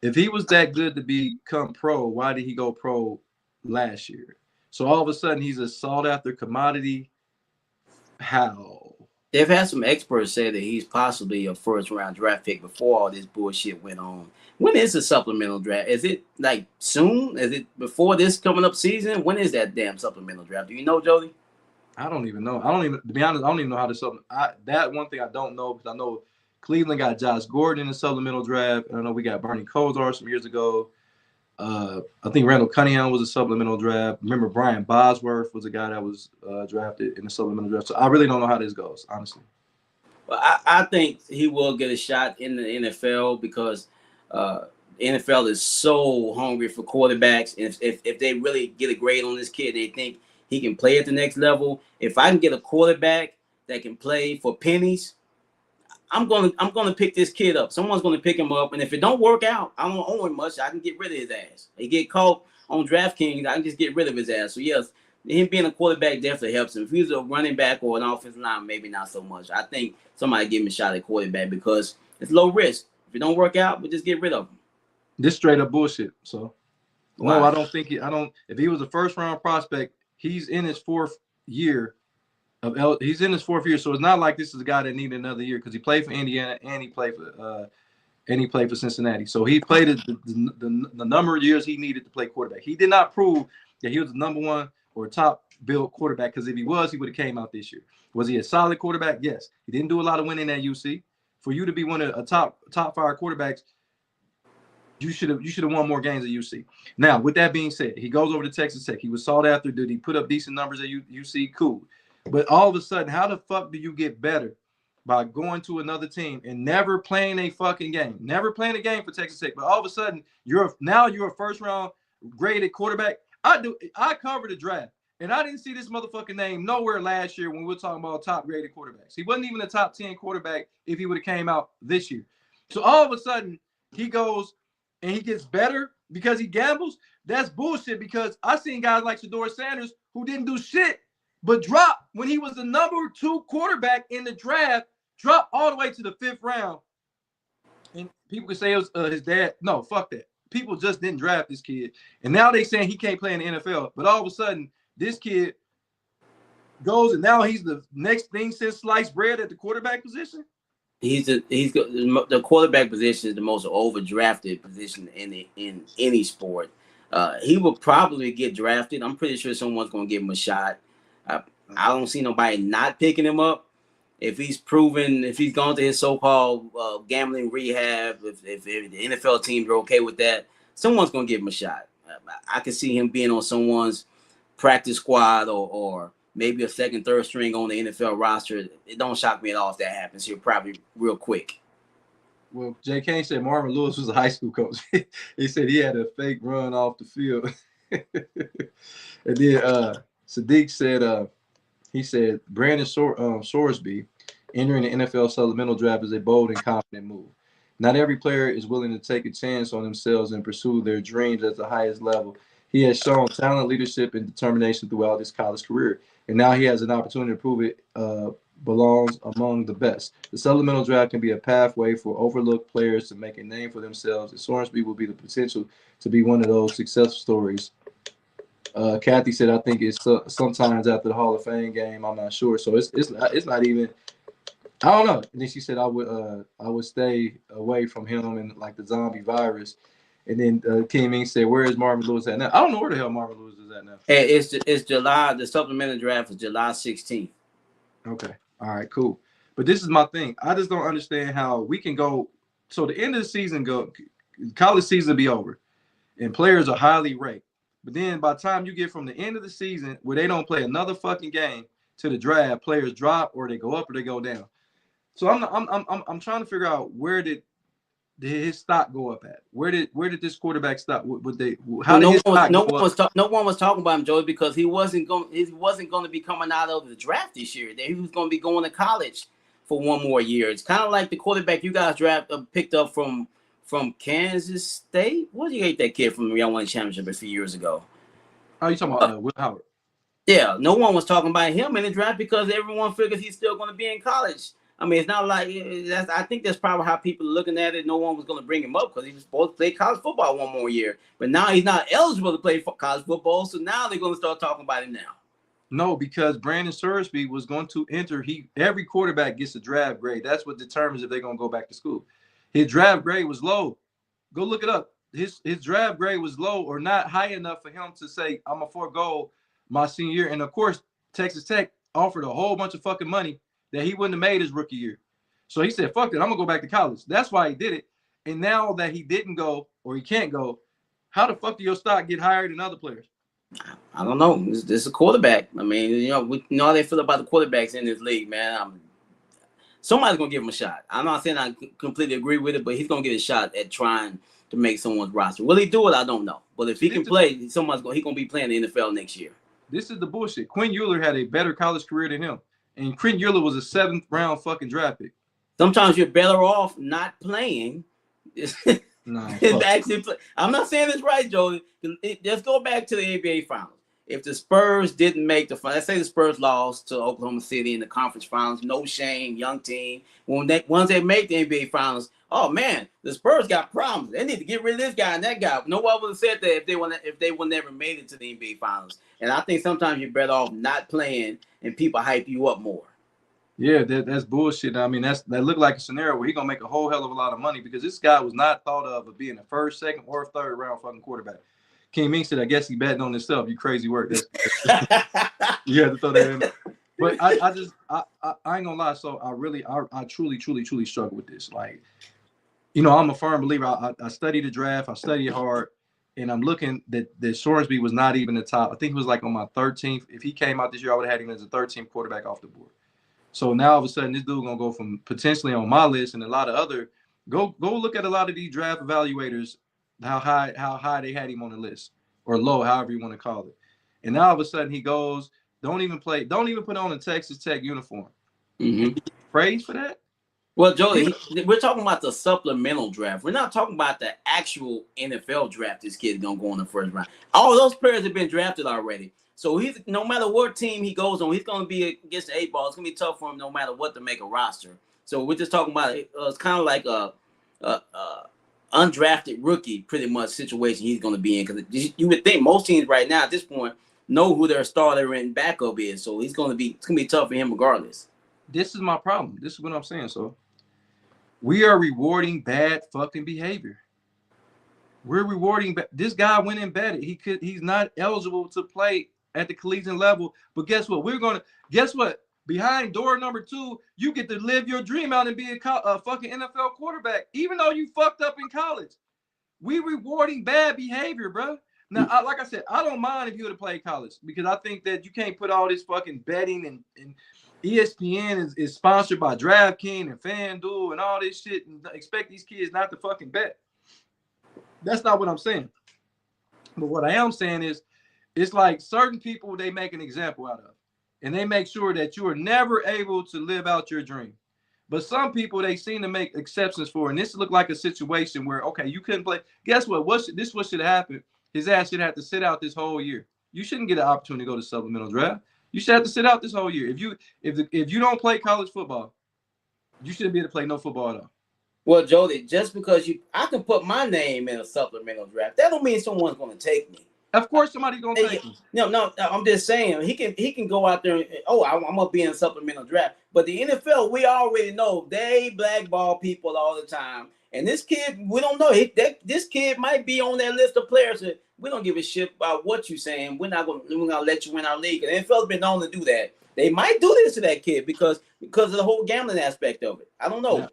If he was that good to become pro, why did he go pro last year? So all of a sudden he's a sought after commodity. How? They've had some experts say that he's possibly a first-round draft pick before all this bullshit went on. When is the supplemental draft? Is it like soon? Is it before this coming up season? When is that damn supplemental draft? Do you know, Jody? I don't even know. To be honest, I don't even know how to that one thing I don't know because I know Cleveland got Josh Gordon in the supplemental draft. And I know we got Bernie Kosar some years ago. I think Randall Cunningham was a supplemental draft. Remember Brian Bosworth was a guy that was drafted in the supplemental draft. So I really don't know how this goes, honestly. Well, I think he will get a shot in the NFL because the NFL is so hungry for quarterbacks. If they really get a grade on this kid, they think he can play at the next level. If I can get a quarterback that can play for pennies, I'm gonna pick this kid up. Someone's gonna pick him up, and if it don't work out, I don't owe him much. I can get rid of his ass. He get caught on DraftKings, I can just get rid of his ass. So yes, him being a quarterback definitely helps him. If he's a running back or an offensive line, maybe not so much. I think somebody give him a shot at quarterback because it's low risk. If it don't work out, we just get rid of him. This straight up bullshit. So no, I don't think if he was a first round prospect, he's in his 4th year. He's in his 4th year, so it's not like this is a guy that needed another year because he played for Indiana and he played for Cincinnati. So he played the number of years he needed to play quarterback. He did not prove that he was the number 1 or top build quarterback because if he was, he would have came out this year. Was he a solid quarterback? Yes. He didn't do a lot of winning at UC. For you to be one of a top 5 quarterbacks, you should have won more games at UC. Now, with that being said, he goes over to Texas Tech. He was sought after. Did he put up decent numbers at UC? Cool. But all of a sudden, how the fuck do you get better by going to another team and never playing a fucking game? Never playing a game for Texas Tech. But all of a sudden, you're a first round graded quarterback. I covered the draft. And I didn't see this motherfucking name nowhere last year when we were talking about top graded quarterbacks. He wasn't even a top 10 quarterback if he would have came out this year. So all of a sudden, he goes and he gets better because he gambles. That's bullshit because I seen guys like Shedeur Sanders who didn't do shit but drop when he was the number 2 quarterback in the draft, drop all the way to the 5th round. And people could say it was his dad. No, fuck that. People just didn't draft this kid. And now they saying he can't play in the NFL. But all of a sudden, this kid goes and now he's the next thing since sliced bread at the quarterback position. The quarterback position is the most overdrafted position in any sport. He will probably get drafted. I'm pretty sure someone's going to give him a shot. I don't see nobody not picking him up. If he's gone to his so-called gambling rehab, if the NFL teams are okay with that, someone's going to give him a shot. I can see him being on someone's practice squad or maybe a second, third string on the NFL roster. It don't shock me at all if that happens here probably real quick. Well, Jay Kane said Marvin Lewis was a high school coach. He said he had a fake run off the field. And then Sadiq said, he said Brandon Sorsby entering the NFL supplemental draft is a bold and confident move. Not every player is willing to take a chance on themselves and pursue their dreams at the highest level. He has shown talent, leadership, and determination throughout his college career, and now he has an opportunity to prove it belongs among the best. The supplemental draft can be a pathway for overlooked players to make a name for themselves, and Sorsby will be the potential to be one of those success stories. Kathy said, "I think it's sometimes after the Hall of Fame game. I'm not sure, so it's not even. I don't know." And then she said, "I would stay away from him and like the zombie virus." And then King Ming said, "Where is Marvin Lewis at now?" I don't know where the hell Marvin Lewis is at now. Hey, it's July. The supplemental draft is July 16th. Okay. All right. Cool. But this is my thing. I just don't understand how we can go. So the end of the season college season be over, and players are highly ranked. But then by the time you get from the end of the season where they don't play another fucking game to the draft, players drop or they go up or they go down. So I'm trying to figure out where did his stock go up at? Where did this quarterback stop? How did his stock go up? No one was talking about him, Joey, because he wasn't going to be coming out of the draft this year. That he was going to be going to college for one more year. It's kind of like the quarterback you guys picked up from Kansas State. Where did you get that kid from? Y'all won a championship a few years ago. Oh, you talking about Will Howard? Yeah, no one was talking about him in the draft because everyone figures he's still going to be in college. I mean, it's not like that's. I think that's probably how people are looking at it. No one was going to bring him up because he was supposed to play college football one more year, but now he's not eligible to play college football. So now they're going to start talking about him now. No, because Brandon Sursby was going to enter. Every quarterback gets a draft grade. That's what determines if they're going to go back to school. His draft grade was low. Go look it up. His draft grade was low or not high enough for him to say, I'm going to forego my senior year. And, of course, Texas Tech offered a whole bunch of fucking money that he wouldn't have made his rookie year. So he said, fuck it, I'm going to go back to college. That's why he did it. And now that he didn't go or he can't go, how the fuck do your stock get higher than other players? I don't know. This is a quarterback. I mean, we know how they feel about the quarterbacks in this league, man. Somebody's going to give him a shot. I'm not saying I completely agree with it, but he's going to get a shot at trying to make someone's roster. Will he do it? I don't know. But if he can play, he's going to be playing in the NFL next year. This is the bullshit. Quinn Ewers had a better college career than him. And Quinn Ewers was a 7th round fucking draft pick. Sometimes you're better off not playing. No, actually play. I'm not saying this right, Joey. Let's go back to the NBA Finals. If the Spurs didn't make the finals, let's say the Spurs lost to Oklahoma City in the conference finals, no shame, young team. Once they make the NBA Finals, oh man, the Spurs got problems. They need to get rid of this guy and that guy. No one would have said that if they would never made it to the NBA Finals. And I think sometimes you're better off not playing and people hype you up more. Yeah, that's bullshit. I mean, that looked like a scenario where he's gonna make a whole hell of a lot of money because this guy was not thought of being a first, second, or third round fucking quarterback. King Ming said, I guess he betting on himself. You crazy work. You had to throw that in. But I ain't gonna lie. So I truly struggle with this. Like, I'm a firm believer. I studied the draft. I studied hard. And I'm looking that Sorsby was not even the top. I think he was like on my 13th. If he came out this year, I would have had him as a 13th quarterback off the board. So now all of a sudden, this dude gonna go from potentially on my list and a lot of other. Go look at a lot of these draft evaluators, how high they had him on the list or low, however you want to call it. And now all of a sudden he goes, don't even put on a Texas Tech uniform. Mm-hmm. Praise for that. Well, Joey, we're talking about the supplemental draft. We're not talking about the actual NFL draft. This kid's gonna go in the first round. All those players have been drafted already. So he's no matter what team he goes on, he's going to be against the 8 ball. It's going to be tough for him no matter what to make a roster. So we're just talking about it's kind of like a undrafted rookie pretty much situation he's going to be in because you would think most teams right now at this point know who their starter and backup is. So it's going to be tough for him regardless. This is my problem. This is what I'm saying. So we are rewarding bad fucking behavior. We're rewarding this guy went in bad. He's not eligible to play at the collegiate level. But guess what? Guess what? Behind door number 2, you get to live your dream out and be a fucking NFL quarterback, even though you fucked up in college. We rewarding bad behavior, bro. Now, like I said, I don't mind if you would have played college because I think that you can't put all this fucking betting and ESPN is sponsored by DraftKings and FanDuel and all this shit and expect these kids not to fucking bet. That's not what I'm saying. But what I am saying is it's like certain people they make an example out of. And they make sure that you are never able to live out your dream. But some people they seem to make exceptions for. And this looked like a situation where, okay, you couldn't play. Guess what? This should happen. His ass should have to sit out this whole year. You shouldn't get an opportunity to go to supplemental draft. You should have to sit out this whole year. If you don't play college football, you shouldn't be able to play no football at all. Well, Jody, just because I can put my name in a supplemental draft, that don't mean someone's going to take me. Of course, somebody's going to take me. No, I'm just saying he can go out there and I'm going to be in a supplemental draft. But the NFL, we already know they blackball people all the time. And this kid, we don't know. This kid might be on that list of players that we don't give a shit about what you're saying. We're not gonna let you win our league. And NFL's been known to do that. They might do this to that kid because of the whole gambling aspect of it. I don't know.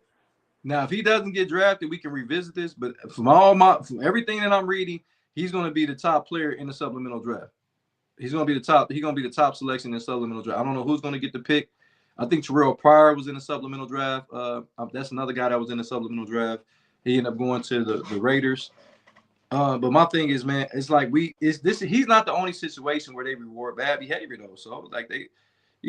Now, if he doesn't get drafted, we can revisit this. But from everything that I'm reading, he's going to be the top player in the supplemental draft. He's going to be the top. He's going to be the top selection in the supplemental draft. I don't know who's going to get the pick. I think Terrell Pryor was in the supplemental draft. That's another guy that was in the supplemental draft. He ended up going to the Raiders. But my thing is, man, it's like he's not the only situation where they reward bad behavior though. So like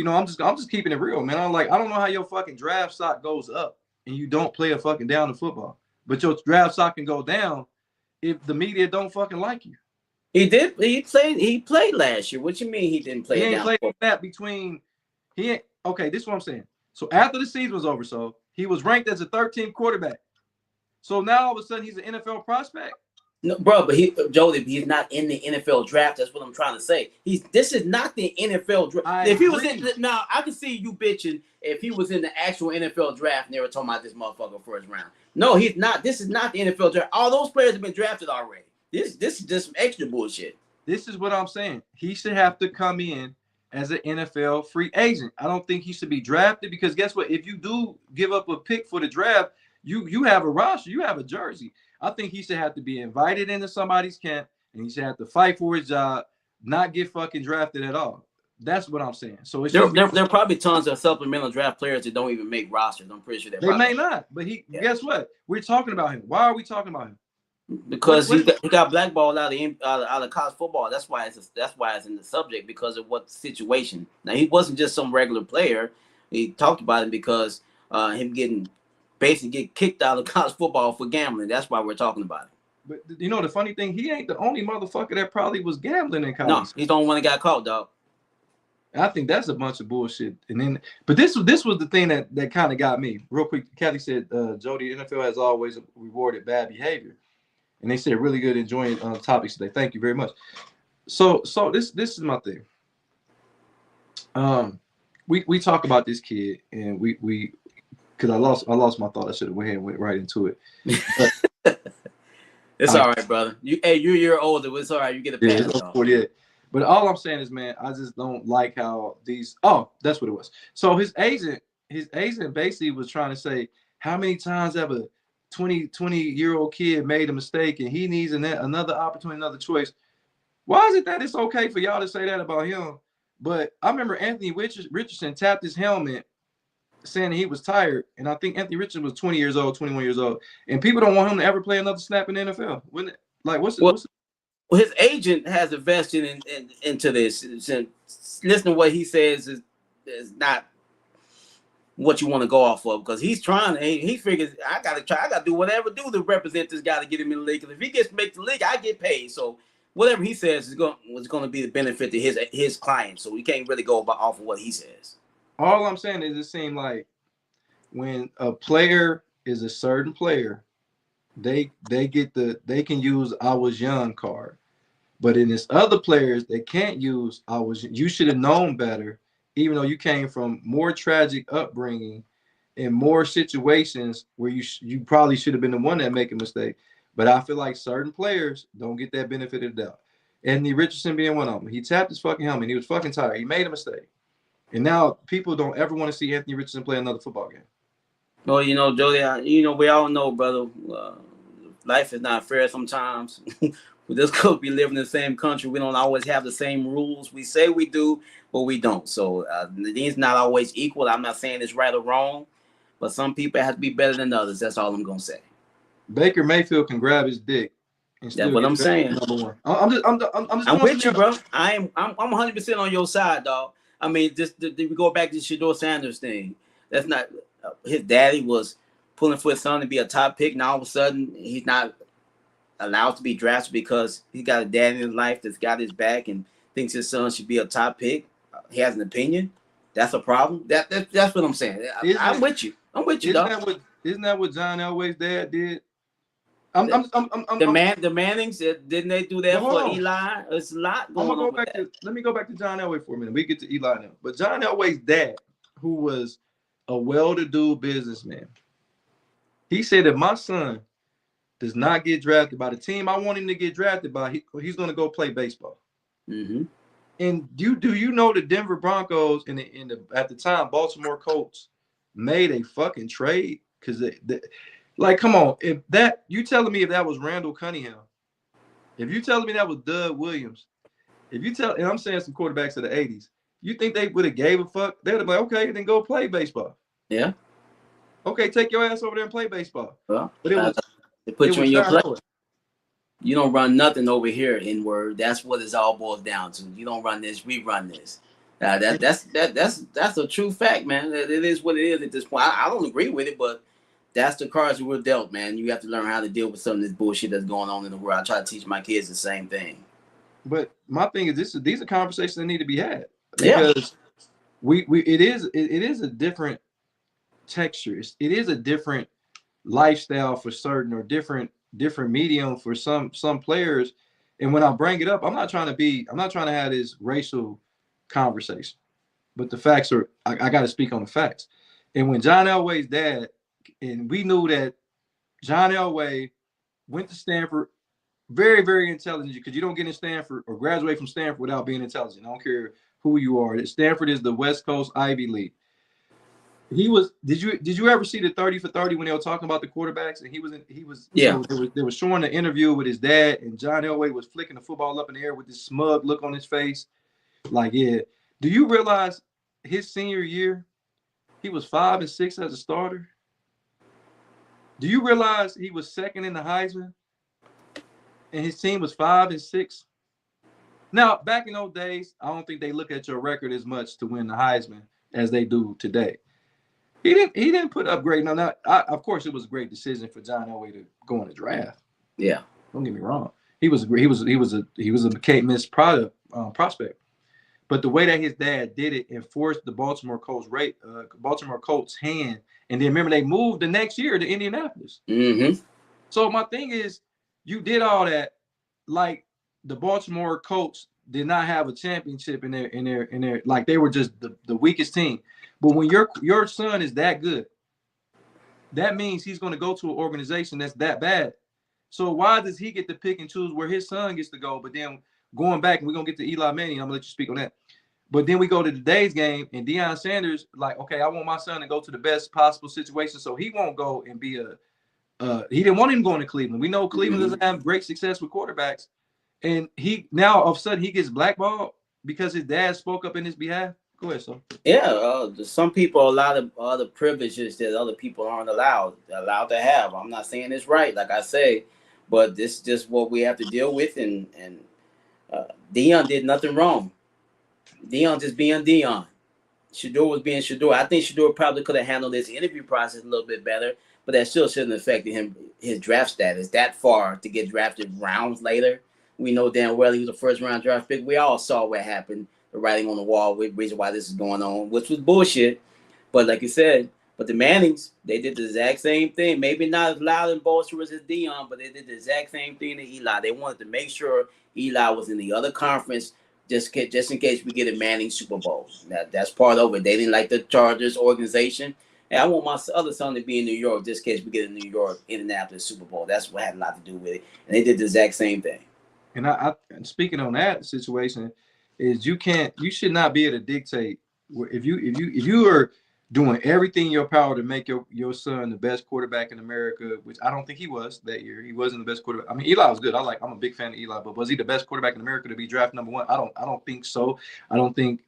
I'm just keeping it real, man. I don't know how your fucking draft stock goes up and you don't play a fucking down of football, but your draft stock can go down if the media don't fucking like you. He did. He played last year. What you mean he didn't play? He ain't played that between. Okay, this is what I'm saying. So after the season was over, so he was ranked as a 13th quarterback. So now all of a sudden he's an NFL prospect. No, bro, but he's not in the NFL draft. That's what I'm trying to say. This is not the NFL draft. If he was now, I can see you bitching if he was in the actual NFL draft and they were talking about this motherfucker first round. No, he's not. This is not the NFL draft. All those players have been drafted already. This is just some extra bullshit. This is what I'm saying. He should have to come in as an NFL free agent. I don't think he should be drafted because guess what? If you do give up a pick for the draft, you have a roster, you have a jersey. I think he should have to be invited into somebody's camp and he should have to fight for his job, not get fucking drafted at all. That's what I'm saying. So there are probably tons of supplemental draft players that don't even make rosters. I'm pretty sure they may not. But guess what? We're talking about him. Why are we talking about him? Because he got blackballed out of college football. That's why it's in the subject because of what situation. Now he wasn't just some regular player. He talked about it because him basically get kicked out of college football for gambling. That's why we're talking about it. But you know the funny thing, he ain't the only motherfucker that probably was gambling in college. No, he's the only one that got caught, dog. I think that's a bunch of bullshit. And then, but this was the thing that kind of got me real quick. Kathy said, "Jody, NFL has always rewarded bad behavior," and they said really good, enjoying topics today. Thank you very much. So this is my thing. We talk about this kid, and we because I lost my thought. I should have went ahead and went right into it. It's all right, brother. You're a year older. It's all right. You get a pass. Yeah, but all I'm saying is, man, I just don't like how these. Oh, that's what it was. So his agent basically was trying to say how many times have a 20-year-old kid made a mistake and he needs another opportunity, another choice. Why is it that it's okay for y'all to say that about him? But I remember Anthony Richardson tapped his helmet saying he was tired, and I think Anthony Richardson was 20 years old, 21 years old, and people don't want him to ever play another snap in the NFL. Wouldn't it? Like, Well, his agent has a vested into this. Listen to what he says is not what you want to go off of because he's trying. He figures I gotta do whatever to represent this guy to get him in the league. Because if he gets to make the league, I get paid. So whatever he says is going to be the benefit to his client. So we can't really go off of what he says. All I'm saying is it seems like when a player is a certain player, they can use "I was young" card, but in this other players they can't use you should have known better, even though you came from more tragic upbringing and more situations where you probably should have been the one that make a mistake. But I feel like certain players don't get that benefit of the doubt. Anthony Richardson being one of them. He tapped his fucking helmet. He was fucking tired. He made a mistake. And now people don't ever want to see Anthony Richardson play another football game. Well, Jody, we all know, brother, life is not fair sometimes. We just could be living in the same country. We don't always have the same rules. We say we do, but we don't. So these not always equal. I'm not saying it's right or wrong, but some people have to be better than others. That's all I'm going to say. Baker Mayfield can grab his dick. That's what I'm saying. Number one. I'm with you, bro. I'm 100% on your side, dog. I mean, just we go back to the Shedeur Sanders thing. That's not his daddy was pulling for his son to be a top pick. Now all of a sudden he's not allowed to be drafted because he got a dad in his life that's got his back and thinks his son should be a top pick. He has an opinion. That's a problem. That's what I'm saying. I'm with you. Dog. Isn't that what John Elway's dad did? The Mannings, didn't they do that for Eli? It's a lot going on. Let me go back to John Elway for a minute. We get to Eli now. But John Elway's dad, who was a well-to-do businessman, He said if my son does not get drafted by the team I want him to get drafted by, he's going to go play baseball. Mm-hmm. And do you know the Denver Broncos in the at the time Baltimore Colts made a fucking trade because like come on, if that you telling me if that was Randall Cunningham, if you telling me that was Doug Williams, if you tell and I'm saying some quarterbacks of the 80s, you think they would have gave a fuck? They'd have been like, okay, then go play baseball. Yeah. Okay, take your ass over there and play baseball. Well, But it was they put it you was in your John place. Elway. You don't run nothing over here in word. That's what it's all boils down to. You don't run this, we run this. That's a true fact, man. It is what it is at this point. I don't agree with it, but that's the cards we're dealt, man. You have to learn how to deal with some of this bullshit that's going on in the world. I try to teach my kids the same thing. But my thing is these are conversations that need to be had Yeah. because it is a different texture. It is a different lifestyle for certain or different medium for some players. And when I bring it up, I'm not trying to have this racial conversation. But the facts are I got to speak on the facts. And when John Elway's dad, and we knew that John Elway went to Stanford, very, very intelligent, because you don't get in Stanford or graduate from Stanford without being intelligent. I don't care who you are. Stanford is the West Coast Ivy League. He was. Did you ever see the 30 for 30 when they were talking about the quarterbacks? And he was. Yeah. So they were showing the interview with his dad, and John Elway was flicking the football up in the air with this smug look on his face, like, yeah. Do you realize his senior year, he was 5-6 as a starter? Do you realize he was second in the Heisman, and his team was 5-6? Now, back in those days, I don't think they look at your record as much to win the Heisman as they do today. He didn't put up great. Now, of course, it was a great decision for John Elway to go in the draft. Yeah. Don't get me wrong. He was a can't miss prospect. But the way that his dad did it enforced the Baltimore Colts hand. And then remember, they moved the next year to Indianapolis. Mm-hmm. So my thing is, you did all that, like the Baltimore Colts did not have a championship in their like they were just the weakest team. But when your son is that good, that means he's going to go to an organization that's that bad. So why does he get to pick and choose where his son gets to go? But then going back, and we're going to get to Eli Manning, I'm going to let you speak on that. But then we go to today's game, and Deion Sanders, like, okay, I want my son to go to the best possible situation, so he won't go and be he didn't want him going to Cleveland. We know Cleveland doesn't have great success with quarterbacks. And he now all of a sudden he gets blackballed because his dad spoke up in his behalf. Go ahead, son. Yeah, some people are allowed of other privileges that other people aren't allowed to have. I'm not saying it's right, like I say, but this is just what we have to deal with. And Deion did nothing wrong. Deion just being Deion. Shador was being Shador. I think Shador probably could have handled this interview process a little bit better, but that still shouldn't have affected his draft status that far to get drafted rounds later. We know damn well he was a first round draft pick. We all saw what happened, the writing on the wall, with reason why this is going on, which was bullshit. But like you said, but the Mannings, they did the exact same thing. Maybe not as loud and boisterous as Deion, but they did the exact same thing to Eli. They wanted to make sure Eli was in the other conference just in case we get a Manning Super Bowl. That's part of it. They didn't like the Chargers organization. And I want my other son to be in New York just in case we get a New York, Indianapolis Super Bowl. That's what had a lot to do with it. And they did the exact same thing. And I speaking on that situation, is you should not be able to dictate if you are doing everything in your power to make your son the best quarterback in America, which I don't think he was that year. He wasn't the best quarterback. I mean, Eli was good. I'm a big fan of Eli, but was he the best quarterback in America to be drafted number one? I don't think so. I don't think,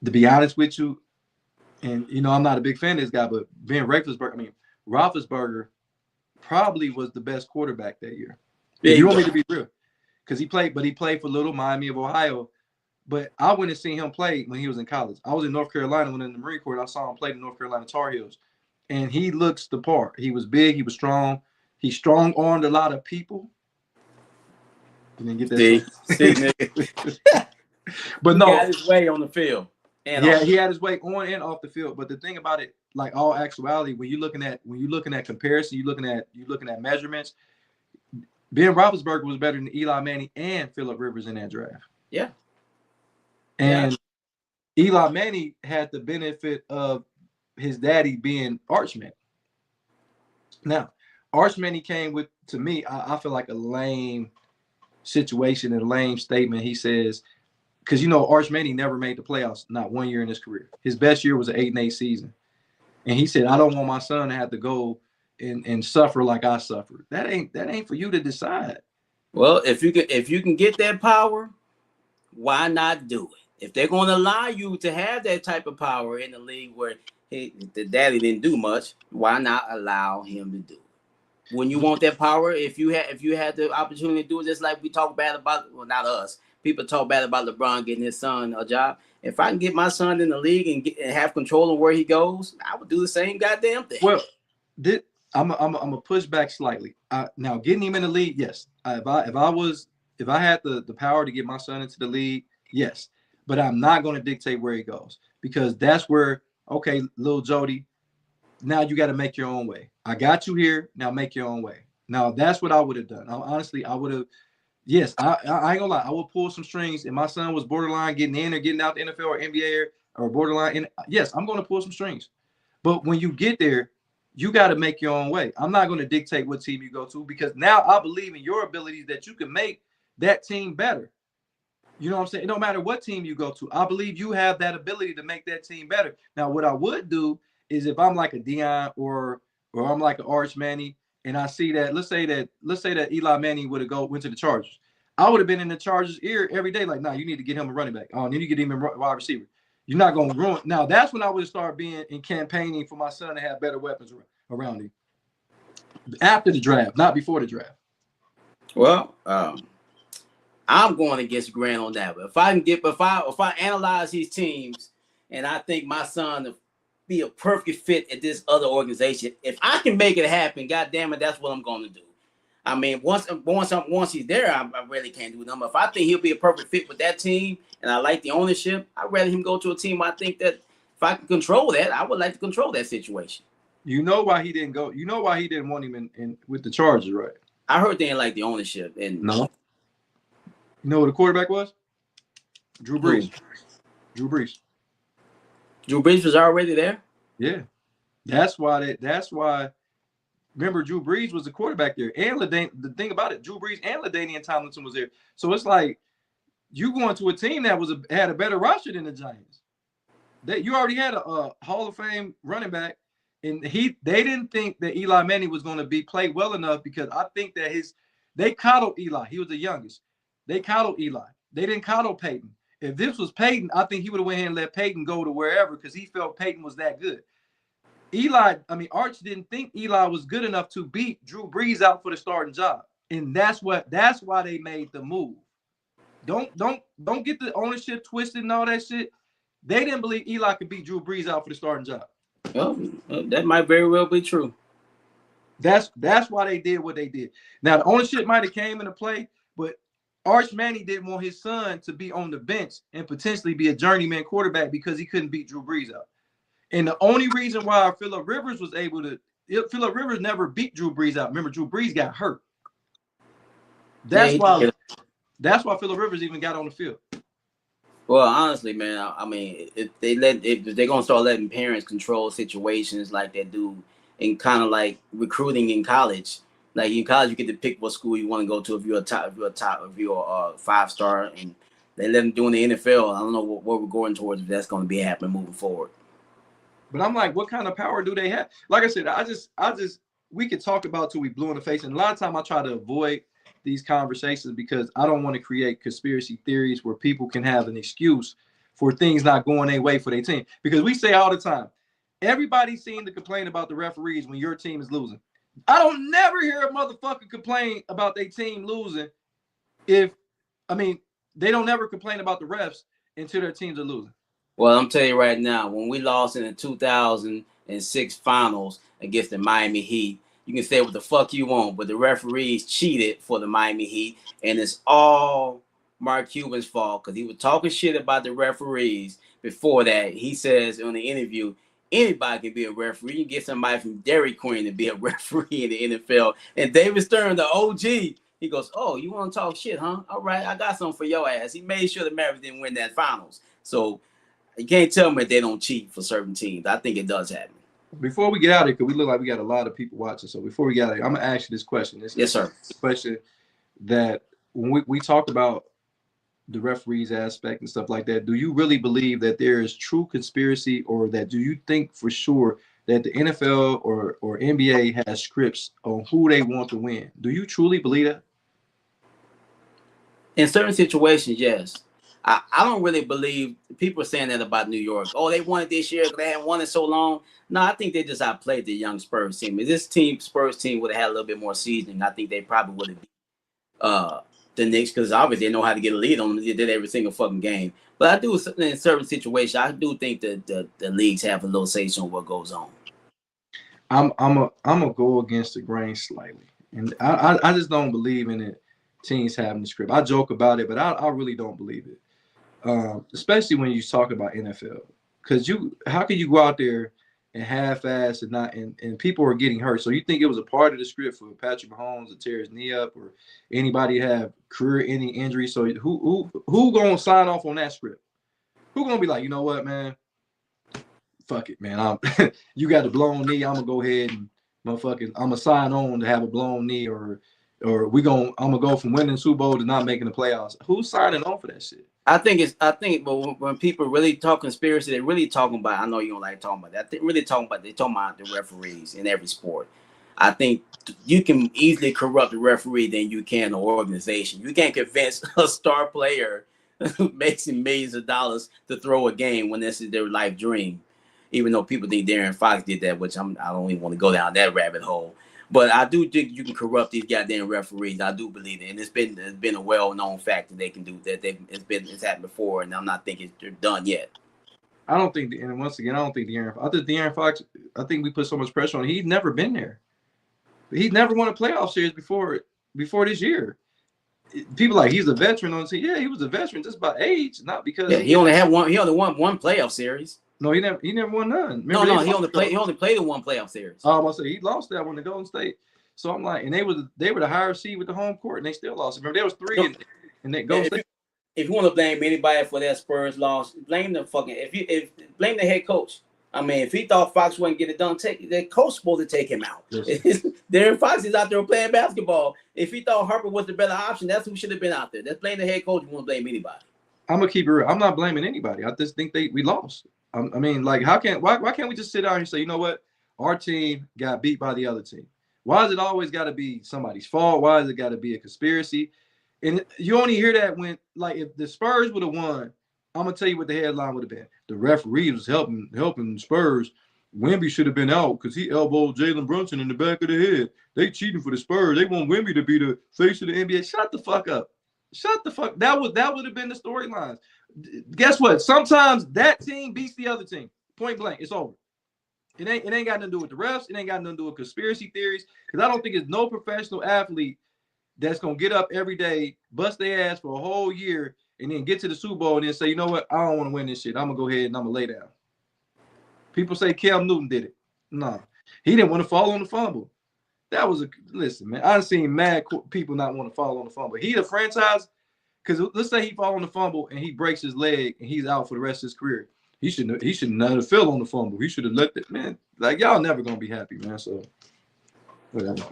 to be honest with you, and I'm not a big fan of this guy, but Ben Roethlisberger probably was the best quarterback that year. If you want me to be real, because he played for Little Miami of Ohio. But I went and seen him play when he was in college. I was in North Carolina when in the Marine Corps. And I saw him play the North Carolina Tar Heels. And he looks the part. He was big. He was strong. He strong-armed a lot of people. You didn't get that? But no. He had his way on the field. He had his way on and off the field. But the thing about it, like all actuality, when you're looking at comparison, you're looking at measurements, Ben Roethlisberger was better than Eli Manning and Phillip Rivers in that draft. Yeah. And Eli Manning had the benefit of his daddy being Archman. Now, Arch Manning came with, to me, I feel like a lame situation and lame statement. He says, because Arch Manning never made the playoffs, not one year in his career. His best year was an 8-8 season. And he said, I don't want my son to have to go and suffer like I suffered. That ain't for you to decide. Well, if you can get that power, why not do it? If they're going to allow you to have that type of power in the league where the daddy didn't do much, why not allow him to do it? When you want that power, if you had the opportunity to do it, just like we talk bad about, well, not us, people talk bad about LeBron getting his son a job. If I can get my son in the league and have control of where he goes, I would do the same goddamn thing. Well, I'm a push back slightly. Now getting him in the league, yes. If I had the power to get my son into the league, yes. But I'm not going to dictate where he goes, because that's where, okay, little Jody, now you got to make your own way. I got you here. Now make your own way. Now that's what I would have done. Honestly, I would have. Yes, I ain't gonna lie. I would pull some strings. If my son was borderline getting in or getting out the NFL or NBA or borderline in, yes, I'm going to pull some strings. But when you get there, you got to make your own way. I'm not going to dictate what team you go to, because now I believe in your abilities that you can make that team better. You know what I'm saying? It don't matter what team you go to. I believe you have that ability to make that team better. Now, what I would do is, if I'm like a Dion or I'm like an Arch Manning, and I see that, let's say that Eli Manning went to the Chargers. I would have been in the Chargers' ear every day, like, nah, you need to get him a running back. Oh, you need to get him a wide receiver. You're not going to ruin. Now, that's when I would start being in campaigning for my son to have better weapons around him. After the draft, not before the draft. Well, I'm going against Grant on that. But if I analyze these teams and I think my son to be a perfect fit at this other organization, if I can make it happen, God damn it, that's what I'm going to do. I mean, once he's there, I really can't do nothing. If I think he'll be a perfect fit with that team and I like the ownership, I'd rather him go to a team I think that if I can control that, I would like to control that situation. You know why he didn't go? You know why he didn't want him in with the Chargers, right? I heard they didn't like the ownership. And no. You know who the quarterback was? Drew Brees. Drew Brees. Drew Brees was already there? Yeah. That's why. Remember, Drew Brees was the quarterback there. And the thing about it, Drew Brees and LaDainian Tomlinson was there. So it's like you going to a team that had a better roster than the Giants. That you already had a Hall of Fame running back, and they didn't think that Eli Manning was going to play well enough, because I think that they coddled Eli. He was the youngest. They coddled Eli. They didn't coddle Peyton. If this was Peyton, I think he would have went ahead and let Peyton go to wherever, because he felt Peyton was that good. Arch didn't think Eli was good enough to beat Drew Brees out for the starting job. And that's why they made the move. Don't get the ownership twisted and all that shit. They didn't believe Eli could beat Drew Brees out for the starting job. Well, that might very well be true. That's why they did what they did. Now, the ownership might have came into play, but Arch Manning didn't want his son to be on the bench and potentially be a journeyman quarterback because he couldn't beat Drew Brees out. And the only reason why Phillip Rivers was able to – Phillip Rivers never beat Drew Brees out. Remember, Drew Brees got hurt. That's why Phillip Rivers even got on the field. Well, honestly, man, I mean, if they're gonna start letting parents control situations like they do in kind of like recruiting in college. Like in college, you get to pick what school you want to go to if you're a 5-star, and they let them do in the NFL. I don't know what we're going towards if that's going to be happening moving forward. But I'm like, what kind of power do they have? Like I said, we could talk about till we blue in the face, and a lot of time I try to avoid these conversations because I don't want to create conspiracy theories where people can have an excuse for things not going their way for their team. Because we say all the time, everybody seems to complain about the referees when your team is losing. I don't never hear a motherfucker complain about their team losing. They don't never complain about the refs until their teams are losing. Well, I'm telling you right now, when we lost in the 2006 finals against the Miami Heat, you can say what the fuck you want, but the referees cheated for the Miami Heat, and it's all Mark Cuban's fault because he was talking shit about the referees before that. He says in the interview, anybody can be a referee. You can get somebody from Dairy Queen to be a referee in the NFL. And David Stern, the OG, he goes, oh, you want to talk shit, huh? All right, I got something for your ass. He made sure the Mavericks didn't win that finals. So you can't tell me they don't cheat for certain teams. I think it does happen. Before we get out of here, because we look like we got a lot of people watching. So before we get out of here, I'm gonna ask you this question. Yes, sir. This question that when we talk about the referees aspect and stuff like that, do you really believe that there is true conspiracy, or that do you think for sure that the NFL or NBA has scripts on who they want to win? Do you truly believe that? In certain situations, yes. I don't really believe people are saying that about New York. Oh, they won it this year because they haven't won it so long. No, I think they just outplayed the young Spurs team. If this Spurs team would have had a little bit more seasoning, I think they probably would have beat the Knicks, because obviously they know how to get a lead on them. They did every single fucking game. But I do, in certain situations, I do think that the leagues have a little say on what goes on. I'm a go against the grain slightly, and I just don't believe in it. Teams having the script. I joke about it, but I really don't believe it. Especially when you talk about NFL, because how can you go out there and half-ass and not and people are getting hurt? So you think it was a part of the script for Patrick Mahomes to tear his knee up, or anybody have career-ending injury? So who gonna sign off on that script? Who gonna be like, you know what, man? Fuck it, man. You got a blown knee. I'm gonna go ahead and I'm gonna sign on to have a blown knee, or I'm gonna go from winning Super Bowl to not making the playoffs. Who's signing on for that shit? I think, but when people really talk conspiracy, they're really talking about. I know you don't like talking about that. They're really talking about. They're talking about the referees in every sport. I think you can easily corrupt the referee than you can an organization. You can't convince a star player who makes millions of dollars to throw a game when this is their life dream. Even though people think Darren Fox did that, which I don't even want to go down that rabbit hole. But I do think you can corrupt these goddamn referees. I do believe it, and it's been a well-known fact that they can do that. It's happened before, and I'm not thinking they're done yet. I don't think, and once again, I don't think De'Aaron Fox. I think we put so much pressure on him. He's never been there. He's never won a playoff series before this year. People like he's a veteran on the team. Yeah, he was a veteran just by age, not because he only won one playoff series. No, he never won none. Remember, he only played in one playoff series. Oh, I say he lost that one to Golden State. So I'm like, and they were the higher seed with the home court, and they still lost. Remember, there was 3 in that Golden State. If you want to blame anybody for that Spurs loss, blame the fucking blame the head coach. I mean, if he thought Fox wouldn't get it done, the coach supposed to take him out. Darren Fox is out there playing basketball. If he thought Harper was the better option, that's who should have been out there. That's blame the head coach. You want to blame anybody? I'm gonna keep it real. I'm not blaming anybody. I just think we lost. I mean, like, why can't we just sit down and say, you know what, our team got beat by the other team? Why does it always got to be somebody's fault? Why does it got to be a conspiracy? And you only hear that when, like, if the Spurs would have won, I'm gonna tell you what the headline would have been. The referee was helping Spurs. Wemby should have been out because he elbowed Jalen Brunson in the back of the head. They cheating for the Spurs. They want Wemby to be the face of the NBA. Shut the fuck up. Shut the fuck. That would have been the storylines. Guess what? Sometimes that team beats the other team. Point blank. It's over. It ain't got nothing to do with the refs. It ain't got nothing to do with conspiracy theories. Because I don't think it's no professional athlete that's gonna get up every day, bust their ass for a whole year, and then get to the Super Bowl and then say, you know what? I don't want to win this shit. I'm gonna go ahead and I'm gonna lay down. People say Cam Newton did it. No, he didn't want to fall on the fumble. That was listen, man. I've seen mad people not want to fall on the fumble. He the franchise. Because let's say he fall on the fumble and he breaks his leg and he's out for the rest of his career. He should not have fell on the fumble. He should have let that, man. Like, y'all never gonna be happy, man. So whatever.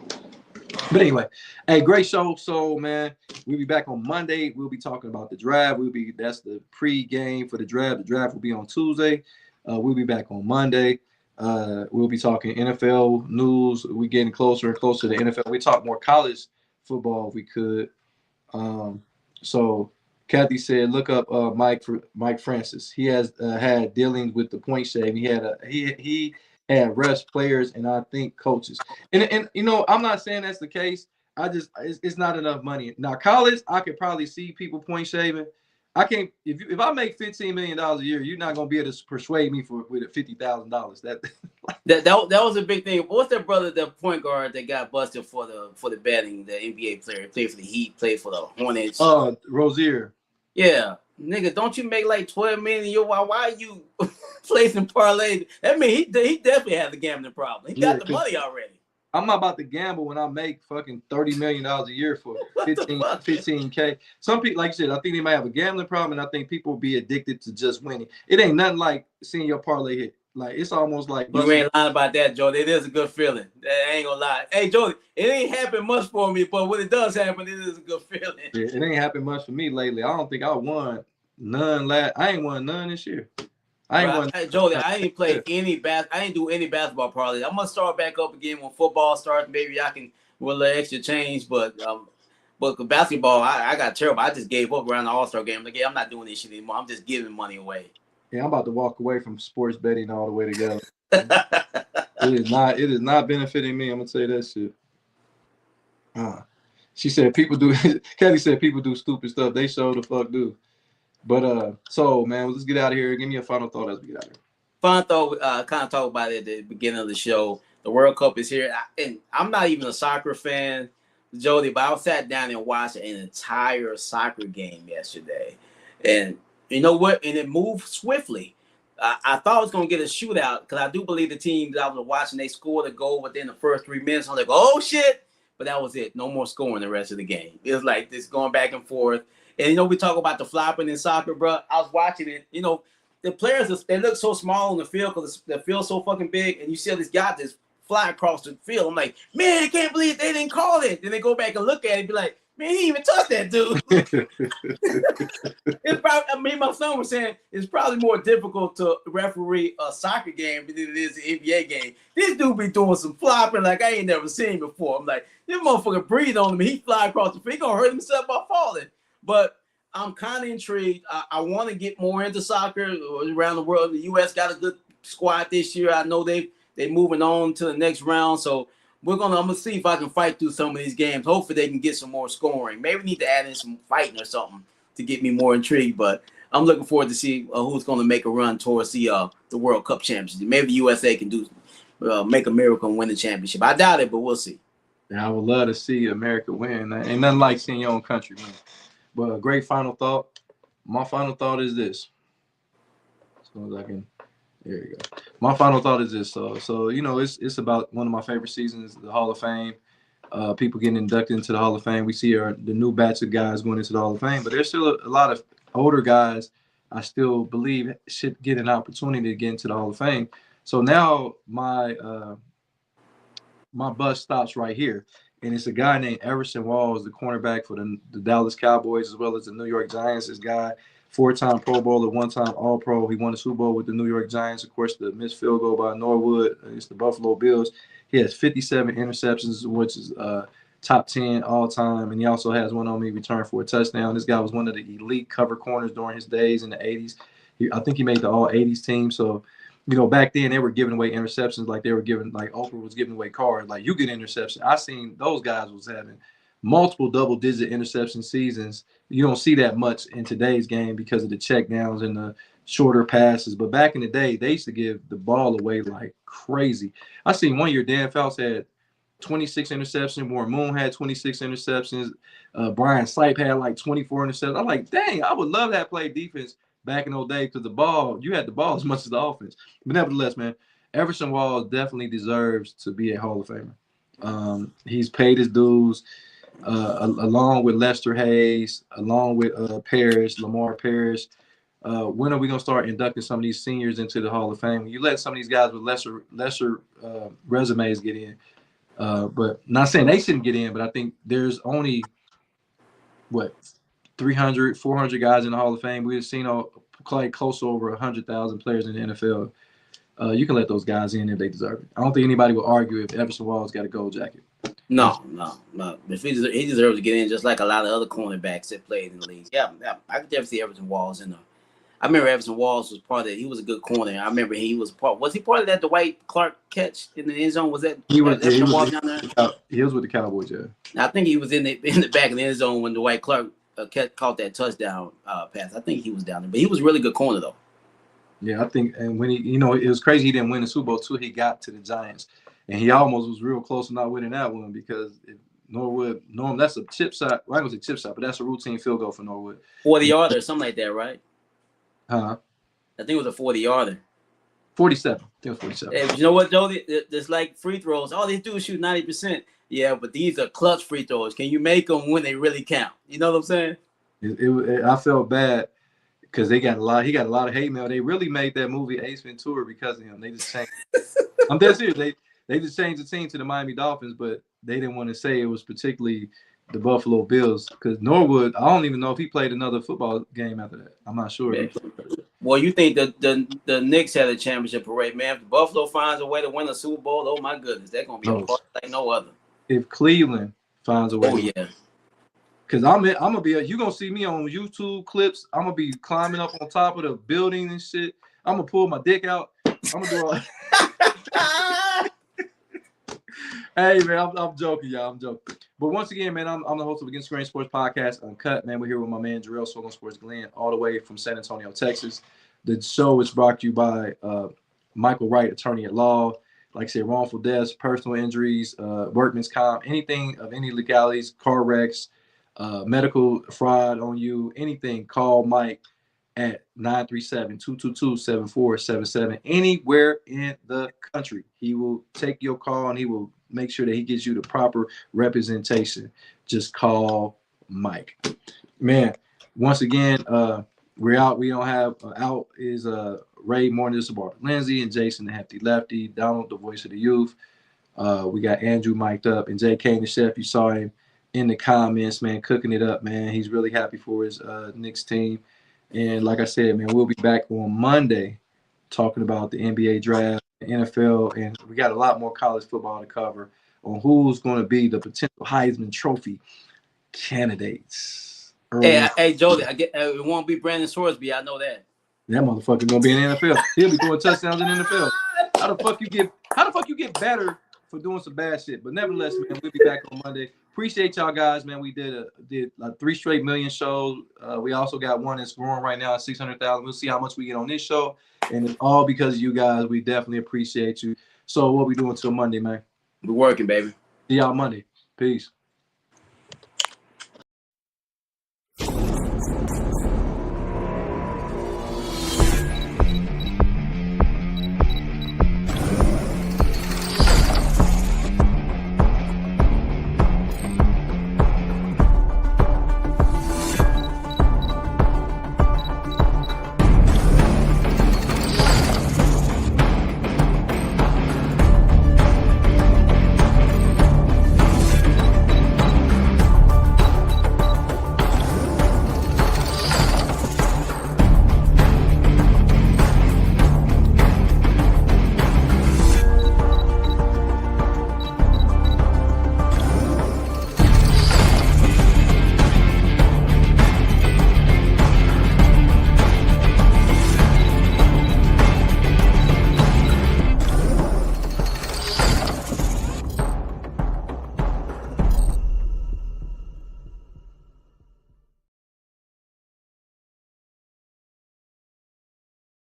But anyway, hey, great show. So, man, we'll be back on Monday. We'll be talking about the draft. That's the pre-game for the draft. The draft will be on Tuesday. We'll be back on Monday. We'll be talking NFL news. We're getting closer and closer to NFL. We talk more college football if we could. So Kathy said, look up Mike Francis. He has had dealings with the point shave. He had refs, players, and I think coaches. And you know, I'm not saying that's the case. It's not enough money. Now, college, I could probably see people point shaving. I can't if I make $15 million a year, you're not gonna be able to persuade me with $50,000. That was a big thing. What's that brother, the point guard that got busted for the betting, the NBA player, played for the Heat, played for the Hornets? Rozier. Yeah. Nigga, don't you make like $12 million a year? Why are you placing parlays? I mean, he definitely has a gambling problem. He got the money already. I'm not about to gamble when I make fucking $30 million a year for 15K. Some people, like you said, I think they might have a gambling problem, and I think people will be addicted to just winning. It ain't nothing like seeing your parlay hit. Like it's almost like You ain't lying about that, Jody. It is a good feeling. I ain't gonna lie. Hey, Jody, it ain't happened much for me, but when it does happen, it is a good feeling. Yeah, it ain't happened much for me lately. I don't think I won none I ain't won none this year. I ain't won. Hey, Jody, I ain't played any I ain't do any basketball parlays. I'm gonna start back up again when football starts. Maybe I can with a little extra change, but basketball, I got terrible. I just gave up around the All-Star game. Like, yeah, I'm not doing this shit anymore. I'm just giving money away. Yeah, I'm about to walk away from sports betting all the way together. It is not benefiting me. I'm gonna tell you that shit. She said people do. Kelly said people do stupid stuff. They sure the fuck do. But so man, let's get out of here. Give me a final thought as we get out of here. Final thought. Kind of talk about it at the beginning of the show. The World Cup is here, and I'm not even a soccer fan, Jody, but I sat down and watched an entire soccer game yesterday, and you know what? And it moved swiftly. I thought I was going to get a shootout because I do believe the team that I was watching, they scored a goal within the first 3 minutes. I'm like, oh, shit. But that was it. No more scoring the rest of the game. It was like this going back and forth. And, we talk about the flopping in soccer, bro. I was watching it. The players, they look so small on the field because the field's so fucking big. And you see this guy just fly across the field. I'm like, man, I can't believe they didn't call it. Then they go back and look at it and be like, man, he didn't even touch that dude. It's probably, my son was saying it's probably more difficult to referee a soccer game than it is an NBA game. This dude be doing some flopping like I ain't never seen before. I'm like, this motherfucker breathe on him. He fly across the field. He gonna hurt himself by falling. But I'm kind of intrigued. I want to get more into soccer around the world. The U.S. got a good squad this year. I know they moving on to the next round. So I'm gonna see if I can fight through some of these games. Hopefully they can get some more scoring. Maybe need to add in some fighting or something to get me more intrigued. But I'm looking forward to see who's gonna make a run towards the World Cup championship. Maybe the USA can make a miracle and win the championship. I doubt it, but we'll see. Yeah, I would love to see America win. Ain't nothing like seeing your own country win. But a great final thought. My final thought is this. As soon as I can. There you go. My final thought is this. So it's about one of my favorite seasons, the Hall of Fame. People getting inducted into the Hall of Fame. We see the new batch of guys going into the Hall of Fame, but there's still a lot of older guys I still believe should get an opportunity to get into the Hall of Fame. So now my bus stops right here, and it's a guy named Everson Walls, the cornerback for the Dallas Cowboys as well as the New York Giants. This guy, 4-time Pro Bowler, 1-time All-Pro. He won the Super Bowl with the New York Giants. Of course, the missed field goal by Norwood against the Buffalo Bills. He has 57 interceptions, which is top 10 all-time, and he also has one on me return for a touchdown. This guy was one of the elite cover corners during his days in the 80s. I think he made the All-80s team. So, back then they were giving away interceptions like they were giving, like Oprah was giving away cards. Like, you get interception. I seen those guys was having multiple double-digit interception seasons. You don't see that much in today's game because of the checkdowns and the shorter passes. But back in the day, they used to give the ball away like crazy. I seen one year Dan Phelps had 26 interceptions. Warren Moon had 26 interceptions. Brian Sipe had like 24 interceptions. I'm like, dang, I would love to have played defense back in those days because you had the ball as much as the offense. But nevertheless, man, Everson Walls definitely deserves to be a Hall of Famer. He's paid his dues. Along with Lester Hayes, along with Lamar Parrish. When are we gonna start inducting some of these seniors into the Hall of Fame? You let some of these guys with lesser resumes get in, but not saying they shouldn't get in. But I think there's only 300, 400 guys in the Hall of Fame. We've seen close to over 100,000 players in the NFL. You can let those guys in if they deserve it. I don't think anybody will argue if Everson Walls got a gold jacket. No. If he deserves to get in, just like a lot of other cornerbacks that played in the league. Yeah, I could definitely see Everson Walls in there. I remember Everson Walls was part of it. He was a good corner. I remember he was part of that Dwight Clark catch in the end zone? Was that he was down there? He was with the Cowboys, yeah. I think he was in the back of the end zone when Dwight Clark caught that touchdown pass. I think he was down there, but he was a really good corner though. Yeah, I think, and when he, it was crazy he didn't win the Super Bowl till he got to the Giants, and he almost was real close to not winning that one because Norwood, that's a chip shot. Well, I was a chip shot, but that's a routine field goal for Norwood. 40-yarder or something like that, right? Huh? I think it was a 40-yarder. 47. I think it was 47. Hey, you know what, Joe? It's like free throws. All they do is shoot 90%. Yeah, but these are clutch free throws. Can you make them when they really count? You know what I'm saying? I felt bad because he got a lot of hate mail. They really made that movie Ace Ventura because of him. They just changed. I'm dead serious. They just changed the team to the Miami Dolphins, but they didn't want to say it was particularly the Buffalo Bills because Norwood. I don't even know if he played another football game after that. I'm not sure. Well, you think the Knicks had a championship parade, man? If Buffalo finds a way to win a Super Bowl, oh my goodness, they're gonna be a party like no other. If Cleveland finds a way, oh yeah. Cause I'm gonna be you gonna see me on YouTube clips. I'm gonna be climbing up on top of the building and shit. I'm gonna pull my dick out. I'm gonna do all. Hey man, I'm joking, y'all. I'm joking. But once again, man, I'm the host of Against Grain Sports Podcast, Uncut. Man, we're here with my man Jarrell Solon Sports Glenn, all the way from San Antonio, Texas. The show is brought to you by Michael Wright, attorney at law. Like I said, wrongful deaths, personal injuries, workman's comp, anything of any legalities, car wrecks, medical fraud on you, anything, call Mike at 937-222-7477 anywhere in the country. He will take your call and he will make sure that he gives you the proper representation. Just call Mike. Man, once again, we're out. We don't have out is Ray Morning, Sabar Lindsay, and Jason the Hefty Lefty, Donald, the voice of the youth. We got Andrew mic'd up, and Jay Kane the chef. You saw him in the comments, man, cooking it up, man. He's really happy for his Knicks team. And like I said, man, we'll be back on Monday talking about the NBA draft, the NFL, and we got a lot more college football to cover on who's going to be the potential Heisman Trophy candidates. Hey, Jody, it won't be Brandon Swordsby. I know that. That motherfucker gonna be in the NFL. He'll be throwing touchdowns in the NFL. How the fuck you get better for doing some bad shit? But nevertheless, man, we'll be back on Monday. Appreciate y'all guys, man. We did 3 straight million shows. We also got one that's growing right now at 600,000. We'll see how much we get on this show, and it's all because of you guys. We definitely appreciate you. So what we doing till Monday, man? We're working, baby. See y'all Monday. Peace.